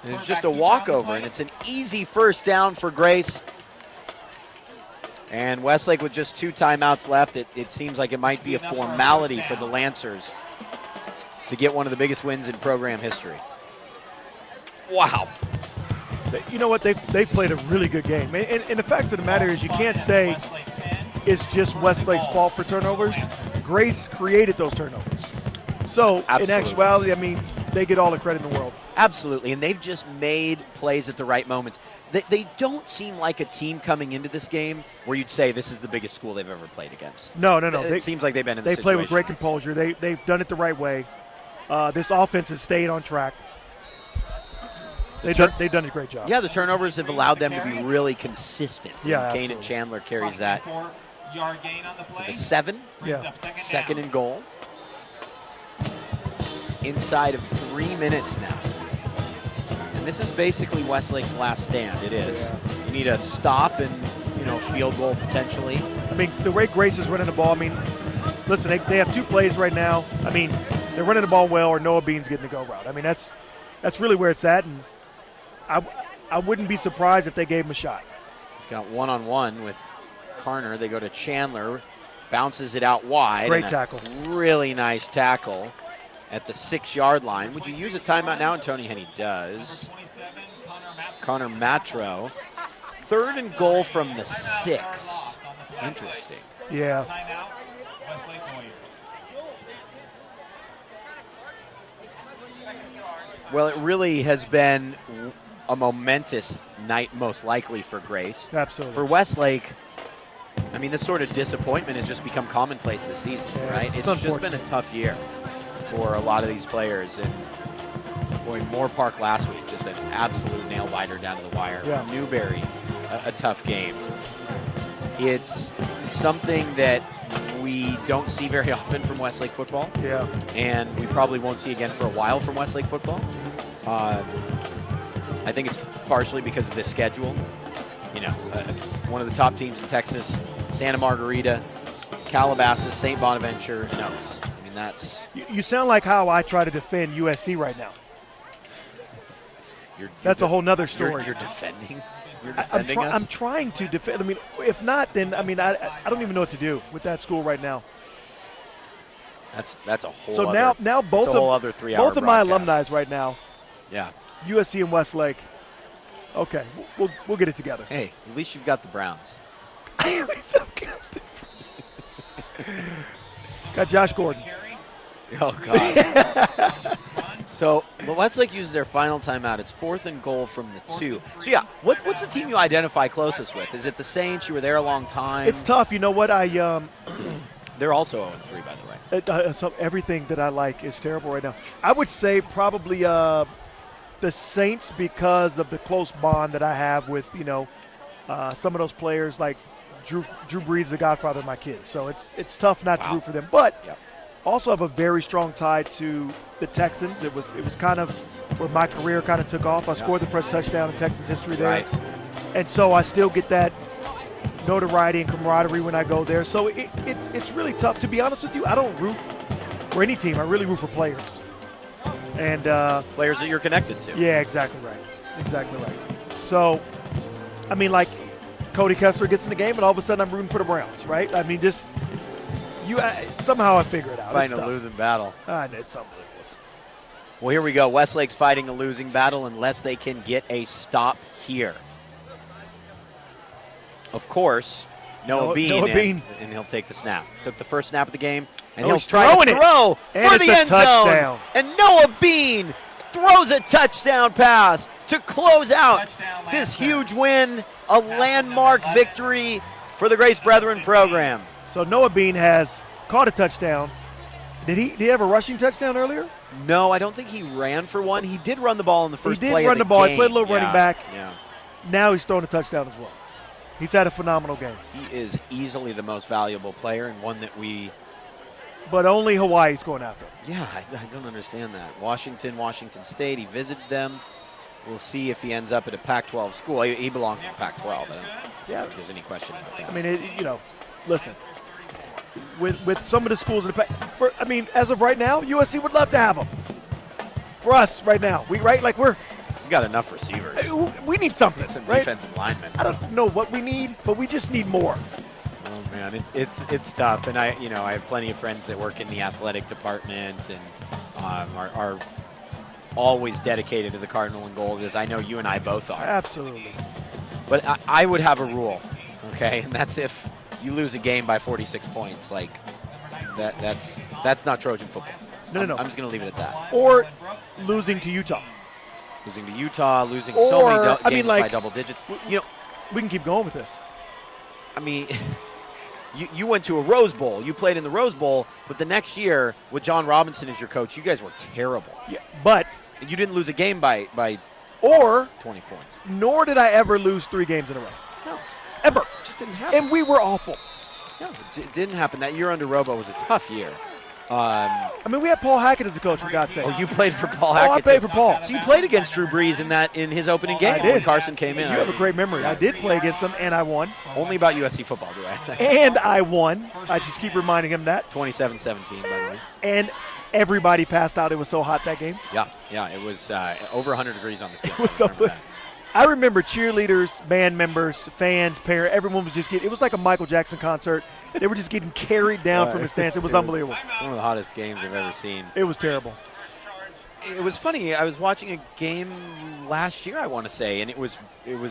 And it's just a walkover, and it's an easy first down for Grace. And Westlake with just 2 timeouts left, it seems like it might be a formality for the Lancers to get one of the biggest wins in program history. Wow. You know what? They've played a really good game. And the fact of the matter is you can't say it's just Westlake's fault for turnovers. Grace created those turnovers. So in actuality, I mean, they get all the credit in the world. Absolutely, and they've just made plays at the right moments. They don't seem like a team coming into this game where you'd say this is the biggest school they've ever played against. No. It seems like they've been in this situation. They play with great composure. They've done it the right way. This offense has stayed on track. They've done a great job. Yeah, the turnovers have allowed them to be really consistent. Yeah, Kanan Chandler carries that 4-yard gain on the play. to the 7. Yeah. Second and goal. Inside of 3 minutes now. And this is basically Westlake's last stand. It is. Yeah. You need a stop and, field goal potentially. I mean, the way Grace is running the ball, I mean, listen, they have 2 plays right now. I mean, they're running the ball well, or Noah Bean's getting the go route. I mean, that's really where it's at, and I wouldn't be surprised if they gave him a shot. He's got one-on-one with Carner. They go to Chandler, bounces it out wide. Great tackle. Really nice tackle at the 6-yard line. Would you use a timeout now? And Tony Henney does. Connor Matro. 3rd and goal from the 6. Interesting. Yeah. Well, it really has been a momentous night, most likely, for Grace. Absolutely. For Westlake, I mean, this sort of disappointment has just become commonplace this season, right? It's just been a tough year for a lot of these players. And boy, Moore Park last week, just an absolute nail-biter down to the wire. Yeah. Newberry, a tough game. It's something that we don't see very often from Westlake football. Yeah. And we probably won't see again for a while from Westlake football. I think it's partially because of the schedule. One of the top teams in Texas, Santa Margarita, Calabasas, St. Bonaventure, and Oaks. I mean, that's... You sound like how I try to defend USC right now. That's a whole nother story. You're defending? You're I'm defending us? I'm trying to defend. I mean, if not, then, I mean, I don't even know what to do with that school right now. That's a whole so other, now both a whole of other 3-hour both of my broadcast. alumni right now, Yeah. USC and Westlake. Okay, we'll get it together. Hey, at least you've got the Browns. Got Josh Gordon. Oh, God. So Westlake uses their final timeout. It's 4th and goal from the 2. So, yeah, what's the team you identify closest with? Is it the Saints? You were there a long time. It's tough. You know what? They're also 0-3, by the way. So everything that I like is terrible right now. I would say probably the Saints because of the close bond that I have with, some of those players like Drew Brees, the godfather of my kids. So it's tough not to root for them. But also have a very strong tie to the Texans. It was kind of where my career kind of took off. I scored the first touchdown in Texans history there. Right. And so I still get that notoriety and camaraderie when I go there. So it's really tough. To be honest with you, I don't root for any team. I really root for players. And players that you're connected to. Yeah, exactly right. Exactly right. So, I mean, like Cody Kessler gets in the game and all of a sudden I'm rooting for the Browns, right? I mean, just somehow I figure it out. Fighting a losing battle. It's unbelievable. Well, here we go. Westlake's fighting a losing battle unless they can get a stop here. Of course, Noah Bean, and he'll take the snap. Took the first snap of the game, and he'll try to throw for the end zone. And Noah Bean throws a touchdown pass to close out this huge win, a landmark victory for the Grace Brethren program. So Noah Bean has caught a touchdown. Did he have a rushing touchdown earlier? No, I don't think he ran for one. He did run the ball in the first play of the game. He did run the ball. He played a little running back. Yeah. Now he's throwing a touchdown as well. He's had a phenomenal game. He is easily the most valuable player and one that we – but only Hawaii's going after him. Yeah, I don't understand that. Washington State, he visited them. We'll see if he ends up at a Pac-12 school. He belongs to Pac-12. I don't think there's any question about that. I mean, listen, with some of the schools in the Pac, as of right now, USC would love to have him. For us right now, we got enough receivers. We need something, some right? defensive linemen. I don't know what we need, but we just need more. Oh man, it's tough, and I have plenty of friends that work in the athletic department and are always dedicated to the Cardinal and Gold, as I know you and I both are. Absolutely. But I would have a rule, okay, and that's if you lose a game by 46 points, like that's not Trojan football. No. I'm just going to leave it at that. Or losing to Utah. Losing to Utah, losing so many games by double digits. We can keep going with this. I mean, you went to a Rose Bowl. You played in the Rose Bowl, but the next year with John Robinson as your coach, you guys were terrible. Yeah, but you didn't lose a game by 20 points. Nor did I ever lose 3 games in a row. No. Ever. It just didn't happen. And we were awful. No, it didn't happen. That year under Robo was a tough year. We had Paul Hackett as a coach, for God's sake. Oh, you played for Paul Hackett. Oh, I played for Paul. So you played against Drew Brees in his opening game when Carson came in. You have a great memory. I did play against him, and I won. Only about USC football, do I? And I won. I just keep reminding him that. 27-17, by the way. And everybody passed out. It was so hot that game. Yeah. It was over 100 degrees on the field. It was I remember cheerleaders, band members, fans, parents. Everyone was just it was like a Michael Jackson concert. They were just getting carried down from the stands. It was unbelievable. It's one of the hottest games I've ever seen. It was terrible. It was funny. I was watching a game last year, I want to say, and it was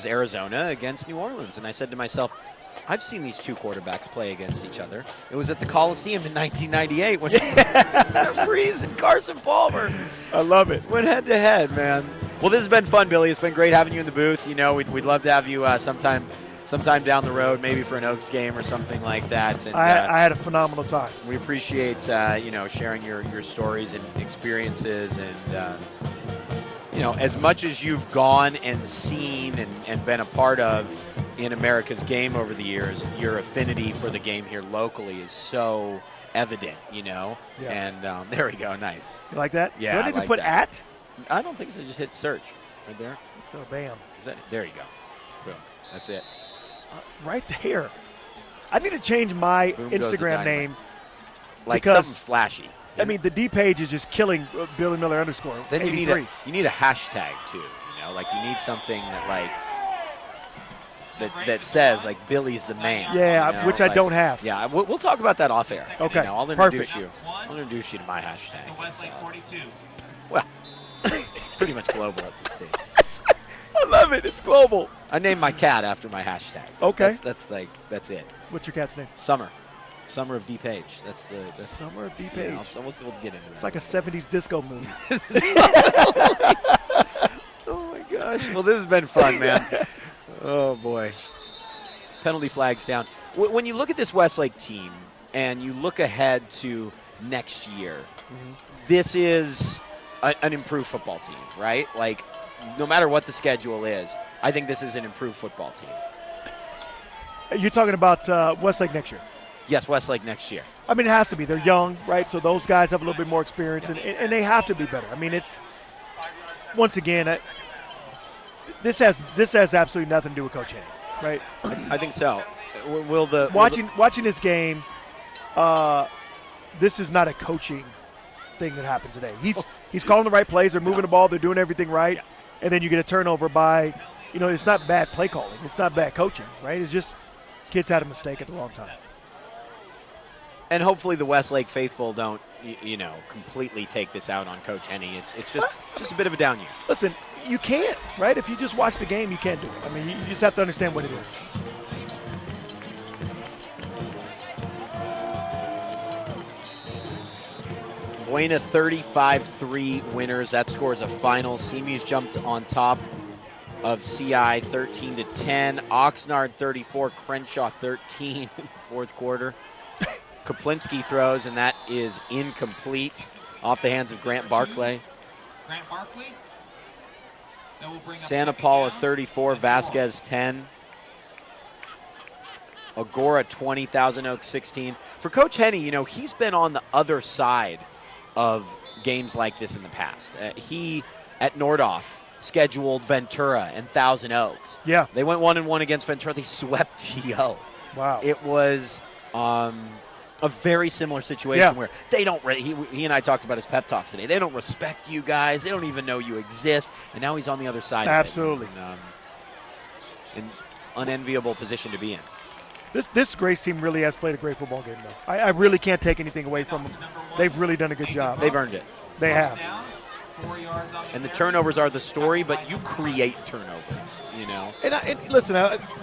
Arizona against New Orleans. And I said to myself, I've seen these two quarterbacks play against each other. It was at the Coliseum in 1998 when Brees and Carson Palmer. I love it. Went head to head, man. Well, this has been fun, Billy. It's been great having you in the booth. We'd love to have you sometime down the road, maybe for an Oaks game or something like that. And, I had a phenomenal time. We appreciate sharing your stories and experiences, and as much as you've gone and seen and been a part of in America's game over the years, your affinity for the game here locally is so evident. Yeah. And there we go. Nice. You like that? Yeah. Do I need to put at? I don't think so. Just hit search right there. Let's go. Bam. There you go. Boom. That's it. Right there. I need to change my Boom goes the Instagram dynamite. name. Like because, something flashy. The D page is just killing Billy Miller _ Then 83. you need a hashtag too. You need something that says like Billy's the man. Yeah, which I don't have. Yeah, we'll talk about that off air. Okay, I'll introduce you. I'll introduce you to my hashtag. Westlake 42. Well, it's pretty much global at this stage. I love it. It's global. I named my cat after my hashtag. Okay. That's it. What's your cat's name? Summer. Summer of DuPage. That's the Summer of DuPage. yeah, we'll get into that. It's like a 70s disco movie. Oh my gosh. Well, this has been fun, man. Oh boy. Penalty flags down. When you look at this Westlake team and you look ahead to next year, this is an improved football team, right? Like, no matter what the schedule is, I think this is an improved football team. You're talking about Westlake next year? Yes, Westlake next year. I mean, it has to be. They're young, right? So those guys have a little bit more experience, and they have to be better. I mean, it's once again, this has absolutely nothing to do with Coach Henry, right? I think so. Watching this game, this is not a coaching thing that happened today. He's calling the right plays. They're moving the ball. They're doing everything right, and then you get a turnover by, it's not bad play calling. It's not bad coaching, right? It's just kids had a mistake at the wrong time. And hopefully the Westlake faithful don't, completely take this out on Coach Henny. It's just a bit of a down year. Listen, you can't, right? If you just watch the game, you can't do it. I mean, you just have to understand what it is. Buena 35-3 winners. That scores a final. Semius jumped on top of CI 13-10. Oxnard 34, Crenshaw 13 in the fourth quarter. Kaplinski throws, and that is incomplete off the hands of Grant Barclay. Grant Barkley. That will bring up Santa second Paula down. 34, Vasquez 10. Agora 20, Thousand Oaks 16. For Coach Henny, he's been on the other side of games like this in the past. He, at Nordhoff, scheduled Ventura and Thousand Oaks. Yeah. They went 1-1 against Ventura. They swept TO. Wow. It was a very similar situation where they don't he and I talked about his pep talks today. They don't respect you guys. They don't even know you exist. And now he's on the other side Absolutely. of it. And, an unenviable position to be in. This Grace team really has played a great football game, though. I really can't take anything away from them. They've really done a good job. They've earned it. They have. Down, 4 yards on And the carry. turnovers are the story, but you create turnovers, And listen,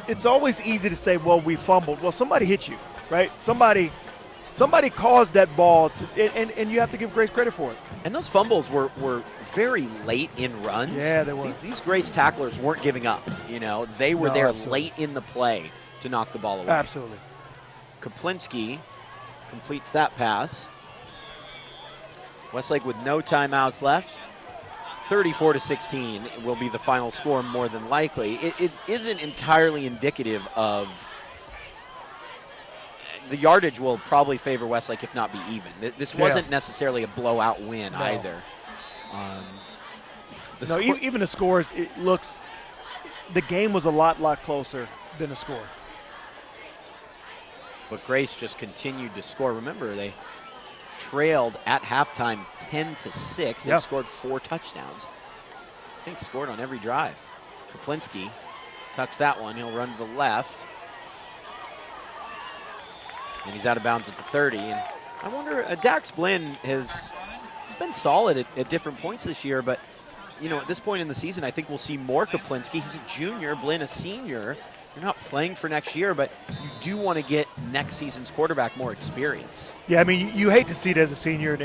it's always easy to say, well, we fumbled. Well, somebody hit you, right? Somebody caused that ball, and you have to give Grace credit for it. And those fumbles were very late in runs. Yeah, they were. These Grace tacklers weren't giving up. They were No, there absolutely. late in the play to knock the ball away. Absolutely. Kaplinski completes that pass. Westlake with no timeouts left. 34-16 will be the final score more than likely. It isn't entirely indicative of the yardage will probably favor Westlake, if not be even. This wasn't necessarily a blowout win either. Even the scores, the game was a lot closer than the score. But Grace just continued to score. Remember, they trailed at halftime 10-6. They've scored 4 touchdowns. I think scored on every drive. Kaplinski tucks that one. He'll run to the left. And he's out of bounds at the 30. And I wonder, Dax Blinn has been solid at different points this year, but at this point in the season, I think we'll see more Kaplinski. He's a junior, Blinn a senior. You're not playing for next year, but you do want to get next season's quarterback more experience. Yeah, I mean, you hate to see it as a senior,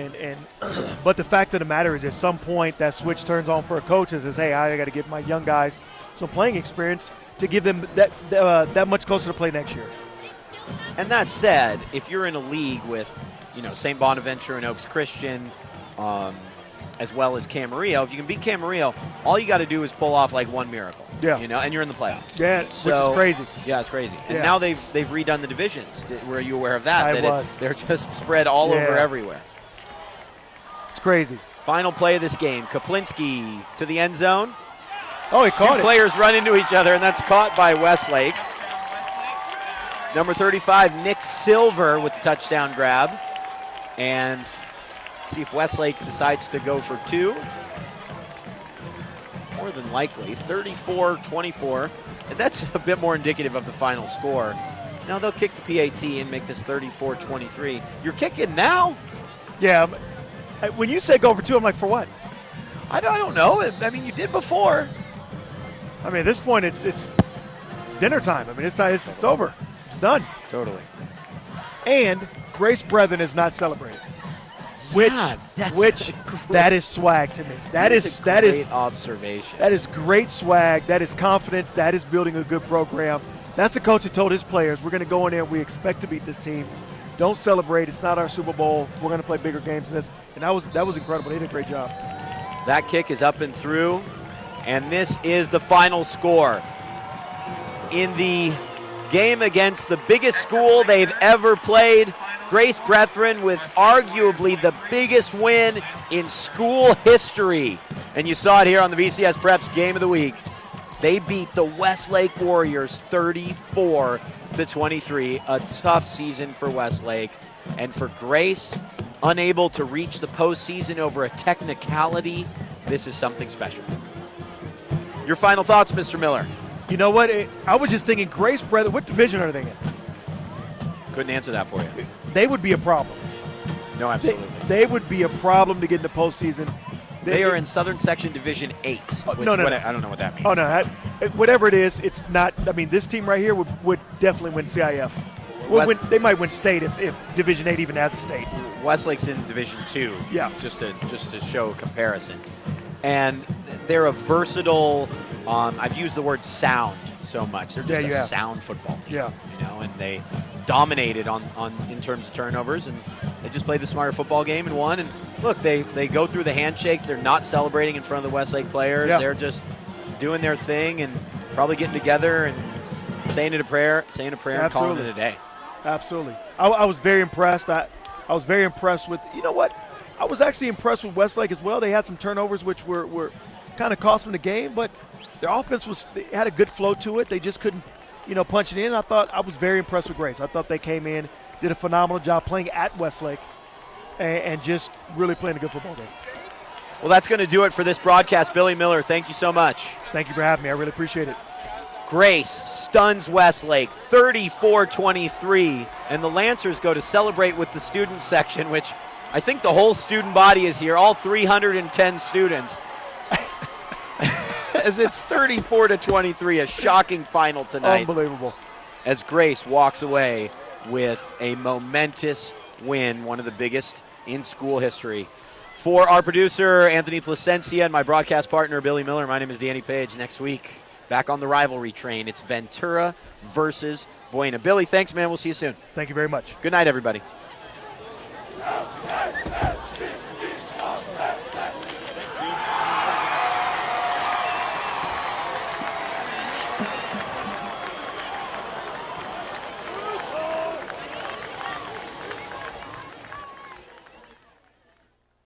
but the fact of the matter is, at some point, that switch turns on for a coach and says, hey, I got to give my young guys some playing experience to give them that much closer to play next year. And that said, if you're in a league with, St. Bonaventure and Oaks Christian, as well as Camarillo, if you can beat Camarillo, all you got to do is pull off like one miracle. Yeah. And you're in the playoffs. Yeah, which is crazy. Yeah, it's crazy. And Yeah. now they've redone the divisions. Were you aware of that? I was. They're just spread all over everywhere. It's crazy. Final play of this game, Kaplinski to the end zone. Oh, he caught Two it. players run into each other, and that's caught by Westlake. Number 35, Nick Silver with the touchdown grab. And see if Westlake decides to go for 2. More than likely, 34-24. And that's a bit more indicative of the final score. Now they'll kick the PAT and make this 34-23. You're kicking now? Yeah. When you say go for 2, I'm like, for what? I don't know. I mean, you did before. I mean, at this point, it's dinner time. I mean, it's over. It's done. Totally. And Grace Brethren is not celebrated. Yeah, that's a great- That is swag to me. That is a great observation. That is great swag. That is confidence. That is building a good program. That's the coach that told his players, we're going to go in there and we expect to beat this team. Don't celebrate. It's not our Super Bowl. We're going to play bigger games than this. And that was incredible. They did a great job. That kick is up and through, and this is the final score. In the game against the biggest school they've ever played, Grace Brethren with arguably the biggest win in school history. And you saw it here on the VCSPrep's Game of the Week. They beat the Westlake Warriors 34-23. A tough season for Westlake. And for Grace, unable to reach the postseason over a technicality, this is something special. Your final thoughts, Mr. Miller? You know what? I was just thinking, Grace Brethren, what division are they in? Couldn't answer that for you. They would be a problem. No, absolutely. They would be a problem to get in the postseason. They are in Southern Section Division 8. No. I don't know what that means. Oh, no. Whatever it is, it's not. I mean, this team right here would definitely win CIF. They might win state if Division 8 even has a state. Westlake's in Division 2. Yeah. Just to show a comparison. And they're a versatile, I've used the word sound so much. They're just a sound football team. Yeah. You know, and they dominated in terms of turnovers, and they just played the smarter football game and won. And look, they go through the handshakes. They're not celebrating in front of the Westlake players. Yeah. They're just doing their thing and probably getting together and saying a prayer and calling it a day. Absolutely. I was very impressed. I was very impressed with, you know what? I was actually impressed with Westlake as well. They had some turnovers which were kind of cost them the game, but their offense had a good flow to it. They just couldn't, punch it in. I was very impressed with Grace. I thought they came in, did a phenomenal job playing at Westlake, and just really playing a good football game. Well, that's going to do it for this broadcast. Billy Miller, thank you so much. Thank you for having me. I really appreciate it. Grace stuns Westlake 34-23, and the Lancers go to celebrate with the student section, which I think the whole student body is here, all 310 students. As it's 34-23, a shocking final tonight. Unbelievable. As Grace walks away with a momentous win, one of the biggest in school history. For our producer, Anthony Placencia, and my broadcast partner, Billy Miller, my name is Danny Page. Next week, back on the rivalry train, it's Ventura versus Buena. Billy, thanks, man. We'll see you soon. Thank you very much. Good night, everybody.